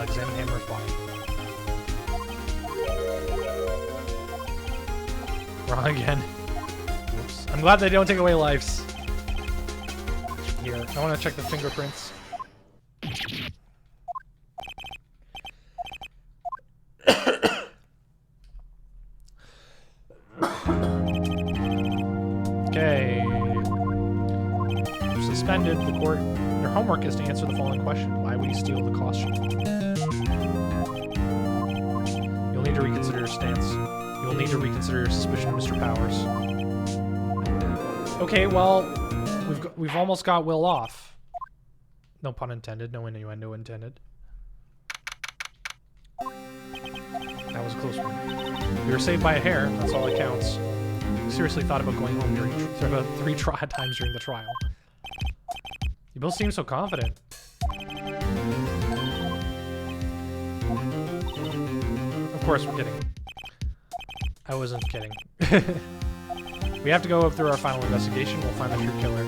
Examine Hammer's body. Wrong again. Whoops. I'm glad they don't take away lives. Here, I want to check the fingerprints. Okay. Suspended. The court. Your homework is to answer the following question. Why would he steal the costume? You'll need to reconsider your stance. You'll need to reconsider your suspicion of Mr. Powers. Okay, well, we've almost got Will off. No pun intended. No innuendo intended. That was a close one. We were saved by a hair. That's all that counts. Seriously thought about going home during about 3 times during the trial. You both seem so confident. Of course, we're kidding. I wasn't kidding. We have to go through our final investigation. We'll find the true killer.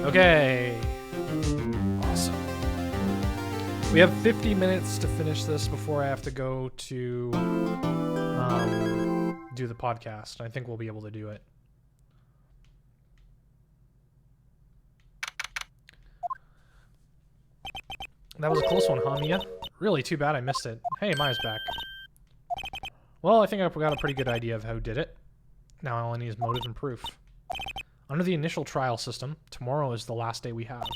Okay. Awesome. We have 50 minutes to finish this before I have to go to do the podcast. I think we'll be able to do it. That was a close one, huh, Mia? Really, too bad I missed it. Hey, Maya's back. Well, I think I've got a pretty good idea of who did it. Now all I need is motive and proof. Under the initial trial system, tomorrow is the last day we have.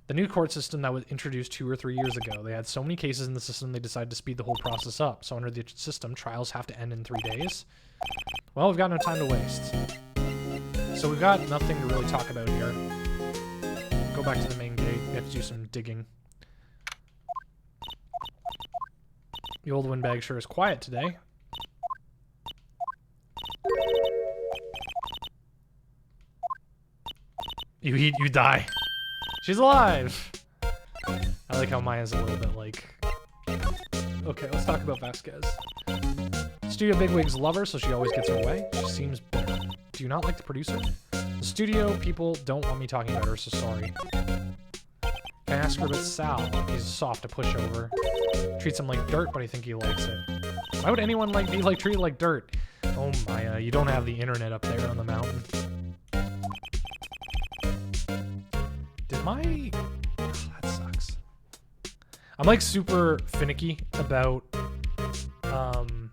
The new court system that was introduced 2 or 3 years ago. They had so many cases in the system they decided to speed the whole process up. So under the system, trials have to end in 3 days. Well, we've got no time to waste. So we've got nothing to really talk about here. Go back to the main gate. We have to do some digging. The old windbag sure is quiet today. You eat, you die. She's alive! I like how Maya's a little bit like... Okay, let's talk about Vasquez. Studio Bigwig's lover, so she always gets her way. She seems bitter. Do you not like the producer? The studio people don't want me talking about her, so sorry. Can I ask her about Sal? He's soft to push over. Treats him like dirt, but I think he likes it. Why would anyone be treated like dirt? Oh Maya, you don't have the internet up there on the mountain. Did my... Oh, that sucks. I'm like super finicky about... I'm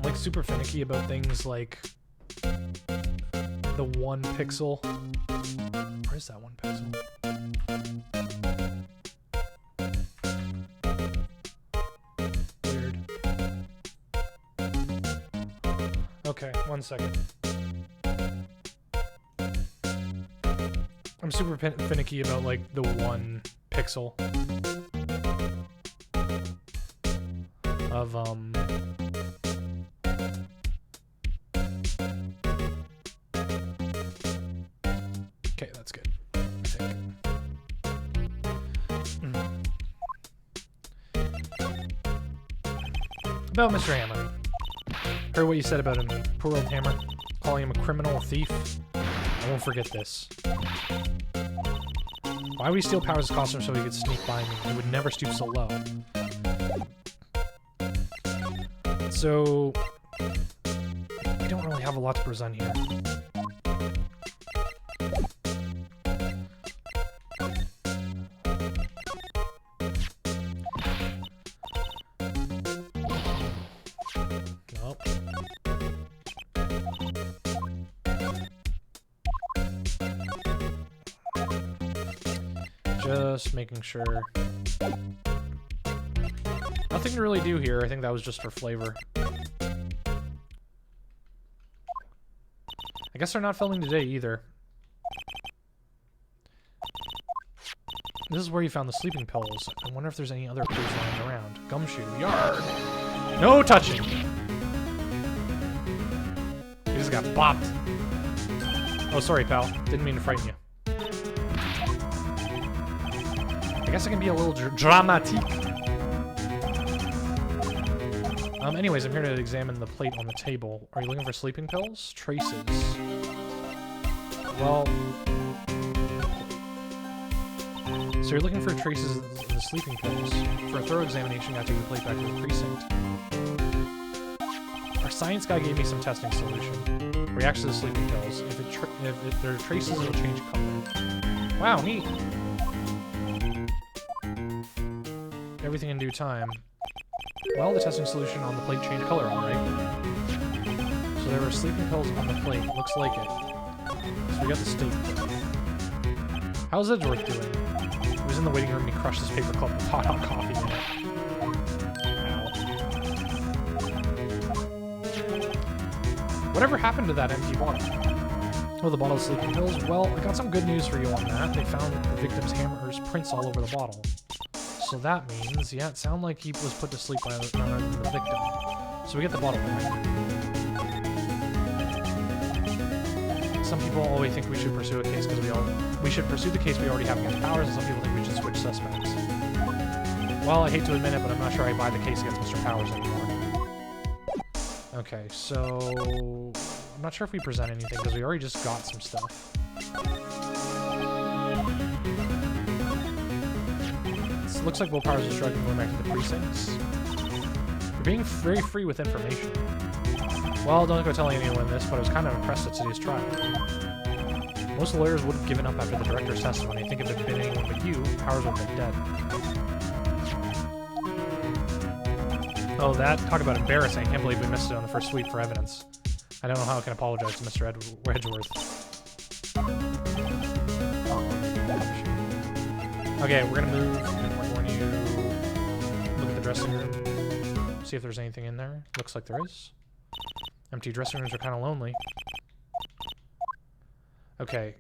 like super finicky about things like the 1 pixel. Where's that 1 pixel? Weird. Okay, 1 second. I'm super finicky about like the 1 pixel of okay, that's good. I think. About Mr. Hammer. Heard what you said about him. Poor old Hammer. Calling him a criminal, a thief. I won't forget this. Why would he steal Powers' costume so he could sneak by me? He would never stoop so low. So... we don't really have a lot to present here. Nope. Just making sure. Nothing to really do here. I think that was just for flavor. I guess they're not filming today either. This is where you found the sleeping pills. I wonder if there's any other clues lying around. Gumshoe, yard. No touching! He just got bopped. Oh, sorry, pal. Didn't mean to frighten you. I guess I can be a little dramatique. Anyways, I'm here to examine the plate on the table. Are you looking for sleeping pills? Traces. Well... so you're looking for traces of the sleeping pills. For a thorough examination, you have to take the plate back to the precinct. Our science guy gave me some testing solution. Reacts to the sleeping pills. If there are traces, it'll change color. Wow, neat! Everything in due time. Well, the testing solution on the plate changed color, alright. So there were sleeping pills on the plate. Looks like it. So we got the steak. How's Edgeworth doing? He was in the waiting room and he crushed his paper cup with hot coffee in it. Ow. Whatever happened to that empty bottle? Oh, the bottle of sleeping pills? Well, I got some good news for you on that. They found the victim's hammer's prints all over the bottle. So that means, yeah, it sounded like he was put to sleep by the victim. So we get the bottle back. Some people always think we should pursue a case because we should pursue the case we already have against Powers, and some people think we should switch suspects. Well, I hate to admit it, but I'm not sure I buy the case against Mr. Powers anymore. Okay, so I'm not sure if we present anything because we already just got some stuff. Looks like Will Powers is struggling going back to the precincts. You're being very free with information. Well, don't go telling anyone this, but I was kind of impressed at today's trial. Most lawyers would have given up after the director's testimony. I think if it had been anyone but you, Powers would have been dead. Oh, that, talk about embarrassing. I can't believe we missed it on the first sweep for evidence. I don't know how I can apologize to Mr. Edgeworth. Okay, we're gonna move, and we're going to look at the dressing room, see if there's anything in there. Looks like there is. Empty dressing rooms are kind of lonely. Okay,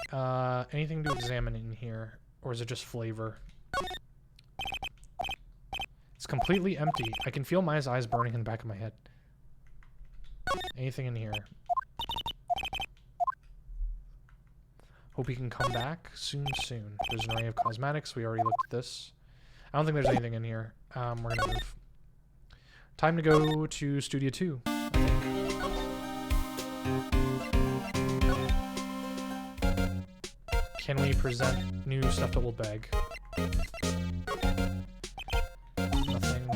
anything to examine in here, or is it just flavor? It's completely empty. I can feel Maya's eyes burning in the back of my head. Anything in here? Hope he can come back soon. There's an array of cosmetics. We already looked at this. I don't think there's anything in here. We're gonna move. Time to go to Studio 2, I think. Can we present new stuff to Old Bag? Nothing.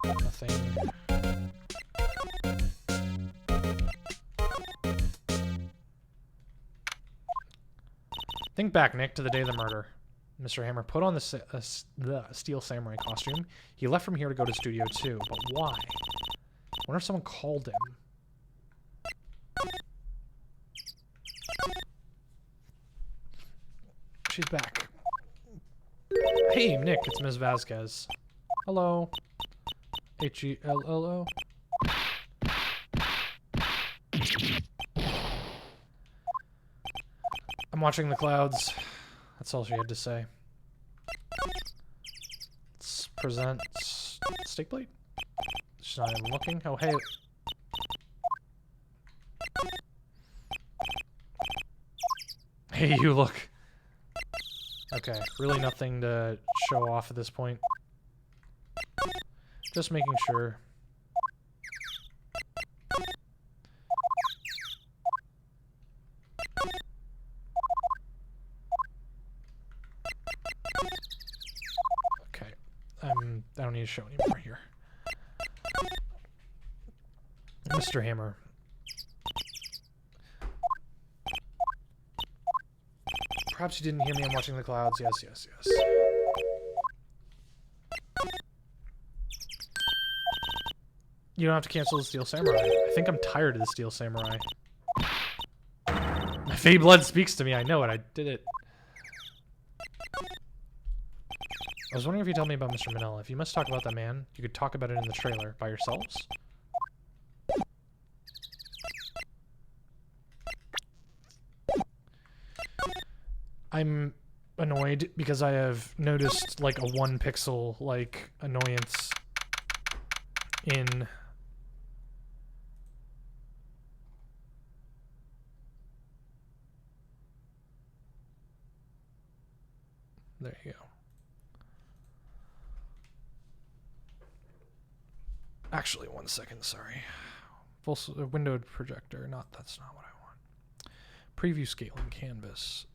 Nothing. Think back, Nick, to the day of the murder. Mr. Hammer put on the Steel Samurai costume. He left from here to go to Studio 2, but why? I wonder if someone called him. She's back. Hey, Nick, it's Ms. Vasquez. Hello. H-E-L-L-O. I'm watching the clouds. That's all she had to say. Let's present steak plate. She's not even looking. Oh, hey. Hey, you look. Okay, really nothing to show off at this point. Just making sure. Okay, I don't need to show anymore here. Mr. Hammer. Perhaps you didn't hear me. I'm watching the clouds. Yes, yes, yes. You don't have to cancel the Steel Samurai. I think I'm tired of the Steel Samurai. My Fey blood speaks to me. I know it. I did it. I was wondering if you tell me about Mr. Manila. If you must talk about that man, you could talk about it in the trailer by yourselves. I'm annoyed because I have noticed like a 1 pixel like annoyance in there you go. Actually, 1 second, sorry. Full windowed projector, that's not what I want. Preview scaling canvas.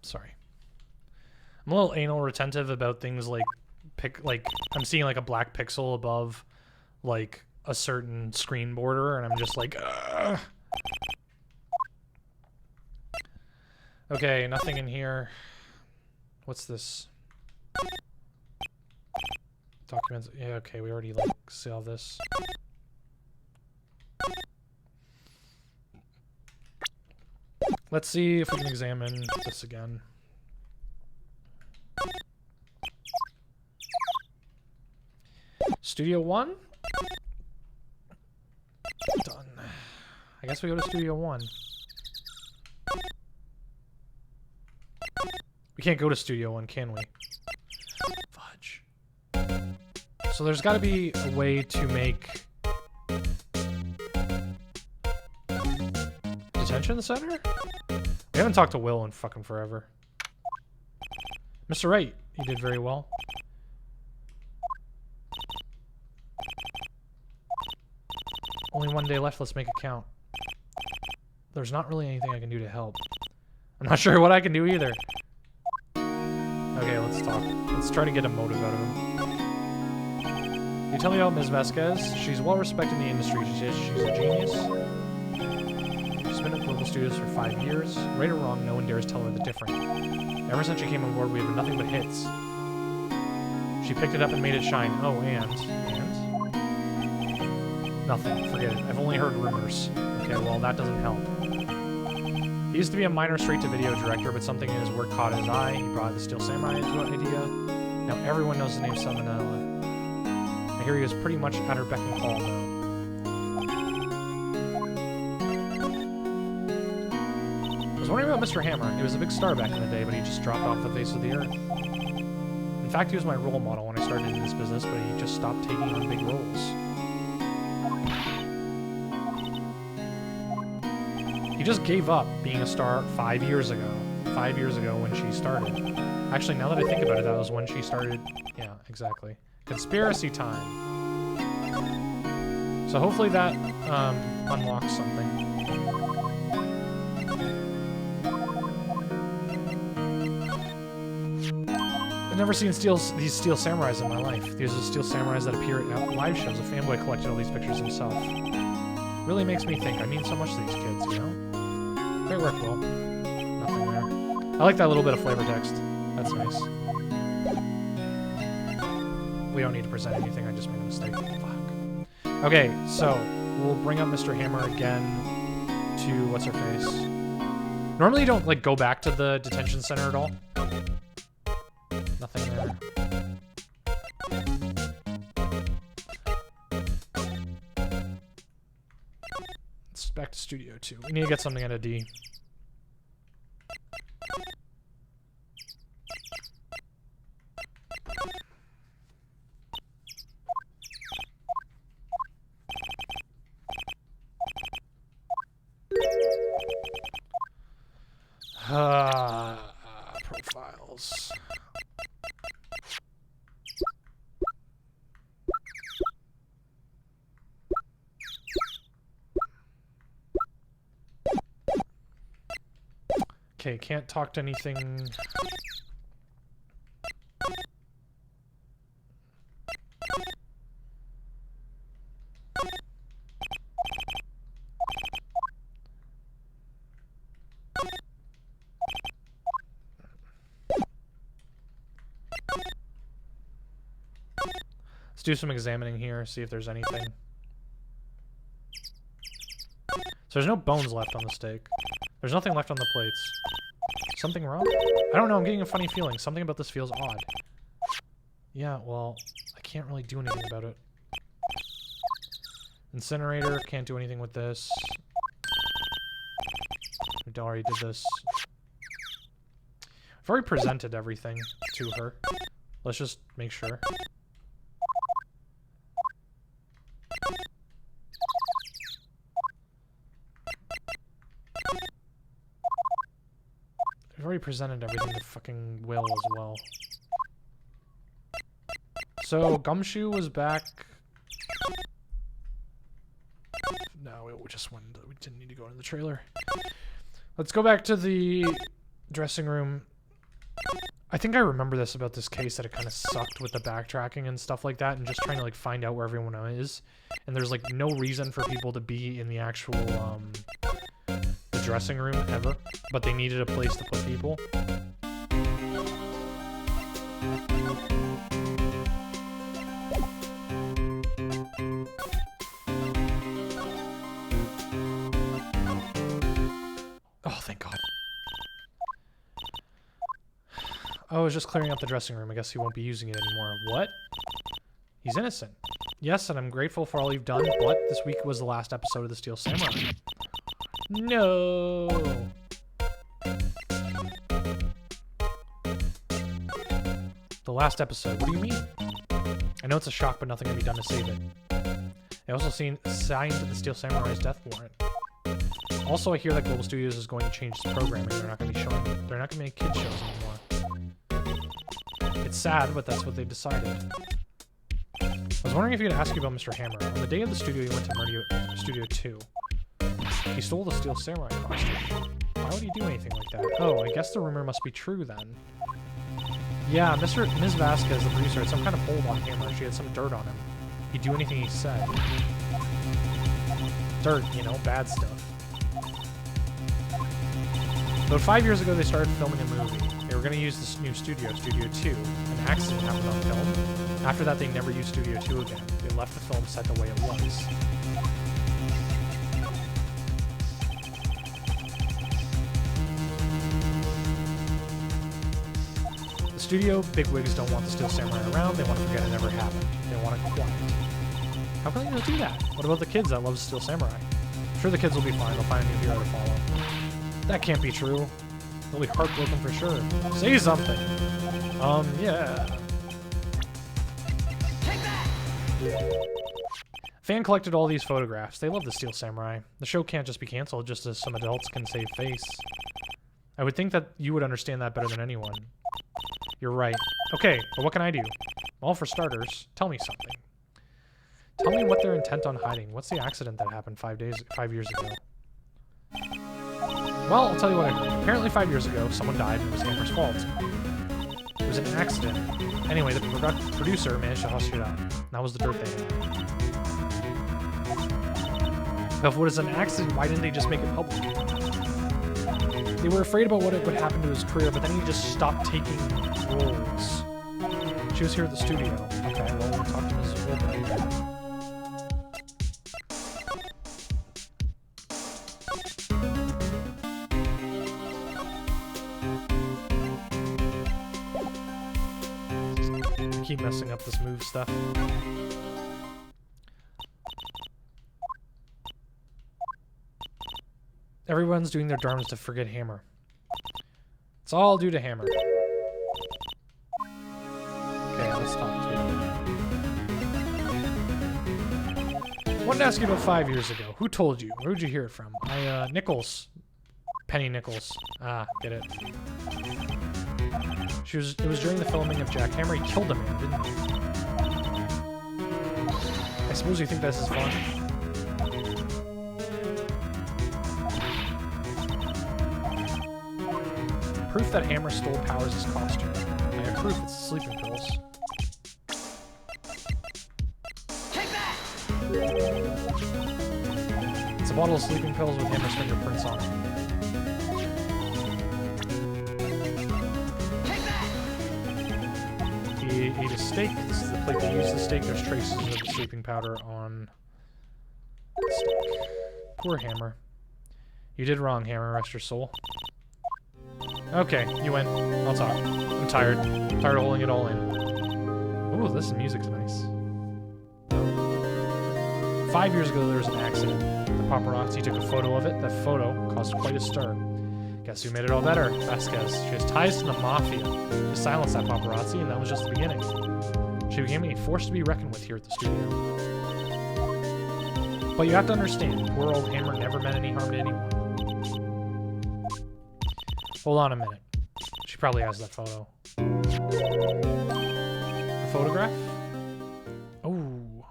Sorry. I'm a little anal retentive about things like I'm seeing like a black pixel above like a certain screen border and I'm just like ugh. Okay, nothing in here. What's this? Documents. Yeah, okay, we already like saw this. Let's see if we can examine this again. Studio 1? Done. I guess we go to Studio 1. We can't go to Studio 1, can we? Fudge. So there's got to be a way to make detention center? We haven't talked to Will in fucking forever. Mr. Wright, you did very well. Only one day left, let's make it count. There's not really anything I can do to help. I'm not sure what I can do either. Okay, let's talk. Let's try to get a motive out of him. You tell me about Ms. Vasquez. She's well respected in the industry. She says she's a genius. She's been at Global Studios for 5 years. Right or wrong, no one dares tell her the different. Ever since she came on board, we have nothing but hits. She picked it up and made it shine. Oh, and? Nothing. Forget it. I've only heard rumors. Okay, well, that doesn't help. He used to be a minor straight-to-video director, but something in his work caught his eye. He brought the Steel Samurai into an idea. Now everyone knows the name Salmonella. I hear he was pretty much at her beck and call, though. I was wondering about Mr. Hammer. He was a big star back in the day, but he just dropped off the face of the earth. In fact, he was my role model when I started in this business, but he just stopped taking on big roles. He just gave up being a star 5 years ago. 5 years ago when she started. Actually, now that I think about it, that was when she started. Yeah, exactly. Conspiracy time. So hopefully that unlocks something. I've never seen these Steel Samurais in my life. These are Steel Samurais that appear at live shows. A fanboy collected all these pictures himself. Really makes me think. I mean so much to these kids, you know? Great work, Will. Nothing there. I like that little bit of flavor text. That's nice. We don't need to present anything. I just made a mistake. Fuck. Okay, so we'll bring up Mr. Hammer again to what's her face. Normally you don't like go back to the detention center at all. Nothing there. It's back to Studio 2. We need to get something out of D. Profiles. Okay, can't talk to anything. Let's do some examining here, see if there's anything. So there's no bones left on the steak. There's nothing left on the plates. Something wrong? I don't know, I'm getting a funny feeling. Something about this feels odd. Yeah, well, I can't really do anything about it. Incinerator, can't do anything with this. We already did this. I've already presented everything to her. Let's just make sure. I've already presented everything to fucking Will as well. So, Gumshoe was back. No, it just went. We didn't need to go into the trailer. Let's go back to the dressing room. I think I remember this about this case, that it kind of sucked with the backtracking and stuff like that, and just trying to like find out where everyone is. And there's like no reason for people to be in the actual the dressing room ever, but they needed a place to put people. Oh, thank God. Oh, I was just clearing up the dressing room. I guess he won't be using it anymore. What? He's innocent. Yes, and I'm grateful for all you've done, but this week was the last episode of the Steel Samurai. No. The last episode. What do you mean? I know it's a shock, but nothing can be done to save it. I also signed the Steel Samurai's death warrant. Also, I hear that Global Studios is going to change its programming. They're not going to be showing. They're not going to make kids shows anymore. It's sad, but that's what they decided. I was was wondering if you could ask you about Mr. Hammer. On the day of the studio, you went to Studio 2. He stole the Steel Samurai costume. Why would he do anything like that? Oh, I guess the rumor must be true then. Yeah, Ms. Vasquez, the producer, had some kind of hold on Hammer. She had some dirt on him. He'd do anything he said. Dirt, you know, bad stuff. But 5 years ago, they started filming a movie. They were going to use this new studio, Studio 2. An accident happened on film. After that, they never used Studio 2 again. They left the film set the way it was. The studio bigwigs don't want the Steel Samurai around. They want to forget it ever happened. They want it quiet. How can they just do that? What about the kids that love Steel Samurai? I'm sure the kids will be fine. They'll find a new hero to follow. That can't be true. They'll be heartbroken for sure. Say something. Yeah. Fan collected all these photographs. They love the Steel Samurai. The show can't just be canceled just as some adults can save face. I would think that you would understand that better than anyone. You're right. Okay, but what can I do? Well, for starters, tell me something. Tell me what they're intent on hiding. What's the accident that happened 5 years ago? Well, I'll tell you what. Apparently 5 years ago, someone died and it was Hammer's fault. It was an accident. Anyway, the producer managed to hush it up. That was the dirt they had. But if it was an accident, why didn't they just make it public? They were afraid about what would happen to his career, but then he just stopped taking roles. She was here at the studio. Okay, well, we'll talk to Mrs. Wilbur. Keep messing up this move stuff. Everyone's doing their darndest to forget Hammer. It's all due to Hammer. Okay, let's talk to him. Wanted to ask you about 5 years ago. Who told you? Where'd you hear it from? Nichols. Penny Nichols. Ah, get it. It was during the filming of Jack Hammer. He killed a man, didn't he? I suppose you think this is fun. Proof that Hammer stole Powers' costume. I have proof it's sleeping pills. Take that! It's a bottle of sleeping pills with Hammer's fingerprints on it. He ate a steak. This is the plate they used the steak. There's traces of the sleeping powder on the steak. Poor Hammer. You did wrong, Hammer. Rest your soul. Okay, you win. I'll talk. I'm tired. I'm tired of holding it all in. Ooh, this music's nice. 5 years ago, there was an accident. The paparazzi took a photo of it. That photo caused quite a stir. Guess who made it all better? Vasquez. She has ties to the mafia. She silenced that paparazzi, and that was just the beginning. She became a force to be reckoned with here at the studio. But you have to understand, poor old Hammer never meant any harm to anyone. Hold on a minute. She probably has that photo. A photograph? Oh.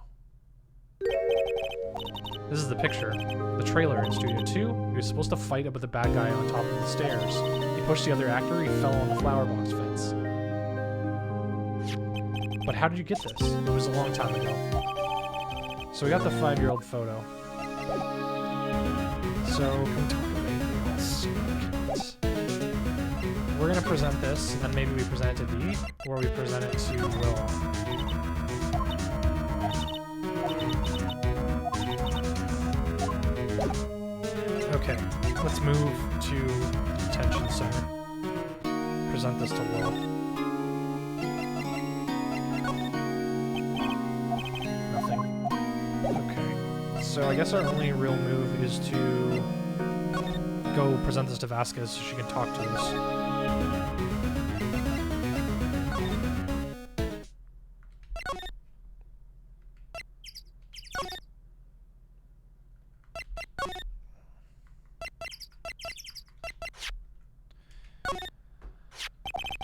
This is the picture. The trailer in Studio 2. He was supposed to fight up with the bad guy on top of the stairs. He pushed the other actor, he fell on the flower box fence. But how did you get this? It was a long time ago. So we got the 5-year-old photo. So, can we talk about anything else? We're gonna present this, and then maybe we present it to Dee, or we present it to Will. Okay, let's move to the detention center. Present this to Will. Nothing. Okay, so I guess our only real move is to go present this to Vasquez so she can talk to us.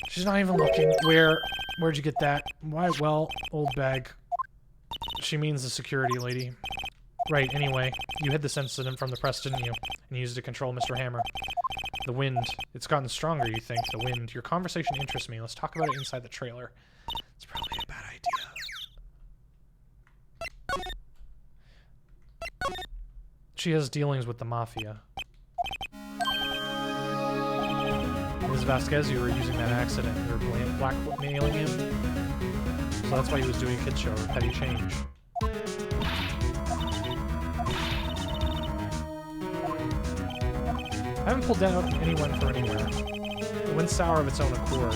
She's not even looking. Where'd you get that? Why? Well, old bag. She means the security lady. Right, anyway. You hid this incident from the press, didn't you? And used it to control Mr. Hammer. The wind. It's gotten stronger, you think. The wind. Your conversation interests me. Let's talk about it inside the trailer. It's probably a bad idea. She has dealings with the mafia. Ms. Vasquez, you were using that accident. You were blackmailing him. So that's why he was doing a kid show. How do you change? I haven't pulled down anyone for anywhere. It went sour of its own accord.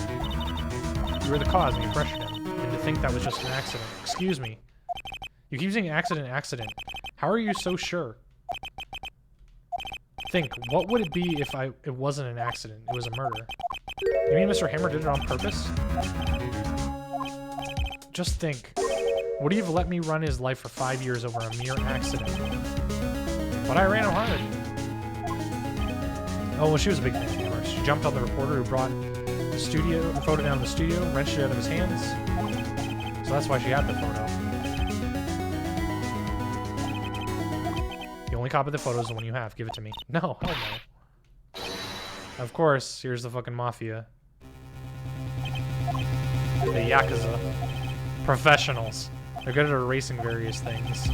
You were the cause and you pressured him. And to think that was just an accident. Excuse me. You keep saying accident. How are you so sure? Think, what would it be if it wasn't an accident? It was a murder. You mean Mr. Hammer did it on purpose? Just think. Would he have let me run his life for 5 years over a mere accident? But I ran him hard. Oh, well, she was a big fan of Hammer. She jumped on the reporter who brought the photo down to the studio, wrenched it out of his hands. So that's why she had the photo. The only copy of the photo is the one you have. Give it to me. No, hell no. Of course, here's the fucking mafia. The Yakuza. Professionals. They're good at erasing various things.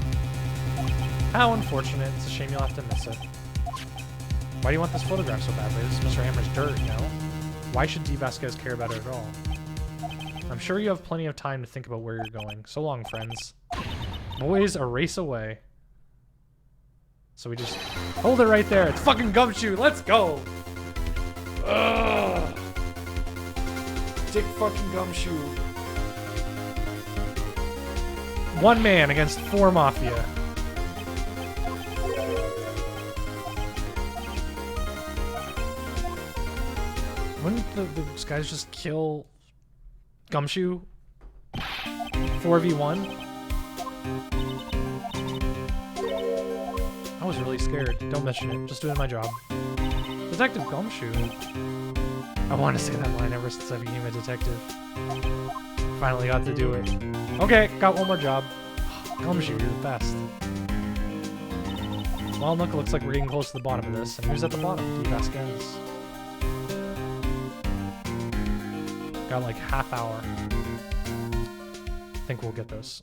How unfortunate. It's a shame you'll have to miss it. Why do you want this photograph so badly? This is Mr. Hammer's dirt, you know? Why should D. Vasquez care about it at all? I'm sure you have plenty of time to think about where you're going. So long, friends. Boys, erase away. So we just hold it right there. It's fucking Gumshoe. Let's go. Ugh. Dick fucking Gumshoe. One man against 4 mafia. Wouldn't those guys just kill Gumshoe? 4v1? I was really scared. Don't mention it. Just doing my job. Detective Gumshoe. I want to say that line ever since I became a detective. Finally got to do it. Okay, got one more job. Gumshoe, you're the best. Well, look, it looks like we're getting close to the bottom of this. And who's at the bottom? D. Vasquez. Got like half hour. I think we'll get this.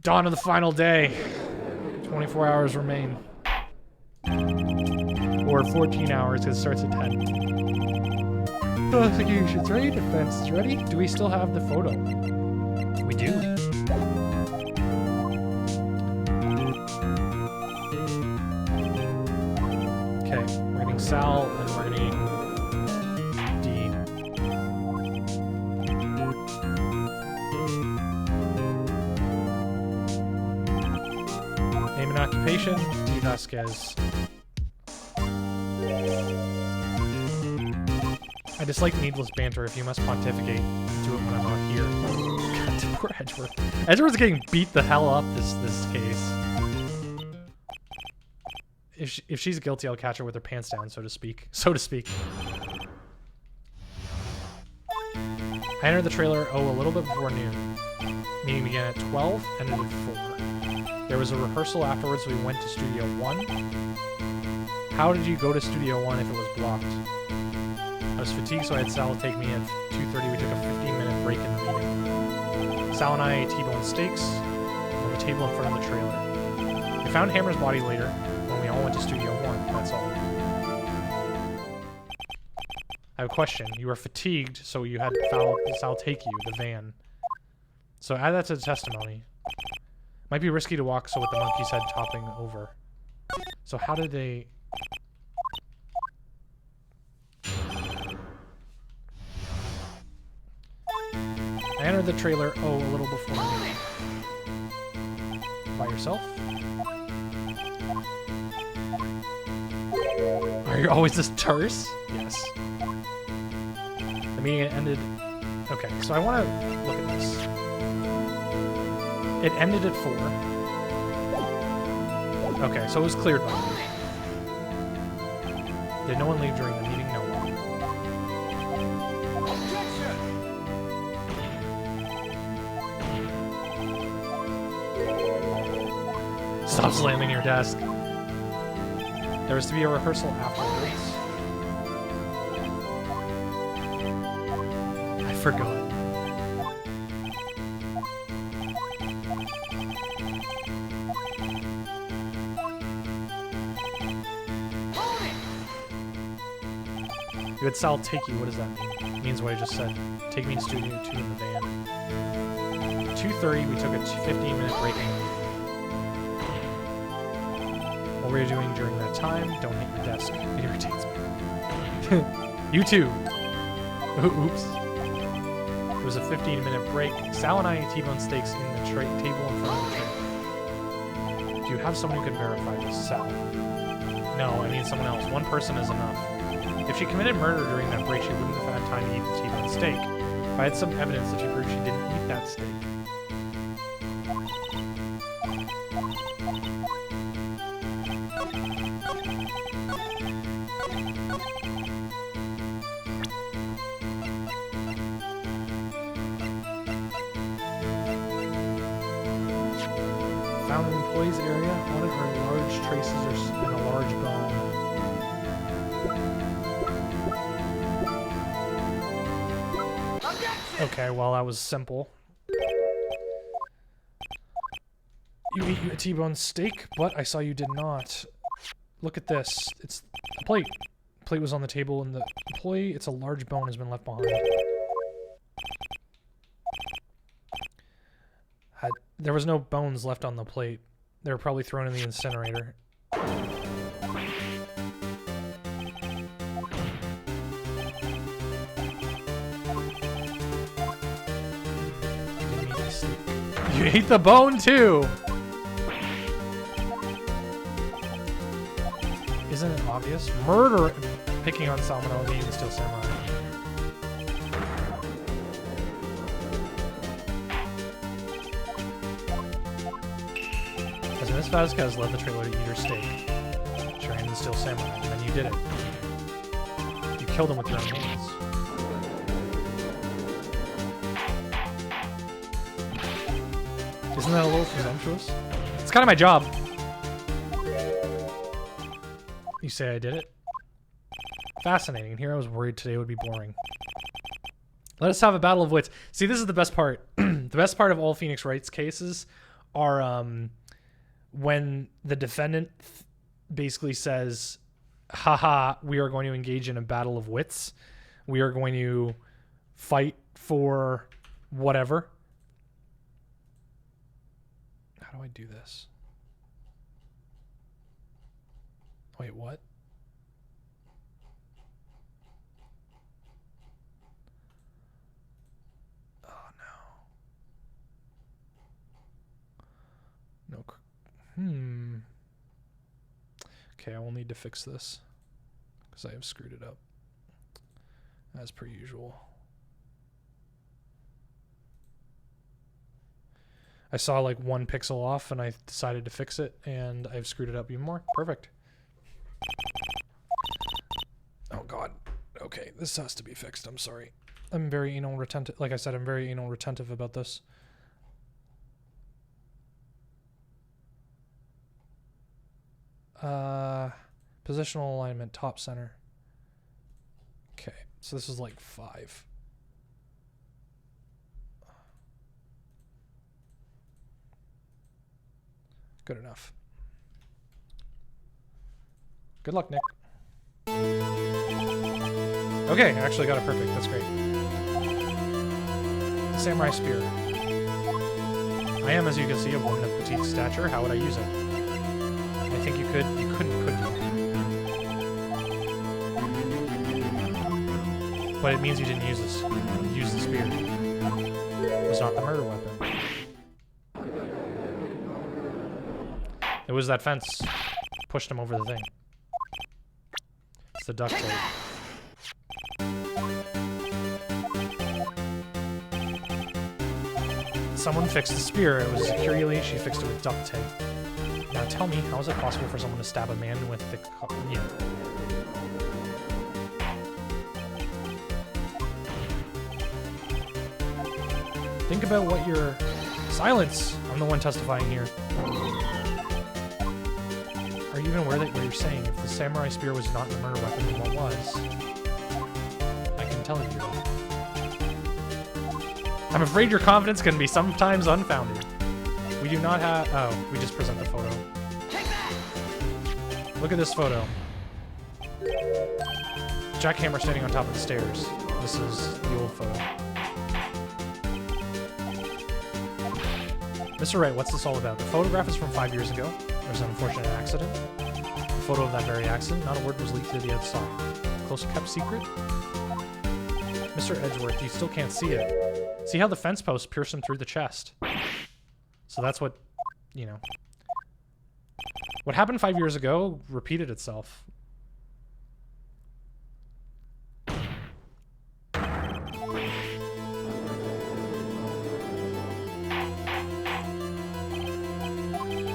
Dawn of the final day. 24 hours remain. Or 14 hours because it starts at 10. Prosecution's ready, defense is ready. Do we still have the photo? We do. Okay, we're getting Sal and we're getting D. Name and occupation, D. Vasquez. I dislike needless banter. If you must pontificate, do it when I'm not here. God, poor Edgeworth. Edgeworth's getting beat the hell up this case. If she's guilty, I'll catch her with her pants down, so to speak. I entered the trailer, a little bit before noon. Meeting began at 12, ended at 4. There was a rehearsal afterwards, so we went to Studio 1. How did you go to Studio 1 if it was blocked? I was fatigued, so I had Sal take me at 2:30. We took a 15-minute break in the meeting. Sal and I ate T-bone steaks on the table in front of the trailer. I found Hammer's body later when we all went to Studio 1. That's all. I have a question. You were fatigued, so you had Sal take you, the van. So add that to the testimony. Might be risky to walk so with the monkey's head topping over. So how did they... I entered the trailer, a little before me. By yourself? Are you always this terse? Yes. The meeting ended... Okay, so I want to look at this. It ended at 4. Okay, so it was cleared by me. Did no one leave during the meeting? No one. Stop slamming your desk. There was to be a rehearsal afterwards. I forgot. You had Sal take you. What does that mean? It means what I just said. Take me to Studio 2 in the van. 2:30, we took a 15-minute break in the meeting. What were you doing during that time? Don't hit your desk. It irritates me. You too. Oops. It was a 15-minute break. Sal and I ate T-bone steaks in the table in front of the tray. Do you have someone who can verify this, Sal? No, I mean someone else. One person is enough. If she committed murder during that break, she wouldn't have had time to eat the T-bone steak. If I had some evidence that she proved she didn't eat that steak. Found in the employees area, on it are large traces and a large bone. Okay, well, that was simple. You ate a T-bone steak, but I saw you did not. Look at this. It's a plate. The plate was on the table in the employee. It's a large bone has been left behind. There was no bones left on the plate. They were probably thrown in the incinerator. You ate the bone too! Isn't it obvious? Murder! Picking on Salmonella being the Steel Samurai. As Miss Vasquez led the trailer to eat her steak, trying the Steel Samurai, and then you did it. You killed him with your own hands. Isn't that a little presumptuous? It's kind of my job. You say I did it? Fascinating. Here I was worried today would be boring. Let us have a battle of wits. See, this is the best part. The best part of all Phoenix Wright's cases are when the defendant basically says, haha, we are going to engage in a battle of wits. We are going to fight for whatever. How do I do this? Wait, what? Oh, no. No. Okay, I will need to fix this because I have screwed it up as per usual. I saw like one pixel off and I decided to fix it and I've screwed it up even more. Perfect. Oh God. Okay, this has to be fixed. I'm sorry. I'm very anal retentive. Like I said, I'm very anal retentive about this. Positional alignment, top center. Okay, so this is like 5. Good enough. Good luck, Nick. Okay, I actually got it perfect. That's great. Samurai spear. I am, as you can see, a woman of petite stature. How would I use it? I think you couldn't you? But it means you didn't use this. You used the spear. It was not the murder weapon. It was that fence. Pushed him over the thing. It's the duct tape. Someone fixed the spear. It was securely. She fixed it with duct tape. Now tell me, how is it possible for someone to stab a man with the... Yeah. Think about what you're... Silence! I'm the one testifying here. Are you even aware that what you're saying? If the samurai spear was not the murder weapon, then what was? I can tell you. I'm afraid your confidence can be sometimes unfounded. We do not have... Oh, we just present the photo. Look at this photo. Jackhammer standing on top of the stairs. This is the old photo. Mr. Wright, what's this all about? The photograph is from 5 years ago. There was an unfortunate accident. A photo of that very accident. Not a word was leaked to the outside. Close kept secret? Mr. Edgeworth, you still can't see it. See how the fence post pierced him through the chest? So that's what, you know. What happened 5 years ago repeated itself.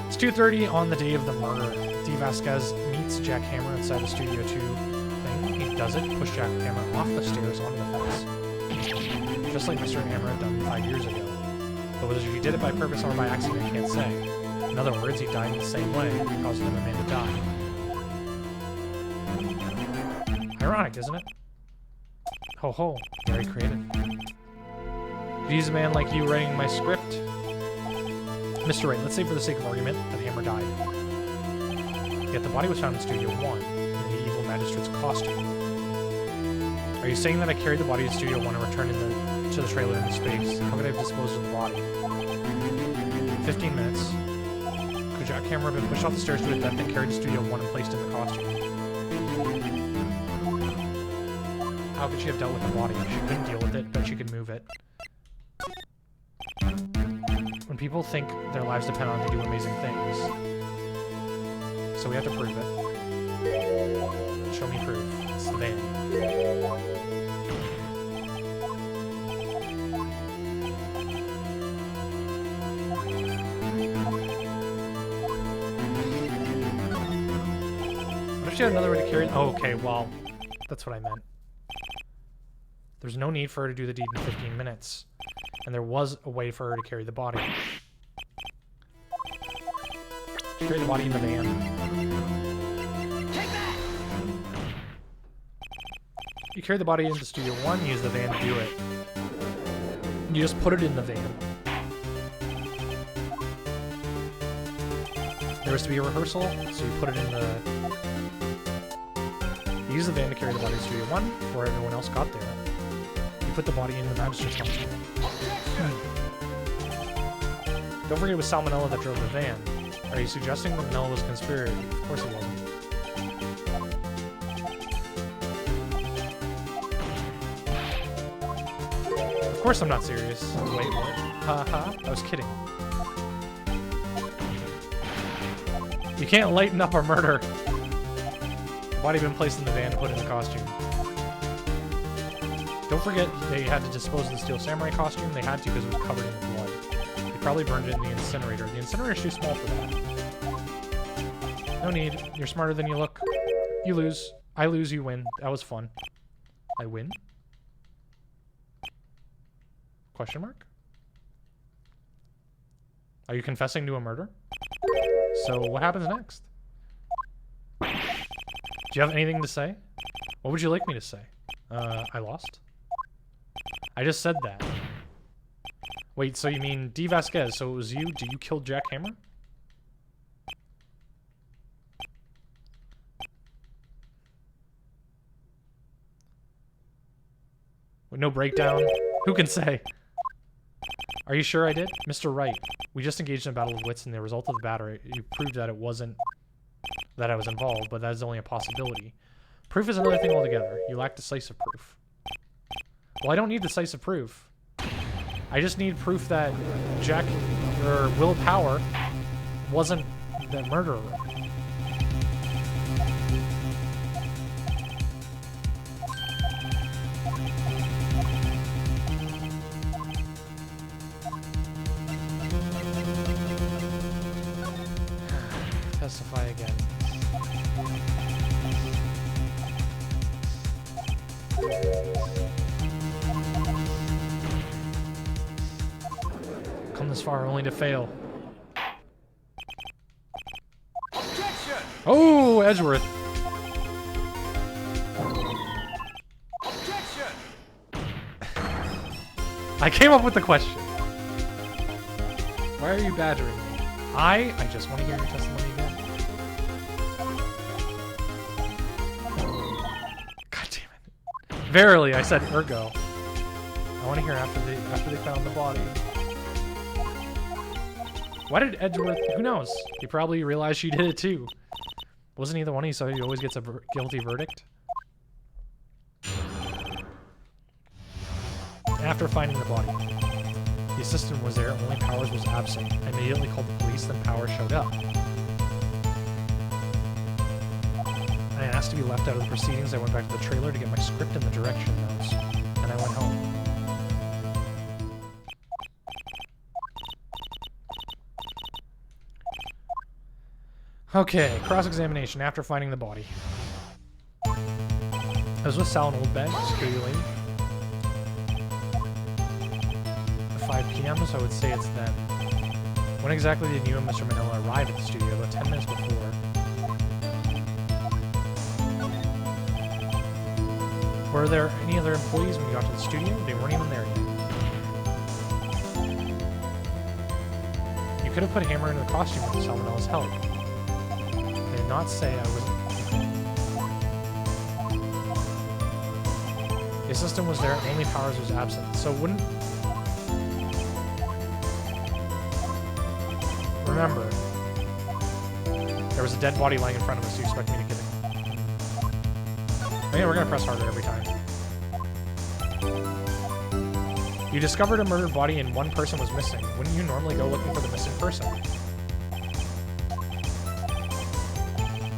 It's 2:30 on the day of the murder. D. Vasquez meets Jack Hammer inside the Studio 2 thing. He does it, push Jack Hammer off the stairs onto the fence. Just like Mr. Hammer had done 5 years ago. But whether he did it by purpose or by accident, I can't say. In other words, he died in the same way, causing another man to die. Ironic, isn't it? Ho ho, very creative. Could use a man like you writing my script. Mr. Wright, let's say for the sake of argument that Hammer died. Yet the body was found in Studio 1, in the evil magistrate's costume. Are you saying that I carried the body to Studio 1 and returned to the trailer in space? How could I have disposed of the body? 15 minutes. Could Jack Hammer have been pushed off the stairs to his death and carried to Studio 1 and placed in the costume? How could she have dealt with the body? She couldn't deal with it, but she could move it. When people think their lives depend on it, they do amazing things. So we have to prove it. Show me proof. It's the van. What if she had another way to carry it? Oh, okay, well, that's what I meant. There's no need for her to do the deed in 15 minutes. And there was a way for her to carry the body. Carry the body in the van. Take that! You carry the body into Studio 1, use the van to do it. You just put it in the van. There was to be a rehearsal, so you put it in the... You use the van to carry the body to Studio 1 before everyone else got there. You put the body in the magistrate's costume. Don't forget it was Salmonella that drove the van. Are you suggesting that Manila was a conspirator? Of course it wasn't. Of course I'm not serious. Wait, what? Haha, I was kidding. You can't lighten up our murder. The body had been placed in the van to put in the costume. Don't forget, they had to dispose of the Steel Samurai costume. They had to because it was covered in blood. They probably burned it in the incinerator. The incinerator's too small for that. No need. You're smarter than you look. You lose. I lose, you win. That was fun. I win? Question mark? Are you confessing to a murder? So what happens next? Do you have anything to say? What would you like me to say? I lost? I just said that. Wait, so you mean D. Vasquez, so it was you? Did you kill Jack Hammer? With no breakdown? Who can say? Are you sure I did? Mr. Wright, we just engaged in a battle of wits, and the result of the battle, you proved that it wasn't that I was involved, but that is only a possibility. Proof is another thing altogether. You lack decisive proof. Well, I don't need decisive proof. I just need proof that Jack, or Will Power, wasn't the murderer. Testify again. this far only to fail. Objection! Oh, Edgeworth. Objection! I came up with the question. Why are you badgering me? I just want to hear your testimony again. God damn it. Verily, I said ergo. I want to hear after they found the body. Why did Edgeworth... Who knows? He probably realized she did it too. Wasn't he the one he saw he always gets a guilty verdict? After finding the body, the assistant was there, only Powers was absent. I immediately called the police, then Powers showed up. I asked to be left out of the proceedings. I went back to the trailer to get my script and the direction notes, and I went home. Okay, cross-examination after finding the body. I was with Sal and Oldbag, security lady. At 5 p.m., so I would say it's then. When exactly did you and Mr. Manila arrive at the studio? About 10 minutes before. Were there any other employees when you got to the studio? They weren't even there yet. You could have put Hammer into the costume with Sal Manila's help. They did not say I was... The assistant was there, only Powers was absent. So wouldn't... Remember, there was a dead body lying in front of us. You expect me to give it? Okay, we're gonna press harder every time. You discovered a murdered body and one person was missing. Wouldn't you normally go looking for the missing person?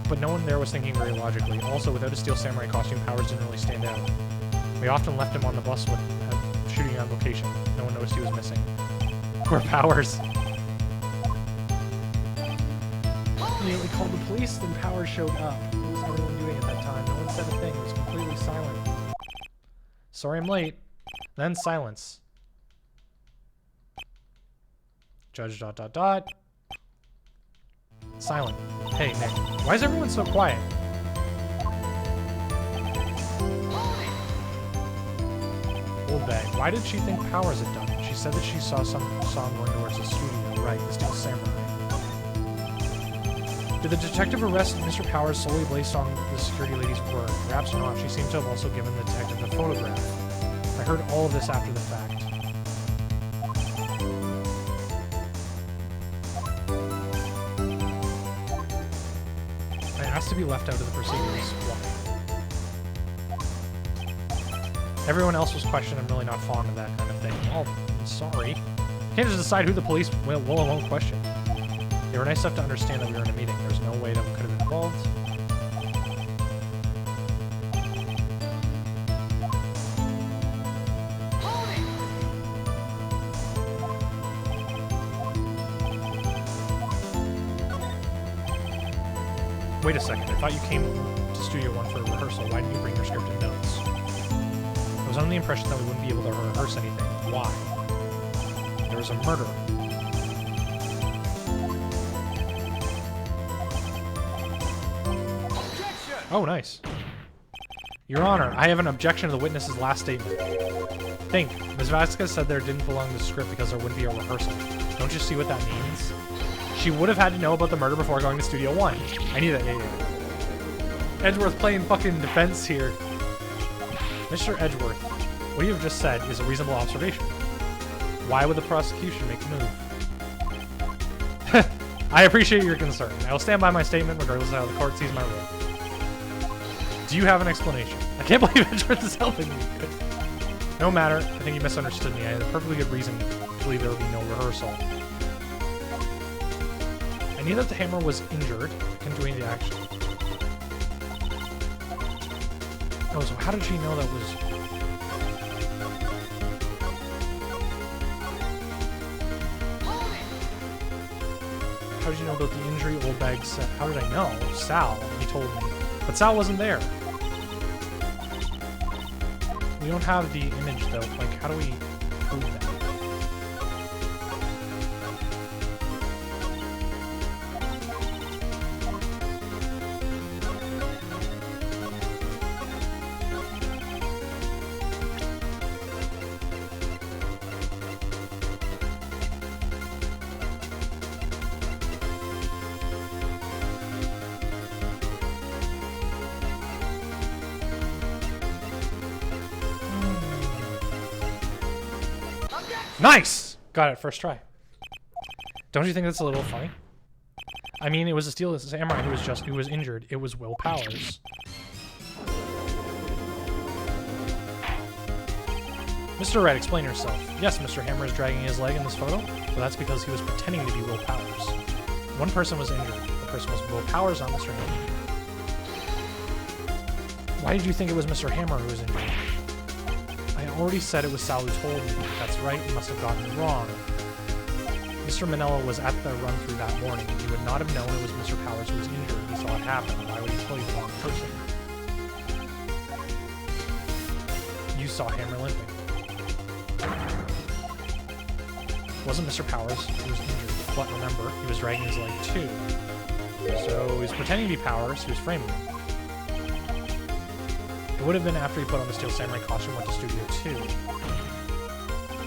But no one there was thinking very logically. Also, without a Steel Samurai costume, Powers didn't really stand out. We often left him on the bus with shooting on location. No one noticed he was missing. Poor Powers. Immediately called the police, then Powers showed up. What was everyone doing at that time? No one said a thing. It was completely silent. Sorry I'm late. Then silence. Judge ... Silent. Hey, Nick. Why is everyone so quiet? Oldbag. Why did she think Powers had done it? She said that she saw him going towards the studio. Right, the Steel Samurai. Did the detective arrest Mr. Powers solely based on the security lady's word? Perhaps not. She seems to have also given the detective the photograph. I heard all of this after the fact. I asked to be left out of the proceedings. Why? Everyone else was questioned. I'm really not fond of that kind of thing. Oh, I'm sorry. You can't just decide who the police will or won't question. They were nice enough to understand that we were in a meeting. There's no way that we could have been involved. Wait a second. I thought you came to Studio 1 for a rehearsal. Why didn't you bring your script and notes? I was under the impression that we wouldn't be able to rehearse anything. Why? There was a murder. Oh, nice. Your Honor, I have an objection to the witness's last statement. Think. Ms. Vasquez said there didn't belong to the script because there wouldn't be a rehearsal. Don't you see what that means? She would have had to know about the murder before going to Studio 1. I knew that. Yeah. Edgeworth playing fucking defense here. Mr. Edgeworth, what you have just said is a reasonable observation. Why would the prosecution make the move? I appreciate your concern. I will stand by my statement regardless of how the court sees my role. Do you have an explanation? I can't believe Edgeworth is helping me. No matter. I think you misunderstood me. I had a perfectly good reason to believe there would be no rehearsal. I knew that the hammer was injured. I couldn't do any of the action. Oh, so how did she know that was... How did you know about the injury Oldbag said? How did I know? Sal. He told me. But Sal wasn't there. We don't have the image, though. Like, how do we prove that? Nice! Got it, first try. Don't you think that's a little funny? I mean, it was a Steel Samurai who was injured. It was Will Powers. Mr. Wright, explain yourself. Yes, Mr. Hammer is dragging his leg in this photo, but that's because he was pretending to be Will Powers. One person was injured. The person was Will Powers, not Mr. Hammer. Why did you think it was Mr. Hammer who was injured? I already said it was Sal who told me. That's right, you must have gotten it wrong. Mr. Manella was at the run-through that morning. He would not have known it was Mr. Powers who was injured. He saw it happen. Why would he tell you the wrong person? You saw Hammer limping. It wasn't Mr. Powers who was injured, but remember, he was dragging his leg too. So he was pretending to be Powers, he was framing him. It would have been after he put on the Steel Samurai costume and went to Studio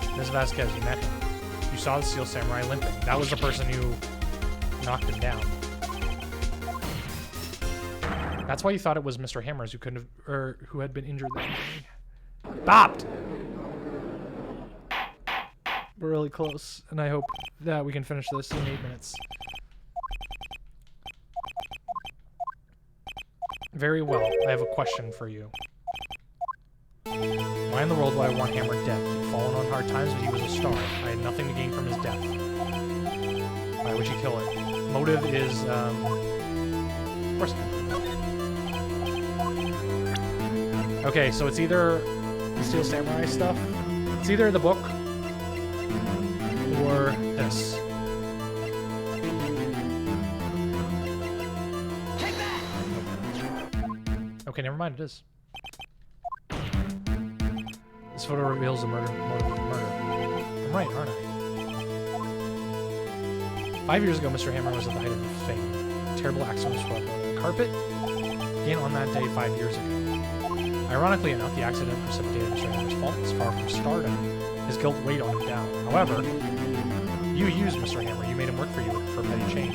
2. Ms. Vasquez, you met him. You saw the Steel Samurai limping. That was the person who knocked him down. That's why you thought it was Mr. Hammers who couldn't have, or who had been injured that day. Bopped! We're really close, and I hope that we can finish this in 8 minutes. Very well. I have a question for you. Why in the world would I want Hammer dead? He'd fallen on hard times, but he was a star. I had nothing to gain from his death. Why would you kill it? Motive is, of course not. Okay, so it's either the Steel Samurai stuff, it's either the book, or this. Okay, never mind, it is. This photo reveals the motive of the murder. I'm right, aren't I? 5 years ago, Mr. Hammer was at the height of his fame. A terrible accident was swept over the carpet. Began on that day 5 years ago. Ironically enough, the accident precipitated Mr. Hammer's fault. As far from stardom, his guilt weighed on him down. However, you used Mr. Hammer. You made him work for you for petty change.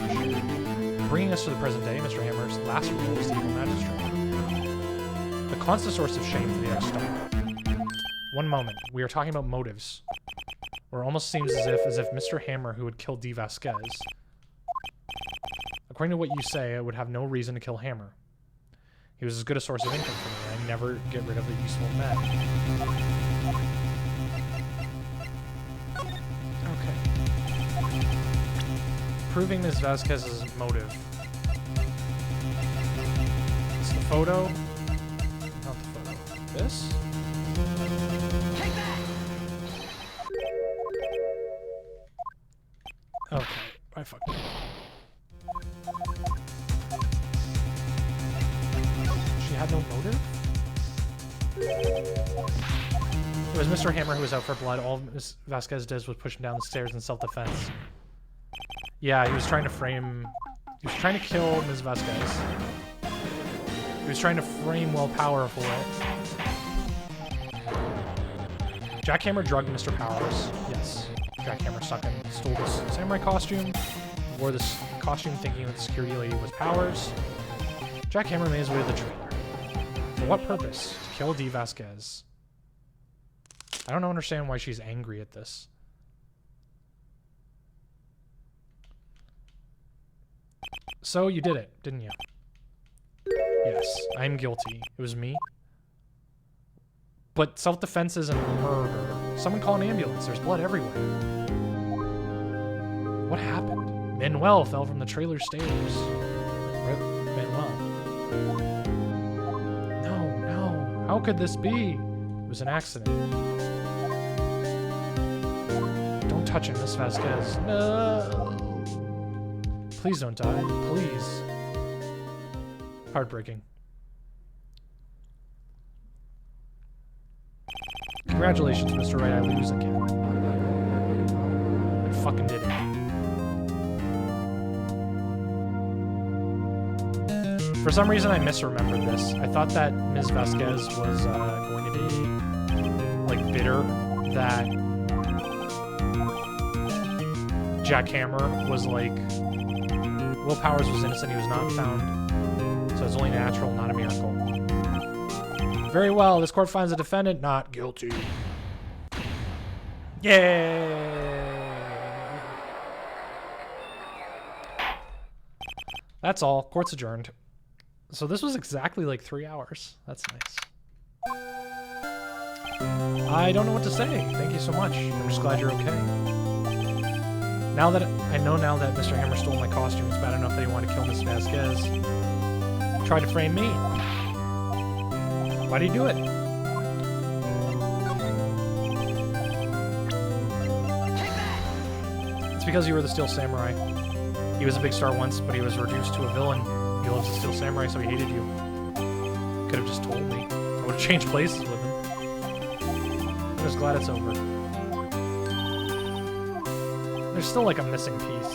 Bringing us to the present day, Mr. Hammer's last role was the evil magistrate. The constant source of shame for the ex-star. One moment. We are talking about motives. Or it almost seems as if Mr. Hammer, who would kill D. Vasquez. According to what you say, I would have no reason to kill Hammer. He was as good a source of income for me. I never get rid of the useful men. Okay. Proving Ms. Vasquez's motive. It's the photo. Not the photo. This? Okay, I fucked up. She had no motive? It was Mr. Hammer who was out for blood. All Ms. Vasquez did was push him down the stairs in self-defense. Yeah, he was trying to frame... He was trying to kill Ms. Vasquez. He was trying to frame Will Power for it. Jack Hammer drugged Mr. Powers. Yes. Jack Hammer stole this samurai costume, wore this costume thinking that the security lady was Powers. Jack Hammer made his way to the trailer. For what purpose? To kill D. Vasquez. I don't understand why she's angry at this. So you did it, didn't you? Yes, I'm guilty. It was me. But self-defense isn't murder. Someone call an ambulance. There's blood everywhere. What happened? Manuel fell from the trailer stairs. Rip Manuel. No. How could this be? It was an accident. Don't touch him, Miss Vasquez. No. Please don't die. Please. Heartbreaking. Congratulations, Mr. Wright, I lose again. I fucking did it. For some reason, I misremembered this. I thought that Ms. Vasquez was going to be, like, bitter that Jack Hammer was, like... Will Powers was innocent, he was not found. So it's only natural, not a miracle. Very well, this court finds the defendant not guilty. Yay! That's all. Court's adjourned. So this was exactly like 3 hours. That's nice. I don't know what to say. Thank you so much. I'm just glad you're okay. Now that I know that Mr. Hammer stole my costume, it's bad enough that he wanted to kill Miss Vasquez. He tried to frame me. Why did he do it? It's because you were the Steel Samurai. He was a big star once, but he was reduced to a villain. He loves the Steel Samurai, so he hated you. Could have just told me. I would have changed places with him. I'm just glad it's over. There's still like a missing piece.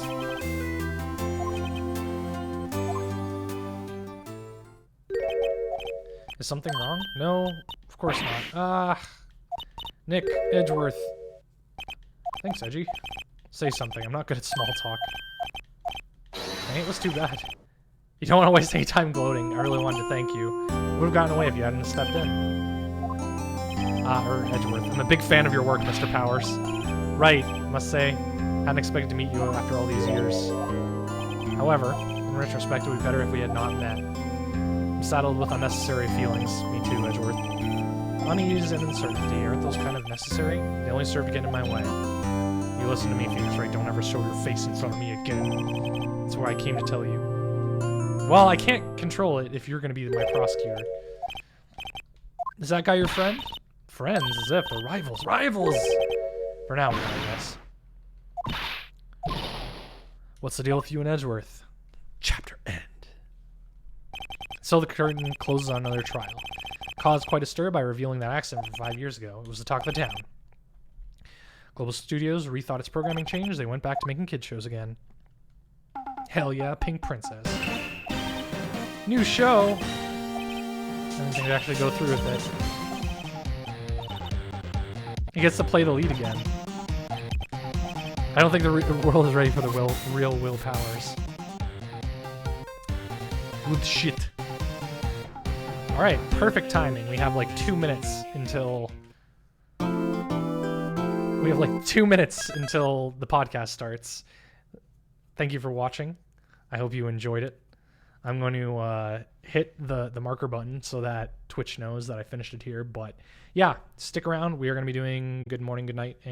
Is something wrong? No, of course not. Nick Edgeworth. Thanks, Edgy. Say something. I'm not good at small talk. Dang, it was too bad. You don't want to waste any time gloating. I really wanted to thank you. Would have gotten away if you hadn't stepped in. Edgeworth. I'm a big fan of your work, Mr. Powers. Right, must say. Hadn't expected to meet you after all these years. However, in retrospect, it would be better if we had not met. I'm saddled with unnecessary feelings. Me too, Edgeworth. Unease and uncertainty, aren't those kind of necessary? They only serve to get in my way. You listen to me, Phoenix Wright. Don't ever show your face in front of me again. That's where I came to tell you. Well, I can't control it if you're going to be my prosecutor. Is that guy your friend? Friends, as if. They're rivals. Rivals! For now, I guess. What's the deal with you and Edgeworth? Chapter end. So the curtain closes on another trial. Caused quite a stir by revealing that accident from 5 years ago. It was the talk of the town. Global Studios rethought its programming change. They went back to making kids shows again. Hell yeah, Pink Princess. New show! I didn't think I'd actually go through with it. He gets to play the lead again. I don't think the world is ready for the real Will Powers. Good shit. Alright, perfect timing. We have like 2 minutes until... We have like 2 minutes until the podcast starts. Thank you for watching. I hope you enjoyed it. I'm going to hit the marker button so that Twitch knows that I finished it here. But yeah, stick around. We are going to be doing good morning, good night, and